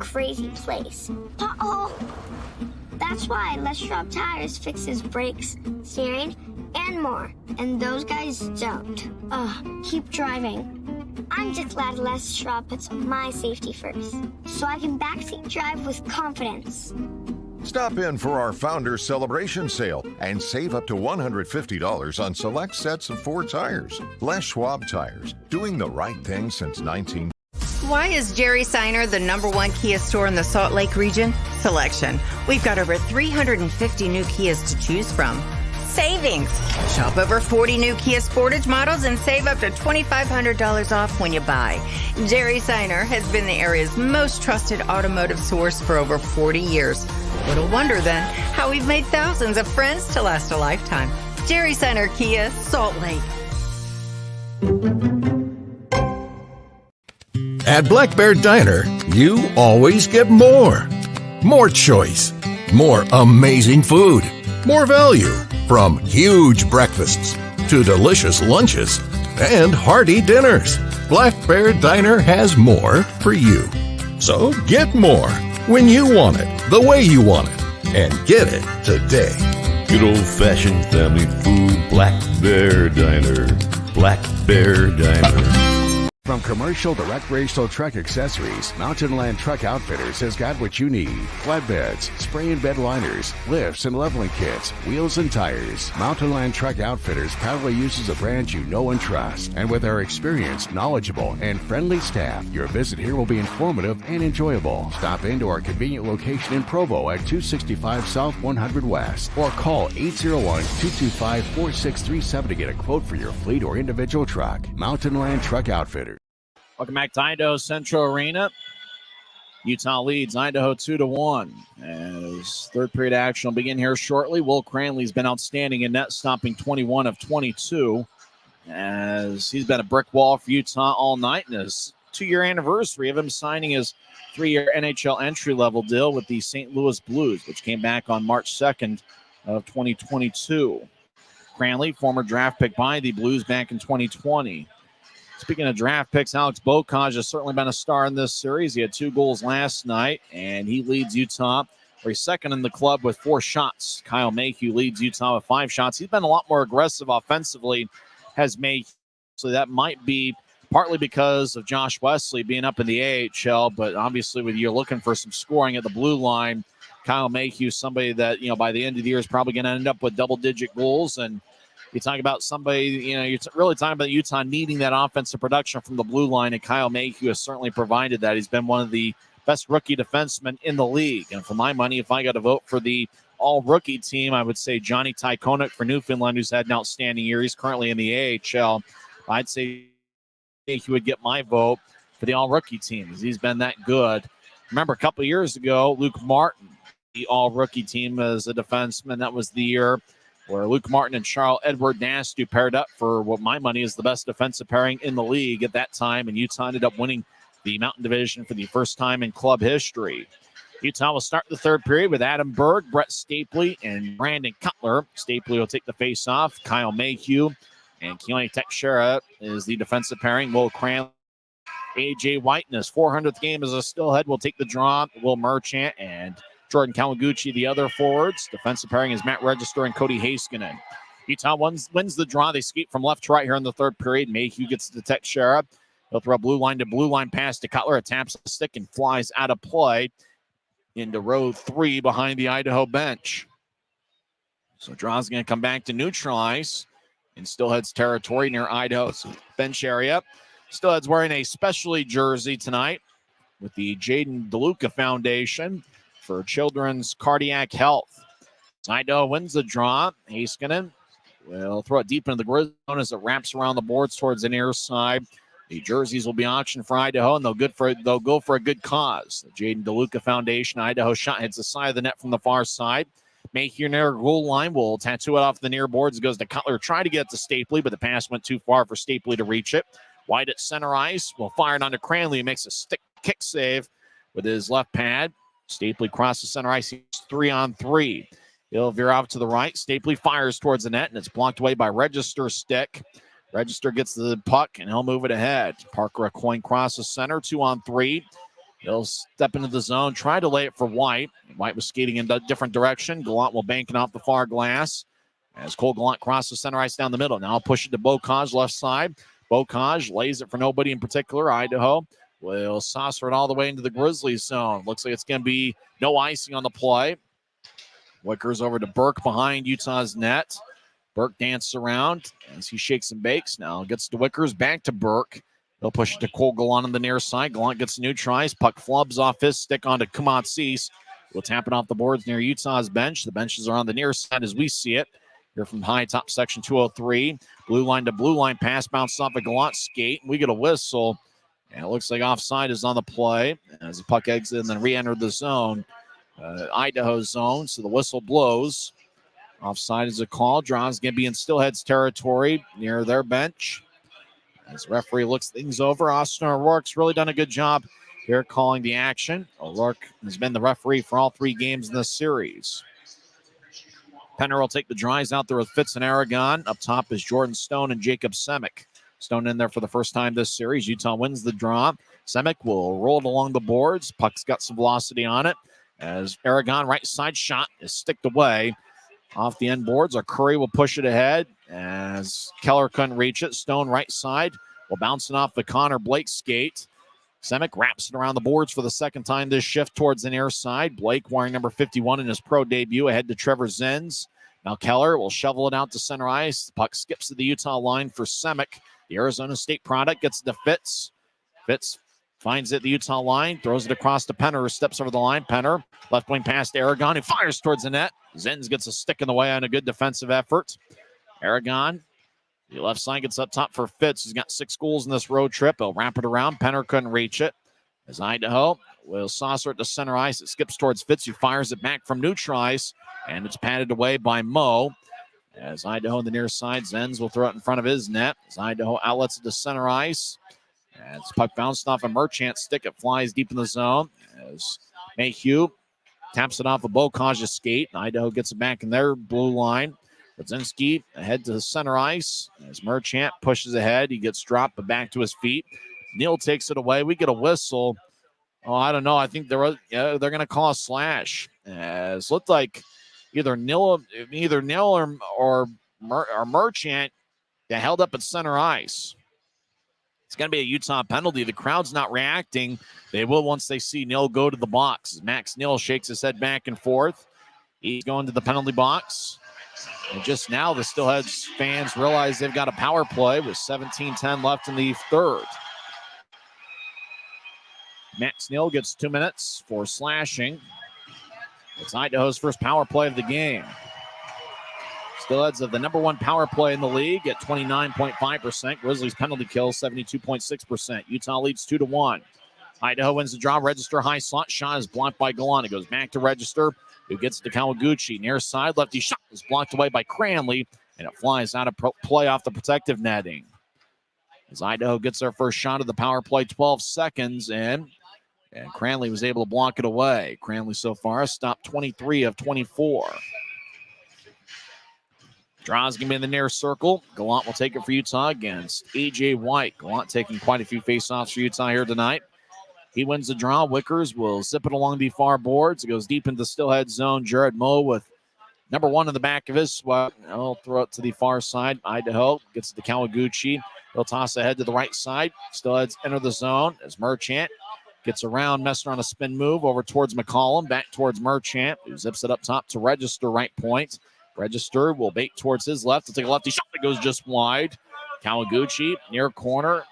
Speaker 5: Crazy place. That's why Les Schwab Tires fixes brakes, steering, and more. And those guys don't. Keep driving. I'm just glad Les Schwab puts my safety first, so I can backseat drive with confidence.
Speaker 6: Stop in for our Founders Celebration Sale and save up to $150 on select sets of 4 tires. Les Schwab Tires, doing the right thing since 19...
Speaker 2: Why is Jerry Seiner the #1 Kia store in the Salt Lake region? Selection. We've got over 350 new Kias to choose from. Savings. Shop over 40 new Kia Sportage models and save up to $2,500 off when you buy. Jerry Seiner has been the area's most trusted automotive source for over 40 years. Little wonder then how we've made thousands of friends to last a lifetime. Jerry Seiner Kia, Salt Lake.
Speaker 8: At Black Bear Diner, you always get more. More choice, more amazing food, more value. From huge breakfasts to delicious lunches and hearty dinners. Black Bear Diner has more for you. So get more when you want it, the way you want it, and get it today.
Speaker 9: Good old-fashioned family food, Black Bear Diner. Black Bear Diner.
Speaker 10: From commercial to recreational truck accessories, Mountain Land Truck Outfitters has got what you need. Flatbeds, spray and bed liners, lifts and leveling kits, wheels and tires. Mountain Land Truck Outfitters proudly uses a brand you know and trust. And with our experienced, knowledgeable, and friendly staff, your visit here will be informative and enjoyable. Stop into our convenient location in Provo at 265 South 100 West or call 801-225-4637 to get a quote for your fleet or individual truck. Mountain Land Truck Outfitters.
Speaker 1: Welcome back to Idaho Central Arena. Utah leads Idaho 2-1. As third period action will begin here shortly. Will Cranley's been outstanding in net, stopping 21 of 22. As he's been a brick wall for Utah all night, and his 2-year anniversary of him signing his 3-year NHL entry-level deal with the St. Louis Blues, which came back on March 2nd of 2022. Cranley, former draft pick by the Blues back in 2020. Speaking of draft picks, Alex Bocage has certainly been a star in this series. He had 2 goals last night, and he leads Utah, or he's second in the club with 4 shots. Kyle Mayhew leads Utah with 5 shots. He's been a lot more aggressive offensively, has Mayhew. So that might be partly because of Josh Wesley being up in the AHL, but obviously when you're looking for some scoring at the blue line, Kyle Mayhew, somebody that, by the end of the year is probably going to end up with double-digit goals. And you talk about somebody, you're really talking about Utah needing that offensive production from the blue line, and Kyle Mayhew has certainly provided that. He's been one of the best rookie defensemen in the league. And for my money, if I got to vote for the all-rookie team, I would say Johnny Tykonik for Newfoundland, who's had an outstanding year. He's currently in the AHL. I'd say he would get my vote for the all-rookie team, because he's been that good. Remember, a couple of years ago, Luke Martin, the all-rookie team as a defenseman. That was the year where Luke Martin and Charles-Edward Nastu paired up for what my money is the best defensive pairing in the league at that time, and Utah ended up winning the Mountain Division for the first time in club history. Utah will start the third period with Adam Berg, Brett Stapley, and Brandon Cutler. Stapley will take the face-off. Kyle Mayhew and Keone Teixeira is the defensive pairing. Will Cranley, A.J. White in his 400th game as a Steelhead will take the draw. Will Merchant and Jordan Kawaguchi, the other forwards. Defensive pairing is Matt Register and Cody Heiskanen. Utah wins the draw. They skate from left to right here in the third period. Mayhew gets to Teixeira. He'll throw a blue line to blue line pass to Cutler. It taps the stick and flies out of play into row 3 behind the Idaho bench. So draw's going to come back to neutral ice in Steelheads territory near Idaho's bench area. Steelheads wearing a specialty jersey tonight with the Jaden DeLuca Foundation for Children's Cardiac Health. Idaho wins the draw. Heiskanen will throw it deep into the Grizzlies zone as it wraps around the boards towards the near side. The jerseys will be auctioned for Idaho, and they'll go for a good cause. The Jaden DeLuca Foundation Idaho shot hits the side of the net from the far side. Mayhew near goal line will tattoo it off the near boards. It goes to Cutler. Try to get it to Stapley, but the pass went too far for Stapley to reach it. White at center ice will fire it onto Cranley. He makes a stick kick save with his left pad. Stapley crosses center ice. He's 3-on-3. He'll veer off to the right. Stapley fires towards the net, and it's blocked away by Register's stick. Register gets the puck, and he'll move it ahead. Parker Aucoin crosses center, 2-on-3. He'll step into the zone, try to lay it for White. White was skating in a different direction. Gallant will bank it off the far glass as Cole Gallant crosses center ice down the middle. Now push it to Bocage, left side. Bocage lays it for nobody in particular. Idaho will saucer it all the way into the Grizzlies zone. Looks like it's going to be no icing on the play. Wickers over to Burke behind Utah's net. Burke dances around as he shakes and bakes. Now gets to Wickers, back to Burke. He'll push it to Cole Gallant on the near side. Gallant gets neutralized. Puck flubs off his stick onto Kamatsis. We'll tap it off the boards near Utah's bench. The benches are on the near side as we see it. Here from high top section 203. Blue line to blue line pass bounces off a Gallant skate. We get a whistle. And it looks like offside is on the play as the puck exits and then re-entered the zone, Idaho zone. So the whistle blows. Offside is a call. Draw's going to be in Steelheads territory near their bench. As the referee looks things over, Austin O'Rourke's really done a good job here calling the action. O'Rourke has been the referee for all 3 games in this series. Penner will take the drives out there with Fitz and Aragon. Up top is Jordan Stone and Jacob Semick. Stone in there for the first time this series. Utah wins the draw. Semick will roll it along the boards. Puck's got some velocity on it. As Aragon right side shot is sticked away off the end boards. Our Curry will push it ahead as Keller couldn't reach it. Stone right side will bounce it off the Connor Blake skate. Semick wraps it around the boards for the second time this shift towards the near side. Blake wearing number 51 in his pro debut ahead to Trevor Zenz. Now Keller will shovel it out to center ice. The puck skips to the Utah line for Semick. The Arizona State product gets it to Fitz. Fitz finds it at the Utah line, throws it across to Penner, who steps over the line. Penner, left wing pass to Aragon, who fires towards the net. Zenz gets a stick in the way on a good defensive effort. Aragon, the left side gets up top for Fitz. He's got 6 goals in this road trip. He'll wrap it around. Penner couldn't reach it. As Idaho will saucer it to center ice. It skips towards Fitz, who fires it back from neutral ice, and it's patted away by Mo. As Idaho on the near side, Zenz will throw it in front of his net. As Idaho outlets it to center ice. As puck bounced off a Merchant stick, it flies deep in the zone. As Mayhew taps it off a Bocage skate. Idaho gets it back in their blue line. Budzinski ahead to the center ice. As Merchant pushes ahead, he gets dropped, but back to his feet. Neal takes it away. We get a whistle. Oh, I don't know. I think they're going to call a slash. As looked like either Neal or Merchant that held up at center ice. It's going to be a Utah penalty. The crowd's not reacting. They will once they see Neal go to the box. Max Neal shakes his head back and forth. He's going to the penalty box. And just now, the Steelheads fans realize they've got a power play with 17:10 left in the third. Max Neal gets 2 minutes for slashing. It's Idaho's first power play of the game. Steelheads have the number 1 power play in the league at 29.5%. Grizzlies penalty kills 72.6%. Utah leads 2-1. Idaho wins the draw. Register high slot shot is blocked by Gallant. It goes back to Register, who gets to Kawaguchi. Near side lefty shot is blocked away by Cranley, and it flies out of play off the protective netting. As Idaho gets their first shot of the power play, 12 seconds in. And Cranley was able to block it away. Cranley so far has stopped 23 of 24. Draw's going to be in the near circle. Gallant will take it for Utah against A.J. White. Gallant taking quite a few faceoffs for Utah here tonight. He wins the draw. Wickers will zip it along the far boards. It goes deep into the Steelhead zone. Jared Moe with number 1 in the back of his sweat. He'll throw it to the far side. Idaho gets it to Kawaguchi. He'll toss ahead to the right side. Steelheads enter the zone as Merchant gets around, messing on a spin move over towards McCollum, back towards Merchant, who zips it up top to Register, right point. Register will bait towards his left. He'll take a lefty shot that goes just wide. Kawaguchi, near corner,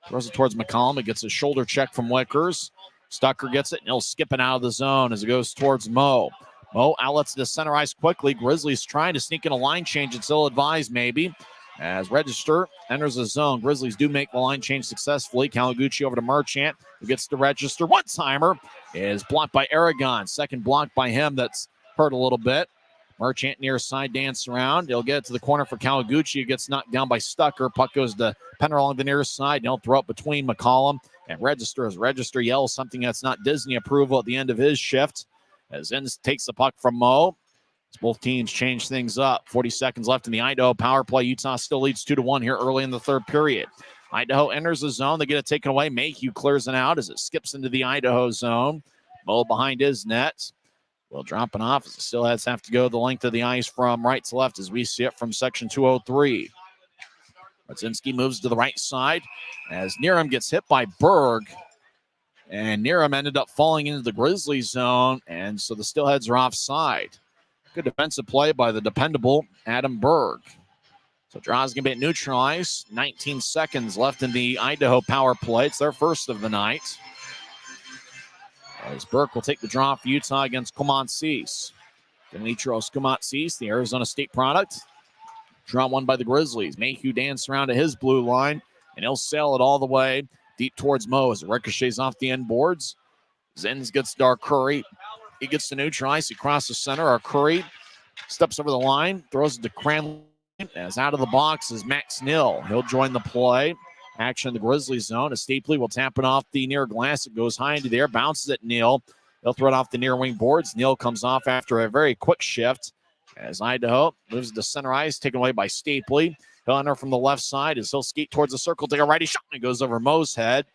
Speaker 1: throws it towards McCollum. It gets a shoulder check from Wickers. Stucker gets it, and he'll skip it out of the zone as it goes towards Mo. Mo outlets to center ice quickly. Grizzlies trying to sneak in a line change. It's ill-advised, maybe. As Register enters the zone, Grizzlies do make the line change successfully. Kawaguchi over to Merchant, who gets to Register. One-timer is blocked by Aragon. Second block by him that's hurt a little bit. Merchant near side dance around. He'll get it to the corner for Kawaguchi. He gets knocked down by Stucker. Puck goes to Penner along the near side. And he'll throw it between McCollum and Register as Register yells something that's not Disney approval at the end of his shift. As Enns takes the puck from Mo. Both teams change things up. 40 seconds left in the Idaho power play. Utah still leads 2-1 here early in the third period. Idaho enters the zone. They get it taken away. Mayhew clears it out as it skips into the Idaho zone. Mo behind his net. Will drop it off as the Steelheads have to go the length of the ice from right to left as we see it from section 203. Budzinski moves to the right side as Niram gets hit by Berg. And Niram ended up falling into the Grizzlies zone, and so the Steelheads are offside. Good defensive play by the dependable Adam Berg. So draw's going to be at neutral ice. 19 seconds left in the Idaho power play. It's their first of the night. As Burke will take the draw for Utah against Comances. Demetrios Comances, the Arizona State product. Draw won by the Grizzlies. Mayhew danced around to his blue line, and he'll sail it all the way deep towards Mo as it ricochets off the end boards. Zenz gets to our Curry. He gets to neutral ice. He crosses center. Our Curry steps over the line, throws it to Cranley. As out of the box is Max Neal. He'll join the play. Action in the Grizzlies zone. As Stapley will tap it off the near glass. It goes high into the air, bounces at Neal. He'll throw it off the near wing boards. Neal comes off after a very quick shift. As Idaho moves to center ice, taken away by Stapley. He'll enter from the left side as he'll skate towards the circle, take a righty shot, and it goes over Moe's head.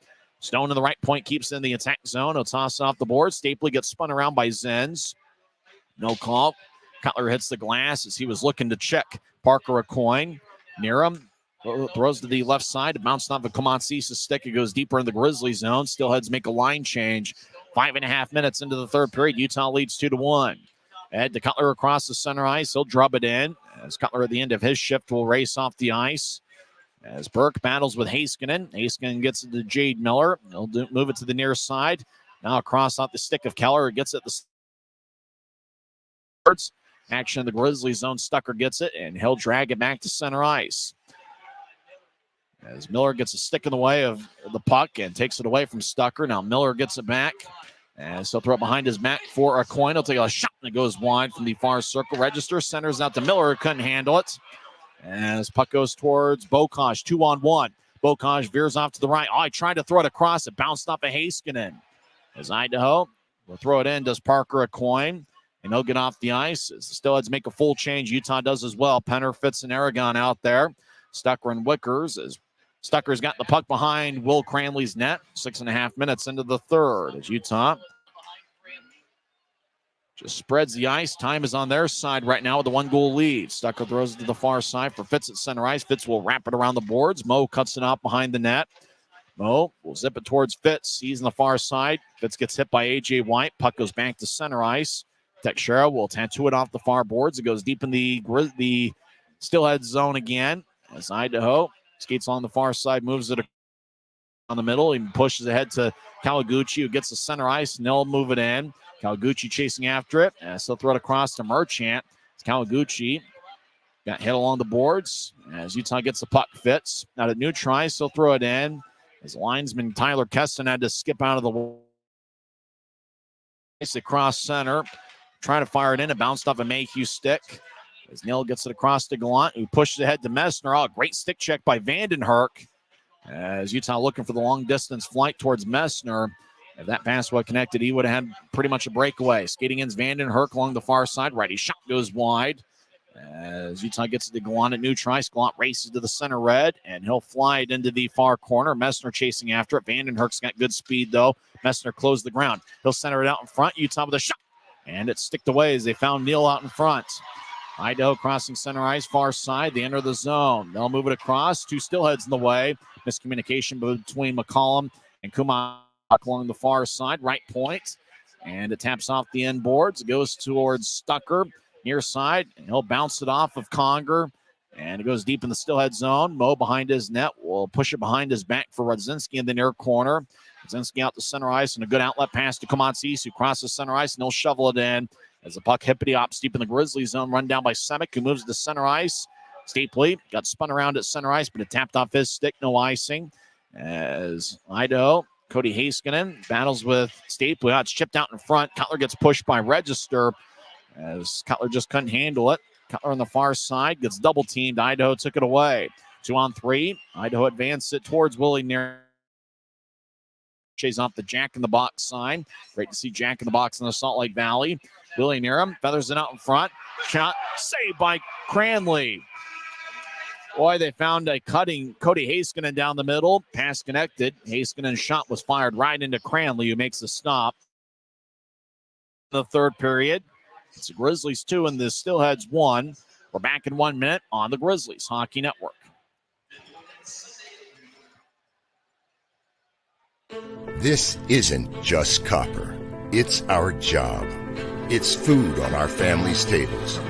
Speaker 1: Stone in the right point keeps in the attack zone. He'll toss off the board. Stapley gets spun around by Zenz. No call. Cutler hits the glass as he was looking to check Parker a coin. Near him. Throws to the left side. Bounced off of Comance's stick. It goes deeper in the Grizzly zone. Steelheads make a line change. 5.5 minutes into the third period. Utah leads 2-1. Ed to Cutler across the center ice. He'll drub it in. As Cutler at the end of his shift will race off the ice. As Burke battles with Heiskanen. Heiskanen gets it to Jade Miller. He'll move it to the near side. Now across off the stick of Keller. It gets it the action in the Grizzly zone. Stucker gets it, and he'll drag it back to center ice. As Miller gets a stick in the way of the puck and takes it away from Stucker. Now Miller gets it back. As he'll throw it behind his back for a coin. He'll take a shot, and it goes wide from the far circle. Register centers out to Miller. Couldn't handle it. As puck goes towards Bokosh, 2-on-1. Bokosh veers off to the right. Oh, he tried to throw it across. It bounced off of Heiskanen. As Idaho will throw it in, does Parker a coin. And he'll get off the ice. As the Steelheads make a full change, Utah does as well. Penner, Fitz, and Aragon out there. Stucker and Wickers. As Stucker's got the puck behind Will Cranley's net. 6.5 minutes into the third. As Utah just spreads the ice. Time is on their side right now with a 1-goal lead. Stucker throws it to the far side for Fitz at center ice. Fitz will wrap it around the boards. Moe cuts it off behind the net. Moe will zip it towards Fitz. He's on the far side. Fitz gets hit by A.J. White. Puck goes back to center ice. Teixeira will tattoo it off the far boards. It goes deep in the Steelhead zone again. As Idaho skates on the far side, moves it on the middle. He pushes ahead to Kawaguchi, who gets the center ice, and they'll move it in. Kawaguchi chasing after it. As he'll throw it across to Merchant. Kawaguchi got hit along the boards. As Utah gets the puck, Fitz. Out at new tries, he'll throw it in. As linesman Tyler Keston had to skip out of the ice across center. Trying to fire it in. It bounced off a Mayhew stick. As Neal gets it across to Gallant, who pushes ahead to Messner. Oh, great stick check by Vandenherk. As Utah looking for the long-distance flight towards Messner. If that pass was connected, he would have had pretty much a breakaway. Skating in Vandenherk along the far side. Righty shot goes wide. As Utah gets it to Gallant at new try. Gallant races to the center red, and he'll fly it into the far corner. Messner chasing after it. Vandenherk's got good speed, though. Messner closed the ground. He'll center it out in front. Utah with a shot. And it's sticked away as they found Neal out in front. Idaho crossing center ice, far side. They enter the zone. They'll move it across. 2 Steelheads in the way. Miscommunication between McCollum and Kuma along the far side, right point. And it taps off the end boards. It goes towards Stucker, near side. And he'll bounce it off of Conger. And it goes deep in the Steelhead zone. Moe behind his net will push it behind his back for Rodzinski in the near corner. Rodzinski out to center ice and a good outlet pass to Comances, who crosses center ice, and he'll shovel it in. As the puck hippity-hops deep in the Grizzly zone, run down by Semick, who moves to center ice. Stapley got spun around at center ice, but it tapped off his stick, no icing. As Idaho, Cody Heiskanen battles with Stapley. Oh, it's chipped out in front. Cutler gets pushed by Register, as Cutler just couldn't handle it. Cutler on the far side gets double-teamed. Idaho took it away. 2-on-3. Idaho advanced it towards Willie near. Chase off the Jack in the Box sign. Great to see Jack in the Box in the Salt Lake Valley. Billy Nearham feathers it out in front. Shot saved by Cranley. Boy, they found a cutting Cody Heiskanen down the middle. Pass connected. Heiskanen's shot was fired right into Cranley, who makes the stop. The third period. It's the Grizzlies 2 and the Steelheads 1. We're back in 1 minute on the Grizzlies Hockey Network.
Speaker 6: This isn't just copper. It's our job. It's food on our family's tables.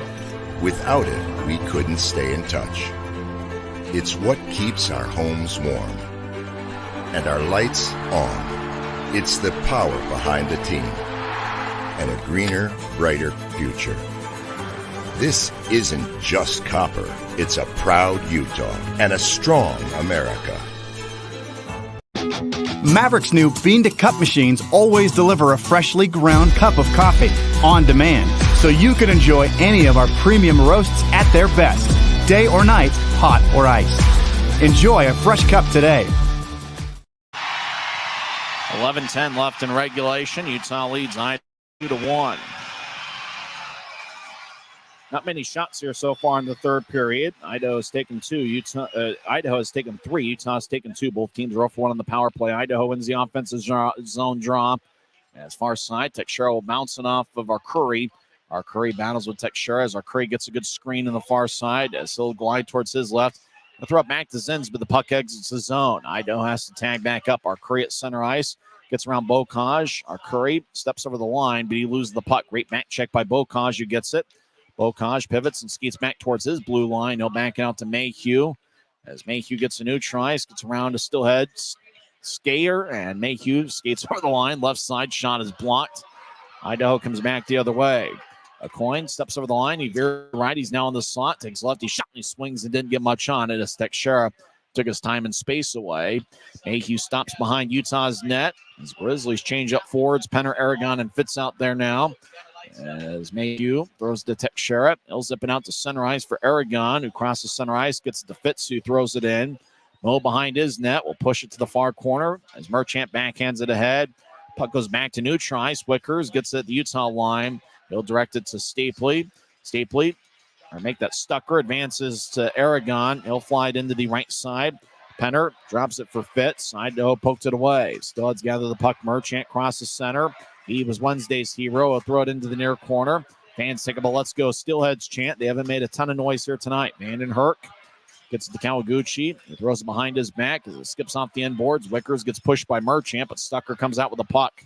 Speaker 6: Without it, we couldn't stay in touch. It's what keeps our homes warm and our lights on. It's the power behind the team and a greener, brighter future. This isn't just copper. It's a proud Utah and a strong America.
Speaker 11: Maverick's new bean-to-cup machines always deliver a freshly ground cup of coffee on demand, so you can enjoy any of our premium roasts at their best, day or night, hot or iced. Enjoy a fresh cup today.
Speaker 1: 11:10 left in regulation. Utah leads 2-1. Not many shots here so far in the third period. Idaho has taken 2. Idaho has taken 3. Utah has taken 2. Both teams are 0-for-1 on the power play. Idaho wins the offensive zone draw. As far side, Teixeira will bounce it off of our Curry. Our Curry battles with Teixeira as our Curry gets a good screen in the far side as he'll glide towards his left. They'll throw it back to Zins, but the puck exits the zone. Idaho has to tag back up. Our Curry at center ice gets around Bocage. Our Curry steps over the line, but he loses the puck. Great back check by Bocage, who gets it. Bocage pivots and skates back towards his blue line. He'll back it out to Mayhew. As Mayhew gets a new try, gets around to Steelheads skater, and Mayhew skates over the line. Left side shot is blocked. Idaho comes back the other way. A coin steps over the line. He veers right. He's now in the slot. Takes left. He shot. He swings and didn't get much on it as Teixeira took his time and space away. Mayhew stops behind Utah's net. As Grizzlies change up forwards. Penner, Aragon, and Fitz out there now. As Mayhew throws to Teixeira. He'll zip it out to center ice for Aragon, who crosses center ice, gets it to Fitz, who throws it in. Mo behind his net will push it to the far corner as Merchant backhands it ahead. Puck goes back to new try. Swickers gets it at the Utah line. He'll direct it to Stapley. Stapley, or make that Stucker, advances to Aragon. He'll fly it into the right side. Penner drops it for Fitz. Idaho poked it away. Steelheads gather the puck. Merchant crosses center. He was Wednesday's hero. He'll throw it into the near corner. Fans take up a let's go Steelheads chant. They haven't made a ton of noise here tonight. Vanden Herk gets it to Kawaguchi. He throws it behind his back as it skips off the end boards. Wickers gets pushed by Merchant, but Stucker comes out with a puck.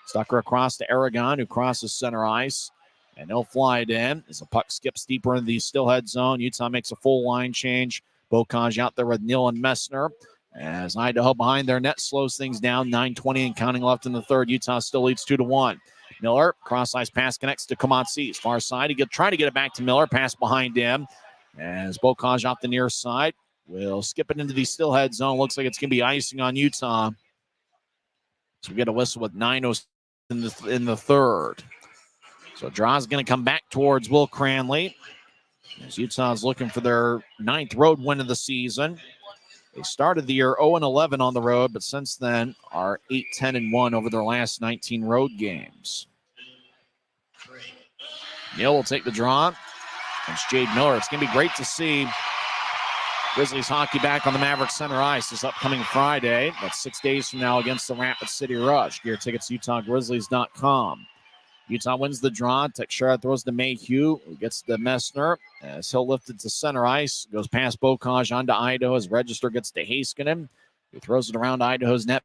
Speaker 1: Stucker across to Aragon, who crosses center ice. And he'll fly it in as the puck skips deeper into the Steelhead zone. Utah makes a full line change. Bocage out there with Neal and Messner. As Idaho behind their net slows things down. 9:20 and counting left in the third. Utah still leads 2-1. Miller, cross-ice pass connects to Kamatsis. Far side, he try to get it back to Miller. Pass behind him. As Bocage off the near side. We'll skip it into the Steelhead zone. Looks like it's going to be icing on Utah. So we get a whistle with 9:06 in the third. So draw's going to come back towards Will Cranley. As Utah's looking for their 9th road win of the season. They started the year 0-11 on the road, but since then are 8-10-1 over their last 19 road games. Neal will take the draw. It's Jade Miller. It's going to be great to see Grizzlies hockey back on the Maverick Center ice this upcoming Friday. That's 6 days from now against the Rapid City Rush. Gear tickets, UtahGrizzlies.com. Utah wins the draw. Teixeira throws to Mayhew, who gets to Messner. As he'll lift it to center ice. Goes past Bocage onto Idaho. As Register gets to Haskinen, who throws it around Idaho's net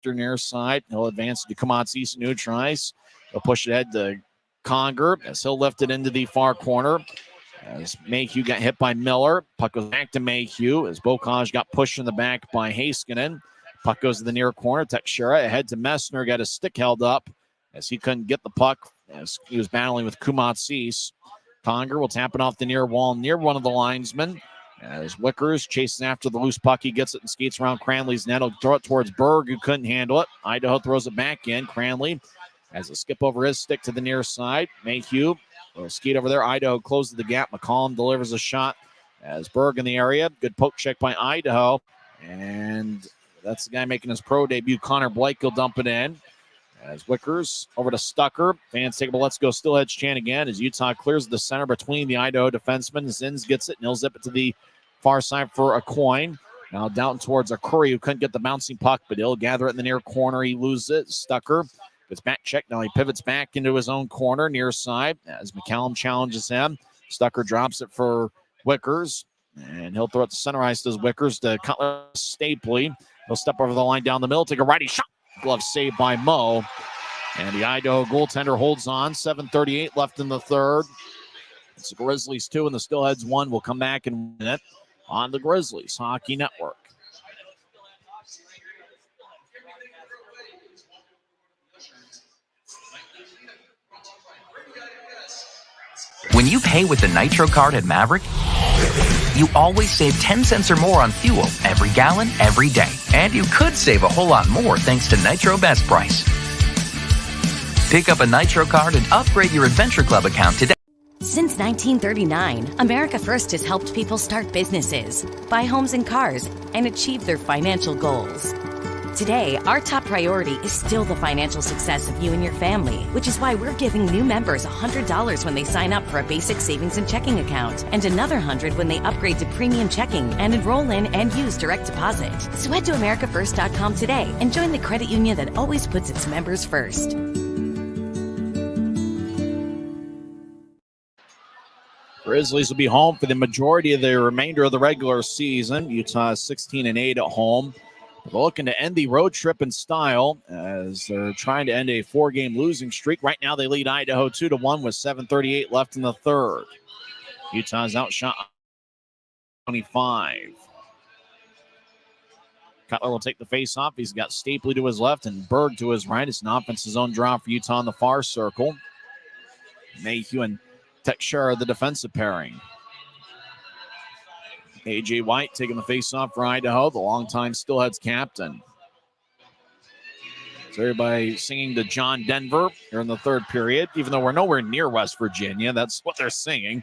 Speaker 1: near side. He'll advance to Kamatsis, new tries. He'll push it ahead to Conger as he'll lift it into the far corner. As Mayhew got hit by Miller. Puck goes back to Mayhew as Bocage got pushed in the back by Haskinen. Puck goes to the near corner. Teixeira ahead to Messner. Got his stick held up as he couldn't get the puck as he was battling with Kumatsis. Conger will tap it off the near wall near one of the linesmen. As Wickers chases after the loose puck, he gets it and skates around Cranley's net. He'll throw it towards Berg, who couldn't handle it. Idaho throws it back in. Cranley has a skip over his stick to the near side. Mayhew will skate over there. Idaho closes the gap. McCollum delivers a shot as Berg in the area. Good poke check by Idaho. And that's the guy making his pro debut. Connor Blake will dump it in. As Wickers over to Stucker. Fans take a let's go Steelheads chant again as Utah clears the center between the Idaho defensemen. Zins gets it and he'll zip it to the far side for a coin. Now down towards a Curry who couldn't get the bouncing puck, but he'll gather it in the near corner. He loses it. Stucker gets back checked. Now he pivots back into his own corner near side as McCallum challenges him. Stucker drops it for Wickers and he'll throw it to center ice. Does Wickers to Cutler Stapley. He'll step over the line down the middle, take a righty shot. Glove saved by Mo. And the Idaho goaltender holds on. 7:38 left in the third. It's the Grizzlies 2 and the Steelheads 1. We'll come back and win it on the Grizzlies Hockey Network.
Speaker 7: When you pay with the Nitro card at Maverick, you always save 10 cents or more on fuel every gallon, every day. And you could save a whole lot more thanks to Nitro Best Price. Pick up a Nitro card and upgrade your Adventure Club account today.
Speaker 3: Since 1939, America First has helped people start businesses, buy homes and cars, and achieve their financial goals. Today, our top priority is still the financial success of you and your family, which is why we're giving new members $100 when they sign up for a basic savings and checking account, and another $100 when they upgrade to premium checking and enroll in and use direct deposit. So head to AmericaFirst.com today and join the credit union that always puts its members first.
Speaker 1: Grizzlies will be home for the majority of the remainder of the regular season. Utah is 16-8 at home. They're looking to end the road trip in style as they're trying to end a 4-game losing streak. Right now they lead Idaho 2-1 with 7:38 left in the third. Utah's outshot 25. Cutler will take the face-off. He's got Stapley to his left and Berg to his right. It's an offensive zone draw for Utah in the far circle. Mayhew and Teixeira, the defensive pairing. A.J. White taking the face-off for Idaho, the longtime Steelheads captain. So everybody singing to John Denver here in the third period, even though we're nowhere near West Virginia. That's what they're singing.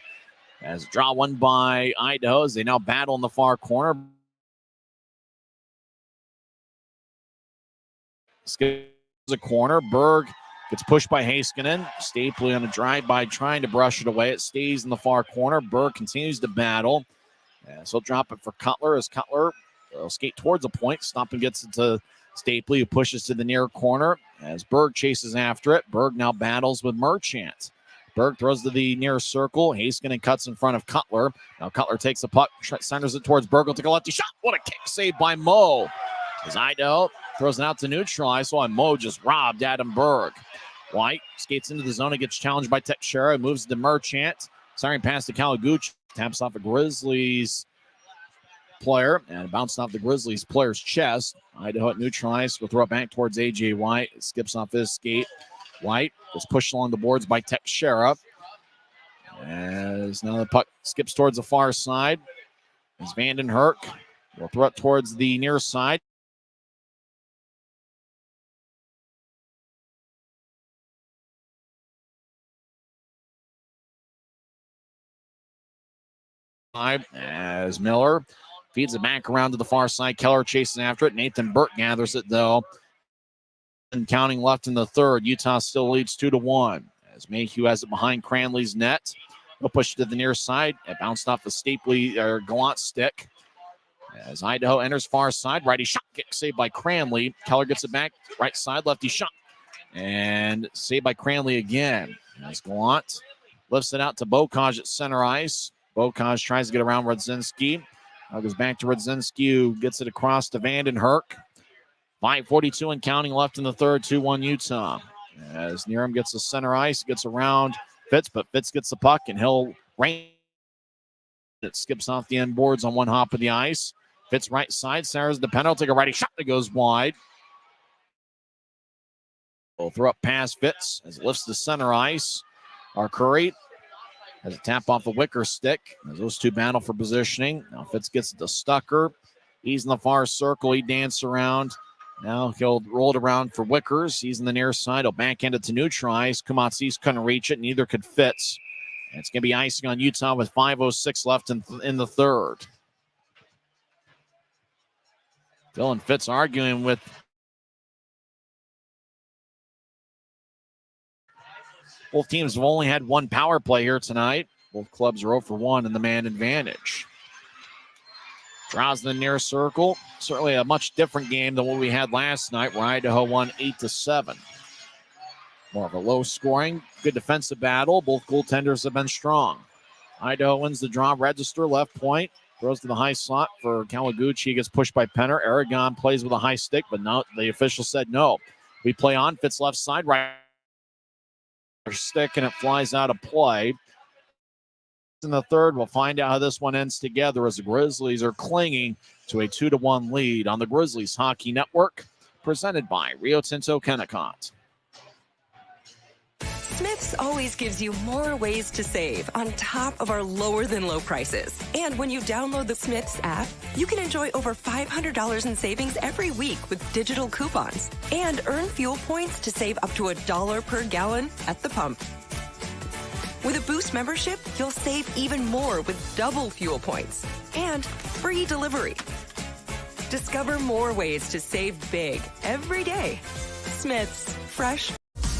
Speaker 1: As draw one by Idaho as they now battle in the far corner. Skips a corner. Berg gets pushed by Heiskanen. Stapley on a drive-by trying to brush it away. It stays in the far corner. Berg continues to battle. So he'll drop it for Cutler as Cutler will skate towards a point. Stomp and gets it to Stapley, who pushes to the near corner as Berg chases after it. Berg now battles with Merchant. Berg throws to the near circle. Heiskanen cuts in front of Cutler. Now Cutler takes the puck, centers it towards Berg. Will take a lefty shot. What a kick save by Mo. As Idaho throws it out to neutral. I saw Mo just robbed Adam Berg. White skates into the zone and gets challenged by Teixeira. Moves to Merchant. Siren pass to Kawaguchi. Taps off a Grizzlies player and bounced off the Grizzlies player's chest. Idaho neutralized. Will throw it back towards A.J. White. It skips off his skate. White is pushed along the boards by Teixeira. As now the puck skips towards the far side. As Vanden Herk will throw it towards the near side. As Miller feeds it back around to the far side. Keller chases after it. Nathan Burt gathers it, though. And counting left in the third. Utah still leads 2-1. As Mayhew has it behind Cranley's net. He'll push it to the near side. It bounced off the Stapley or Gallant stick. As Idaho enters far side. Righty shot. Kick saved by Cranley. Keller gets it back. Right side. Lefty shot. And saved by Cranley again. As Gallant lifts it out to Bocage at center ice. Bocage tries to get around Rudzinski. Goes back to Rudzinski, who gets it across to Vanden Herk. 5:42 and counting left in the third, 2-1 Utah. As Niram gets the center ice, gets around Fitz, but Fitz gets the puck, and he'll rain. It skips off the end boards on one hop of the ice. Fitz right side, Sarah's the penalty, take a righty shot that goes wide. We'll throw up past Fitz as it lifts the center ice. Arcuri has a tap off the Wicker stick. As those two battle for positioning. Now Fitz gets it to Stucker. He's in the far circle. He danced around. Now he'll roll it around for Wickers. He's in the near side. He'll backhand it to neutralize. Kumatsis couldn't reach it. Neither could Fitz. And it's going to be icing on Utah with 5:06 left in the third. Dylan Fitz arguing with both teams have only had one power play here tonight. Both clubs are 0 for 1 in the man advantage. Draws the near circle. Certainly a much different game than what we had last night, where Idaho won 8-7. More of a low scoring, good defensive battle. Both goaltenders have been strong. Idaho wins the draw register, left point. Throws to the high slot for Kawaguchi. He gets pushed by Penner. Aragon plays with a high stick, but now the official said no. We play on. Fitz left side, right stick, and it flies out of play. In the third, we'll find out how this one ends together as the Grizzlies are clinging to a 2-1 lead on the Grizzlies Hockey Network, presented by Rio Tinto Kennecott.
Speaker 4: Smith's always gives you more ways to save on top of our lower than low prices. And when you download the Smith's app, you can enjoy over $500 in savings every week with digital coupons and earn fuel points to save up to $1 per gallon at the pump. With a Boost membership, you'll save even more with double fuel points and free delivery. Discover more ways to save big every day. Smith's, fresh.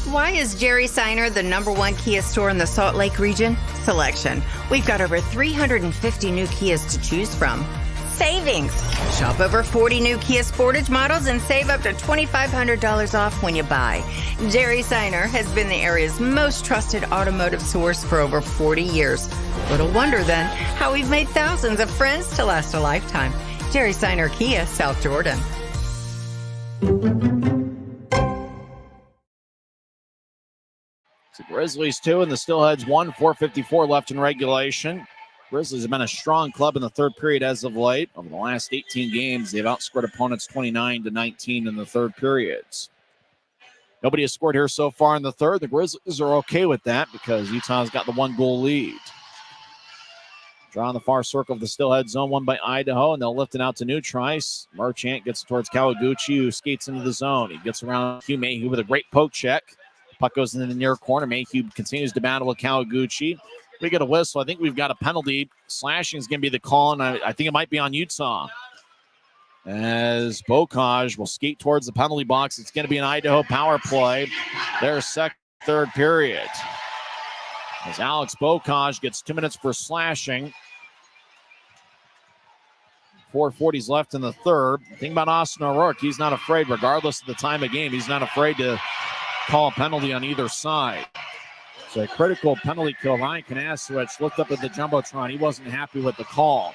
Speaker 2: Why is Jerry Seiner the #1 Kia store in the Salt Lake region? Selection. We've got over 350 new Kias to choose from. Savings. Shop over 40 new Kia Sportage models and save up to $2,500 off when you buy. Jerry Seiner has been the area's most trusted automotive source for over 40 years. Little wonder then how we've made thousands of friends to last a lifetime. Jerry Seiner Kia, South Jordan.
Speaker 1: The Grizzlies 2 and the Steelheads 1, 4:54 left in regulation. Grizzlies have been a strong club in the third period as of late. Over the last 18 games, they've outscored opponents 29-19 in the third periods. Nobody has scored here so far in the third. The Grizzlies are okay with that because Utah's got the 1-goal lead. Draw on the far circle of the Steelhead zone, won by Idaho, and they'll lift it out to New Trice. Merchant gets it towards Kawaguchi, who skates into the zone. He gets around Hugh Mayhew with a great poke check. Puck goes into the near corner. Mayhew continues to battle with Kawaguchi. We get a whistle. I think we've got a penalty. Slashing is going to be the call, and I think it might be on Utah. As Bocage will skate towards the penalty box. It's going to be an Idaho power play. Their third period. As Alex Bocage gets 2 minutes for slashing. 4:40 left in the third. The thing about Austin O'Rourke, he's not afraid, regardless of the time of game. He's not afraid to call a penalty on either side. So a critical penalty kill. Ryan Kanasowicz looked up at the Jumbotron. He wasn't happy with the call.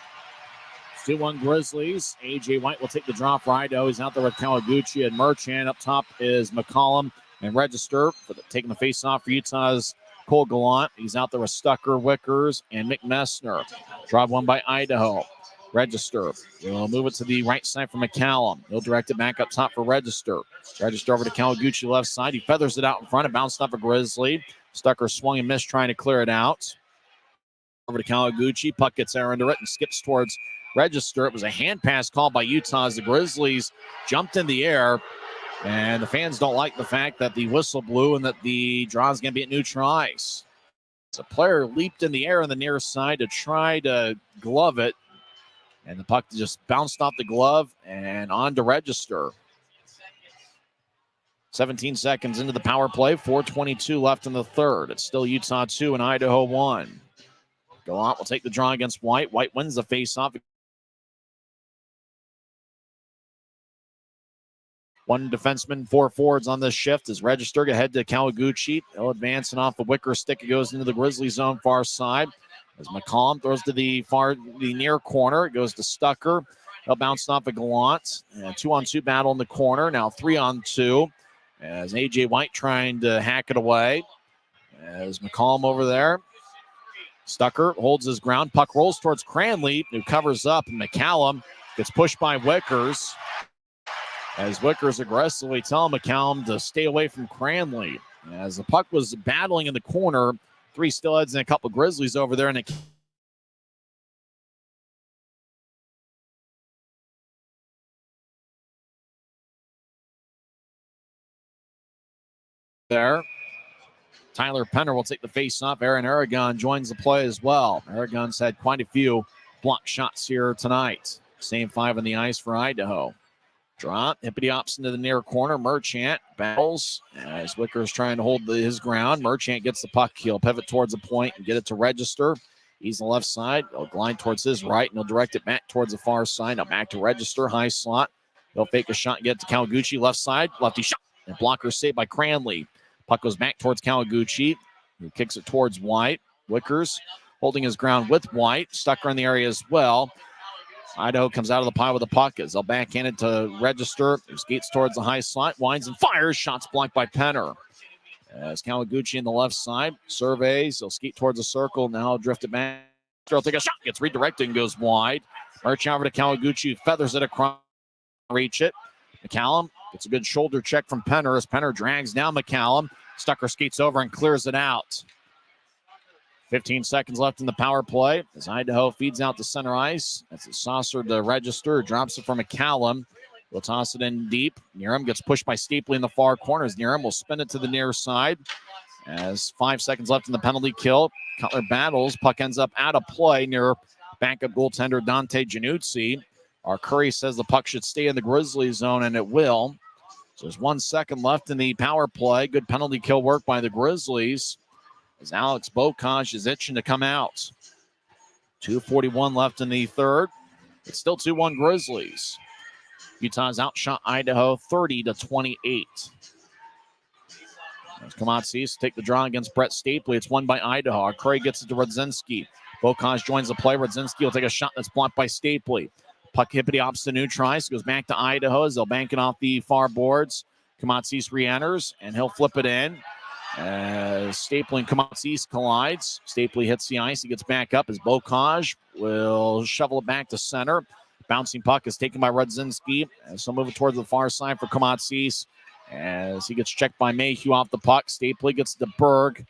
Speaker 1: 2-1 Grizzlies. A.J. White will take the draw for Idaho. He's out there with Kawaguchi and Merchant. Up top is McCollum and Register taking the face-off for Utah's Cole Gallant. He's out there with Stucker, Wickers, and McMessner. Draw one by Idaho. Register. He'll move it to the right side for McCallum. He'll direct it back up top for Register. Register over to Kawaguchi left side. He feathers it out in front. It bounced off a Grizzly. Stucker swung and missed trying to clear it out. Over to Kawaguchi. Puck gets there under it and skips towards Register. It was a hand pass called by Utah as the Grizzlies jumped in the air. And the fans don't like the fact that the whistle blew and that the draw is going to be at New Trice. So a player leaped in the air on the near side to try to glove it. And the puck just bounced off the glove and on to Register. 17 seconds into the power play, 4:22 left in the third. It's still Utah 2 and Idaho 1. Gallant will take the draw against White. White wins the faceoff. One defenseman, 4 forwards on this shift as Register ahead to Kawaguchi. They'll advance and off the Wicker stick. It goes into the Grizzly zone far side. As McCollum throws to the near corner. It goes to Stucker. They'll bounce off of Gallant. 2-on-2 battle in the corner. Now 3-on-2. As A.J. White trying to hack it away. As McCollum over there. Stucker holds his ground. Puck rolls towards Cranley, who covers up. And McCallum gets pushed by Wickers. As Wickers aggressively tell McCallum to stay away from Cranley. As the puck was battling in the corner, 3 Steelheads and a couple Grizzlies over there. And there. Tyler Penner will take the face-off. Aaron Aragon joins the play as well. Aragon's had quite a few block shots here tonight. Same 5 on the ice for Idaho. Draw, hippity hops into the near corner. Merchant battles as Wickers trying to hold his ground. Merchant gets the puck. He'll pivot towards the point and get it to Register. He's on the left side. He'll glide towards his right, and he'll direct it back towards the far side. Now back to Register, high slot. He'll fake a shot and get it to Kawaguchi, left side. Lefty shot. And blocker saved by Cranley. Puck goes back towards Kawaguchi. He kicks it towards White. Wickers holding his ground with White. Stucker in the area as well. Idaho comes out of the pile with the puck as they'll backhand it to Register. He skates towards the high slot, winds and fires. Shots blocked by Penner. As Kawaguchi in the left side surveys, he'll skate towards the circle. Now drift it back. He'll take a shot, gets redirected and goes wide. Merchant over to Kawaguchi, feathers it across, reach it. McCallum gets a good shoulder check from Penner as Penner drags down McCallum. Stucker skates over and clears it out. 15 seconds left in the power play as Idaho feeds out to center ice. That's a saucer to Register. Drops it for McCallum. We'll toss it in deep. Nierum gets pushed by Steepley in the far corner as Nierum will spin it to the near side. As 5 seconds left in the penalty kill. Cutler battles. Puck ends up out of play near backup goaltender Dante Januzzi. Our Curry says the puck should stay in the Grizzlies zone, and it will. So there's 1 second left in the power play. Good penalty kill work by the Grizzlies as Alex Bokaj is itching to come out. 2:41 left in the third. It's still 2-1 Grizzlies. Utah's outshot Idaho 30-28. As Komatsis take the draw against Brett Stapley. It's won by Idaho. Curry gets it to Rudzinski. Bokaj joins the play. Rudzinski will take a shot that's blocked by Stapley. Puck hippity opposite new tries. Goes back to Idaho as they'll bank it off the far boards. Komatsis re-enters, and he'll flip it in. As Stapley and Komatsis collides. Stapley hits the ice. He gets back up as Bokaj will shovel it back to center. Bouncing puck is taken by Rudzinski. So move it towards the far side for Komatsis. As he gets checked by Mayhew off the puck. Stapley gets to Berg.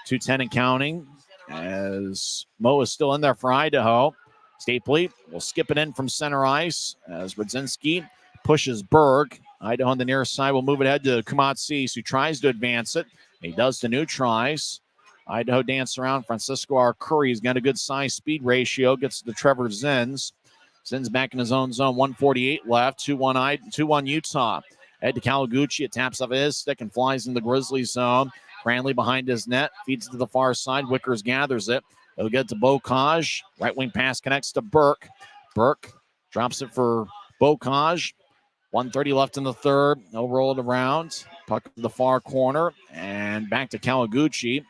Speaker 1: 2:10 and counting. As Mo is still in there for Idaho. Stapley will skip it in from center ice as Rudzinski pushes Berg. Idaho on the near side will move it ahead to Komatsis, who tries to advance it. He does to new tries. Idaho dance around. Francisco R. Curry's got a good size speed ratio. Gets to Trevor Zins. Zins back in his own zone. 1:48 left. 2-1 Utah. Head to Kawaguchi. It taps off his stick and flies in the Grizzlies zone. Cranley behind his net. Feeds to the far side. Wickers gathers it. They'll get to Bokaj. Right wing pass connects to Burke. Burke drops it for Bokaj. 1:30 left in the third. They'll roll it around. Puck to the far corner. And back to Kawaguchi.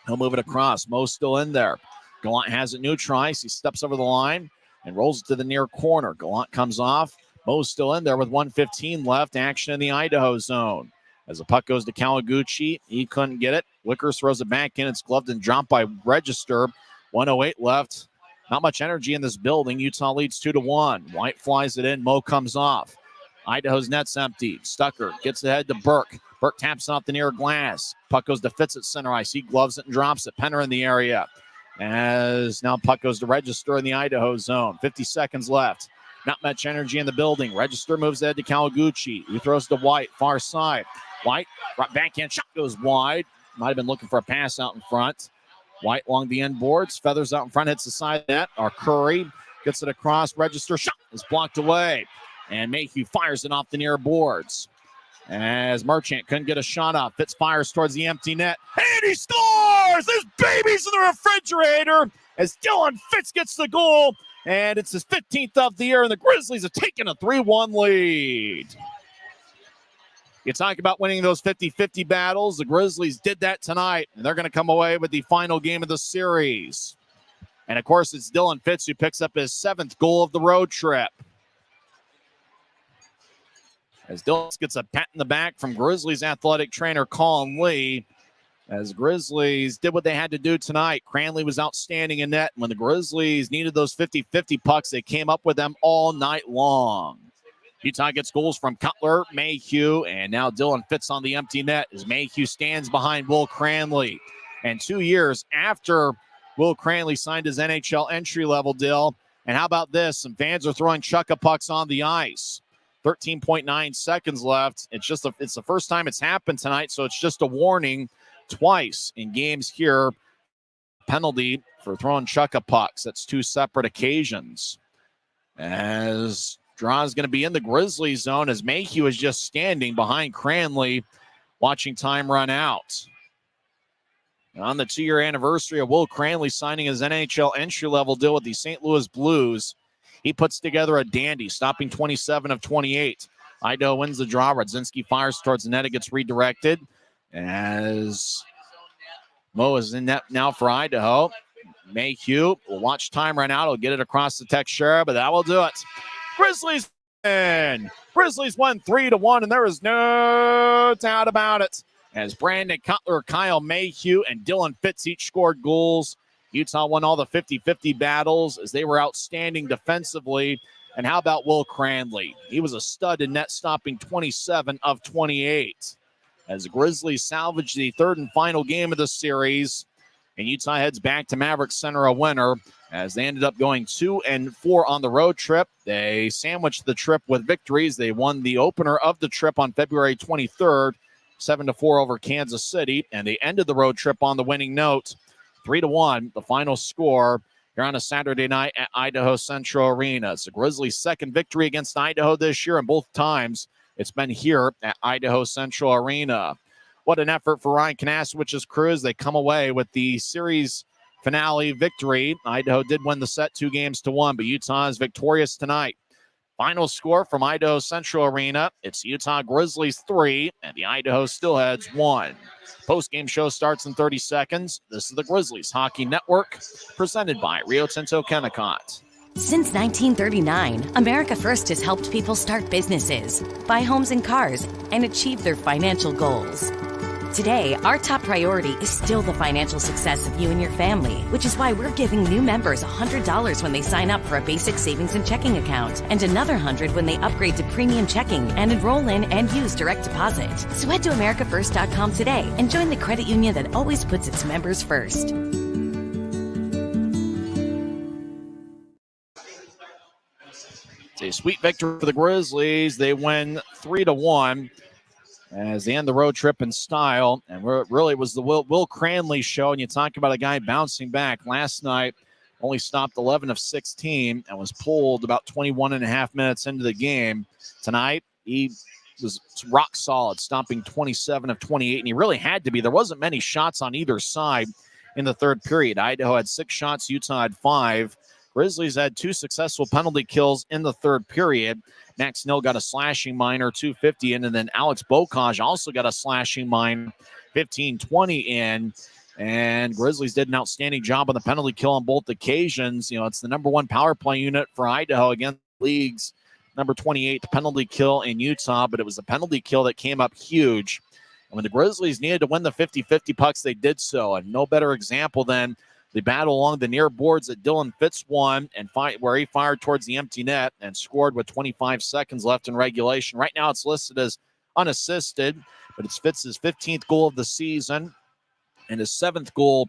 Speaker 1: He'll move it across. Mo's still in there. Gallant has it neutralized. He steps over the line and rolls it to the near corner. Gallant comes off. Mo's still in there with 1:15 left. Action in the Idaho zone. As the puck goes to Kawaguchi, he couldn't get it. Wickers throws it back in. It's gloved and dropped by Register. 1:08 left. Not much energy in this building. Utah leads 2-1. White flies it in. Mo comes off. Idaho's net's empty. Stucker gets ahead to Burke. Burke taps off the near glass. Puck goes to Fitz at center ice. He gloves it and drops it. Penner in the area. As now puck goes to Register in the Idaho zone. 50 seconds left. Not much energy in the building. Register moves ahead to Kawaguchi, who throws to White, far side. White, right backhand shot goes wide. Might have been looking for a pass out in front. White along the end boards. Feathers out in front, hits the side net. Our Curry gets it across. Register shot is blocked away. And Mayhew fires it off the near boards. As Merchant couldn't get a shot off. Fitz fires towards the empty net. And he scores! There's babies in the refrigerator as Dylan Fitz gets the goal. And it's his 15th of the year, and the Grizzlies have taken a 3-1 lead. You talk about winning those 50-50 battles. The Grizzlies did that tonight, and they're going to come away with the final game of the series. And, of course, it's Dylan Fitz who picks up his 7th goal of the road trip. As Dylan gets a pat in the back from Grizzlies athletic trainer Colin Lee. As Grizzlies did what they had to do tonight. Cranley was outstanding in net. When the Grizzlies needed those 50-50 pucks, they came up with them all night long. Utah gets goals from Cutler, Mayhew, and now Dylan Fitz on the empty net as Mayhew stands behind Will Cranley. And 2 years after Will Cranley signed his NHL entry-level deal, and how about this? Some fans are throwing Chukka pucks on the ice. 13.9 seconds left. It's the first time it's happened tonight, so it's just a warning. Twice in games here, penalty for throwing Chukka pucks. That's 2 separate occasions. As draw is going to be in the Grizzlies zone as Mayhew is just standing behind Cranley, watching time run out. And on the 2-year anniversary of Will Cranley signing his NHL entry-level deal with the St. Louis Blues, he puts together a dandy, stopping 27 of 28. Idaho wins the draw. Rudzinski fires towards the net. It gets redirected. As Mo is in net now for Idaho. Mayhew will watch time run out. He'll get it across the Textura, but that will do it. Grizzlies win. Grizzlies won 3-1, and there is no doubt about it. As Brandon Cutler, Kyle Mayhew, and Dylan Fitz each scored goals. Utah won all the 50-50 battles as they were outstanding defensively. And how about Will Cranley? He was a stud in net, stopping 27 of 28. As the Grizzlies salvage the 3rd and final game of the series. And Utah heads back to Maverick Center a winner as they ended up going 2-4 on the road trip. They sandwiched the trip with victories. They won the opener of the trip on February 23rd, 7-4 over Kansas City. And they ended the road trip on the winning note, 3-1, the final score here on a Saturday night at Idaho Central Arena. It's the Grizzlies' second victory against Idaho this year, and both times it's been here at Idaho Central Arena. What an effort for Ryan Kanasowicz's crew as they come away with the series finale victory. Idaho did win the set 2-1, but Utah is victorious tonight. Final score from Idaho Central Arena, it's Utah Grizzlies 3 and the Idaho Steelheads 1. Post-game show starts in 30 seconds. This is the Grizzlies Hockey Network, presented by Rio Tinto Kennecott.
Speaker 3: Since 1939, America First has helped people start businesses, buy homes and cars, and achieve their financial goals. Today, our top priority is still the financial success of you and your family, which is why we're giving new members $100 when they sign up for a basic savings and checking account, and another $100 when they upgrade to premium checking and enroll in and use direct deposit. So head to americafirst.com today and join the credit union that always puts its members first.
Speaker 1: It's a sweet victory for the Grizzlies. They win 3-1. As they end the road trip in style. And really was the Will Cranley show. And you talk about a guy bouncing back. Last night, only stopped 11 of 16 and was pulled about 21 and a half minutes into the game. Tonight, he was rock solid, stopping 27 of 28. And he really had to be. There wasn't many shots on either side in the third period. Idaho had 6 shots. Utah had 5. Grizzlies had 2 successful penalty kills in the third period. Max Snill got a slashing minor, 250 in, and then Alex Bocage also got a slashing minor, 15-20 in. And Grizzlies did an outstanding job on the penalty kill on both occasions. You know, it's the number 1 power play unit for Idaho against the league's number 28 penalty kill in Utah, but it was a penalty kill that came up huge. And when the Grizzlies needed to win the 50-50 pucks, they did so. And no better example than the battle along the near boards that Dylan Fitz won, and where he fired towards the empty net and scored with 25 seconds left in regulation. Right now it's listed as unassisted, but it's Fitz's 15th goal of the season and his 7th goal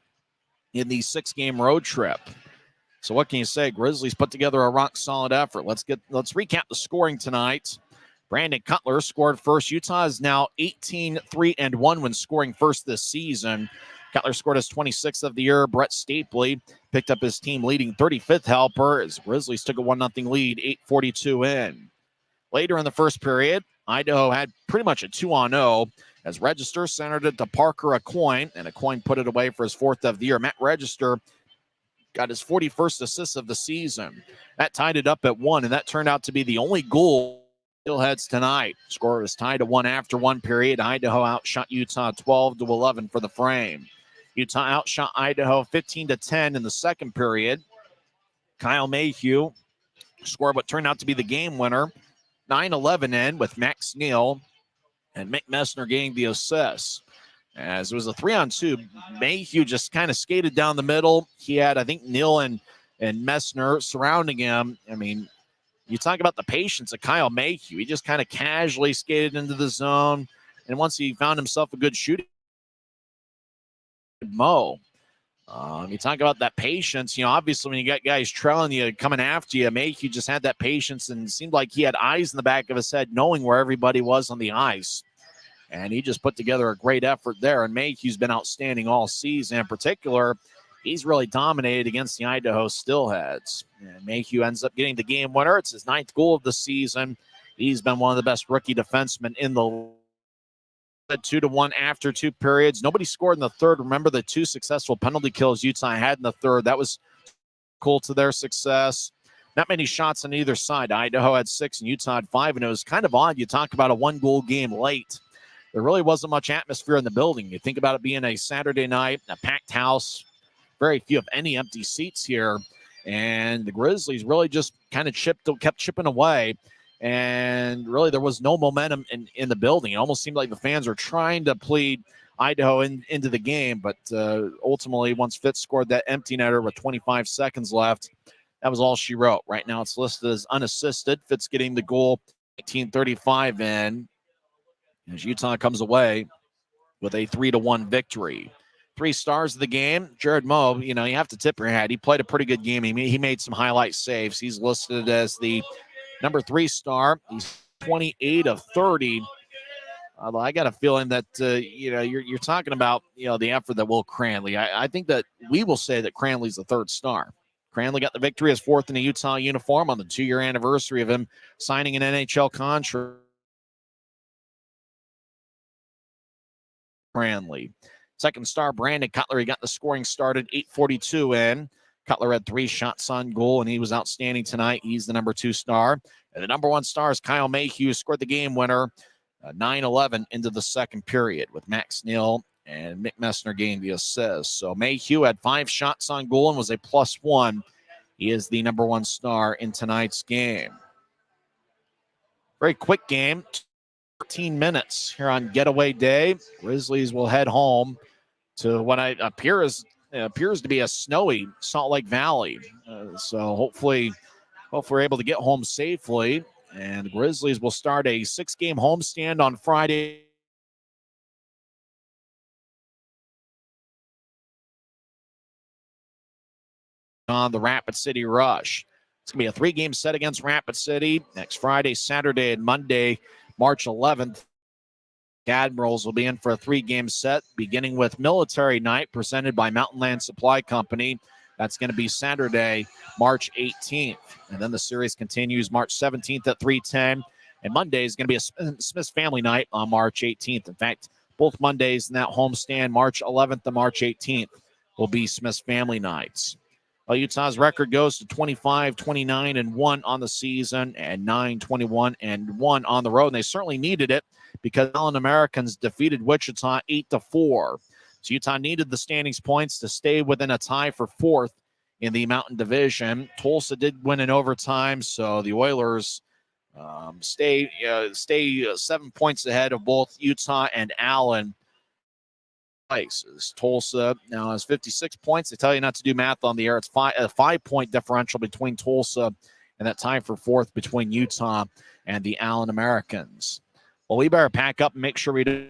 Speaker 1: in the 6-game road trip. So what can you say? Grizzlies put together a rock-solid effort. Let's recap the scoring tonight. Brandon Cutler scored first. Utah is now 18-3-1 when scoring first this season. Cutler scored his 26th of the year. Brett Stapley picked up his team leading 35th helper as Grizzlies took a 1-0 lead, 8:42 in. Later in the first period, Idaho had pretty much a 2-on-0 as Register centered it to Parker Aucoin, and Aucoin put it away for his 4th of the year. Matt Register got his 41st assist of the season. That tied it up at 1, and that turned out to be the only goal Steelheads tonight. Score was tied to 1 after 1 period. Idaho outshot Utah 12-11 for the frame. Utah outshot Idaho 15-10 in the second period. Kyle Mayhew scored what turned out to be the game winner, 9-11 in, with Max Neal and Mick Messner getting the assists. As it was a 3-on-2, Mayhew just kind of skated down the middle. He had, I think, Neal and Messner surrounding him. I mean, you talk about the patience of Kyle Mayhew. He just kind of casually skated into the zone. And once he found himself a good shooting, you talk about that patience. You know, obviously when you got guys trailing you, coming after you, Mayhew just had that patience and seemed like he had eyes in the back of his head, knowing where everybody was on the ice. And he just put together a great effort there. And Mayhew's been outstanding all season. In particular, he's really dominated against the Idaho Steelheads. And Mayhew ends up getting the game winner. It's his 9th goal of the season. He's been one of the best rookie defensemen in the league. 2-1 after 2 periods. Nobody scored in the third. Remember the 2 successful penalty kills Utah had in the third. That was cool to their success. Not many shots on either side. Idaho had 6 and Utah had 5, and it was kind of odd. You talk about a 1-goal game late. There really wasn't much atmosphere in the building. You think about it being a Saturday night, a packed house, very few, if any, empty seats here. And the Grizzlies really just kind of kept chipping away. And really there was no momentum in the building. It almost seemed like the fans were trying to plead Idaho into the game. But ultimately, once Fitz scored that empty netter with 25 seconds left, that was all she wrote. Right now it's listed as unassisted. Fitz getting the goal, 19:35 in. As Utah comes away with a 3-1 victory. 3 stars of the game. Jared Moe, you know, you have to tip your hat. He played a pretty good game. He made some highlight saves. He's listed as the number 3 star. He's 28 of 30. Although I got a feeling that, you're talking about, the effort that Will Cranley. I think that we will say that Cranley's the 3rd star. Cranley got the victory, his fourth in a Utah uniform on the 2-year anniversary of him signing an NHL contract. Cranley. Second star, Brandon Cutler, he got the scoring started, 8:42 in. Cutler had 3 shots on goal, and he was outstanding tonight. He's the number 2 star. And the number 1 star is Kyle Mayhew, scored the game winner, 9-11 into the second period, with Max Neal and Mick Messner getting the assist. So Mayhew had 5 shots on goal and was a +1. He is the number 1 star in tonight's game. Very quick game, 13 minutes here on Getaway Day. Grizzlies will head home to what appears to be a snowy Salt Lake Valley. So hopefully we're able to get home safely. And the Grizzlies will start a 6-game homestand on Friday. On the Rapid City Rush. It's going to be a 3-game set against Rapid City next Friday, Saturday, and Monday, March 11th. Admirals will be in for a 3-game set, beginning with Military Night presented by Mountain Land Supply Company. That's going to be Saturday, March 18th. And then the series continues March 17th at 3:10. And Monday is going to be a Smith's Family Night on March 18th. In fact, both Mondays in that homestand, March 11th to March 18th, will be Smith's Family Nights. Well, Utah's record goes to 25-29-1 on the season and 9-21-1 on the road. And they certainly needed it because Allen Americans defeated Wichita 8-4. So Utah needed the standings points to stay within a tie for 4th in the Mountain Division. Tulsa did win in overtime, so the Oilers stay 7 points ahead of both Utah and Allen. Places. Tulsa now has 56 points. They tell you not to do math on the air. It's a 5-point differential between Tulsa and that tie for 4th between Utah and the Allen Americans. Well, we better pack up and make sure we do.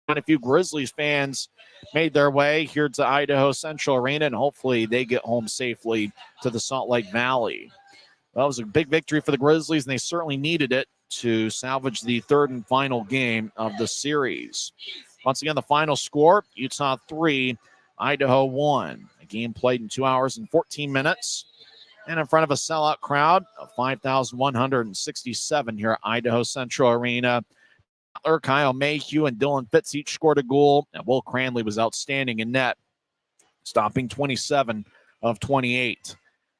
Speaker 1: And a few Grizzlies fans made their way here to Idaho Central Arena, and hopefully they get home safely to the Salt Lake Valley. Well, it was a big victory for the Grizzlies, and they certainly needed it to salvage the 3rd and final game of the series. Once again, the final score, Utah 3, Idaho 1. A game played in 2 hours and 14 minutes. And in front of a sellout crowd of 5,167 here at Idaho Central Arena. Kyle Mayhew and Dylan Fitz each scored a goal, and Will Cranley was outstanding in net, stopping 27 of 28.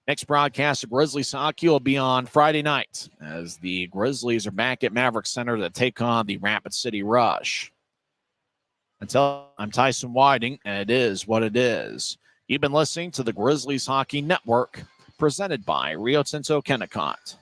Speaker 1: Next broadcast of Grizzlies hockey will be on Friday night as the Grizzlies are back at Maverick Center to take on the Rapid City Rush. I'm Tyson Whiting, and it is what it is. You've been listening to the Grizzlies Hockey Network, presented by Rio Tinto Kennecott.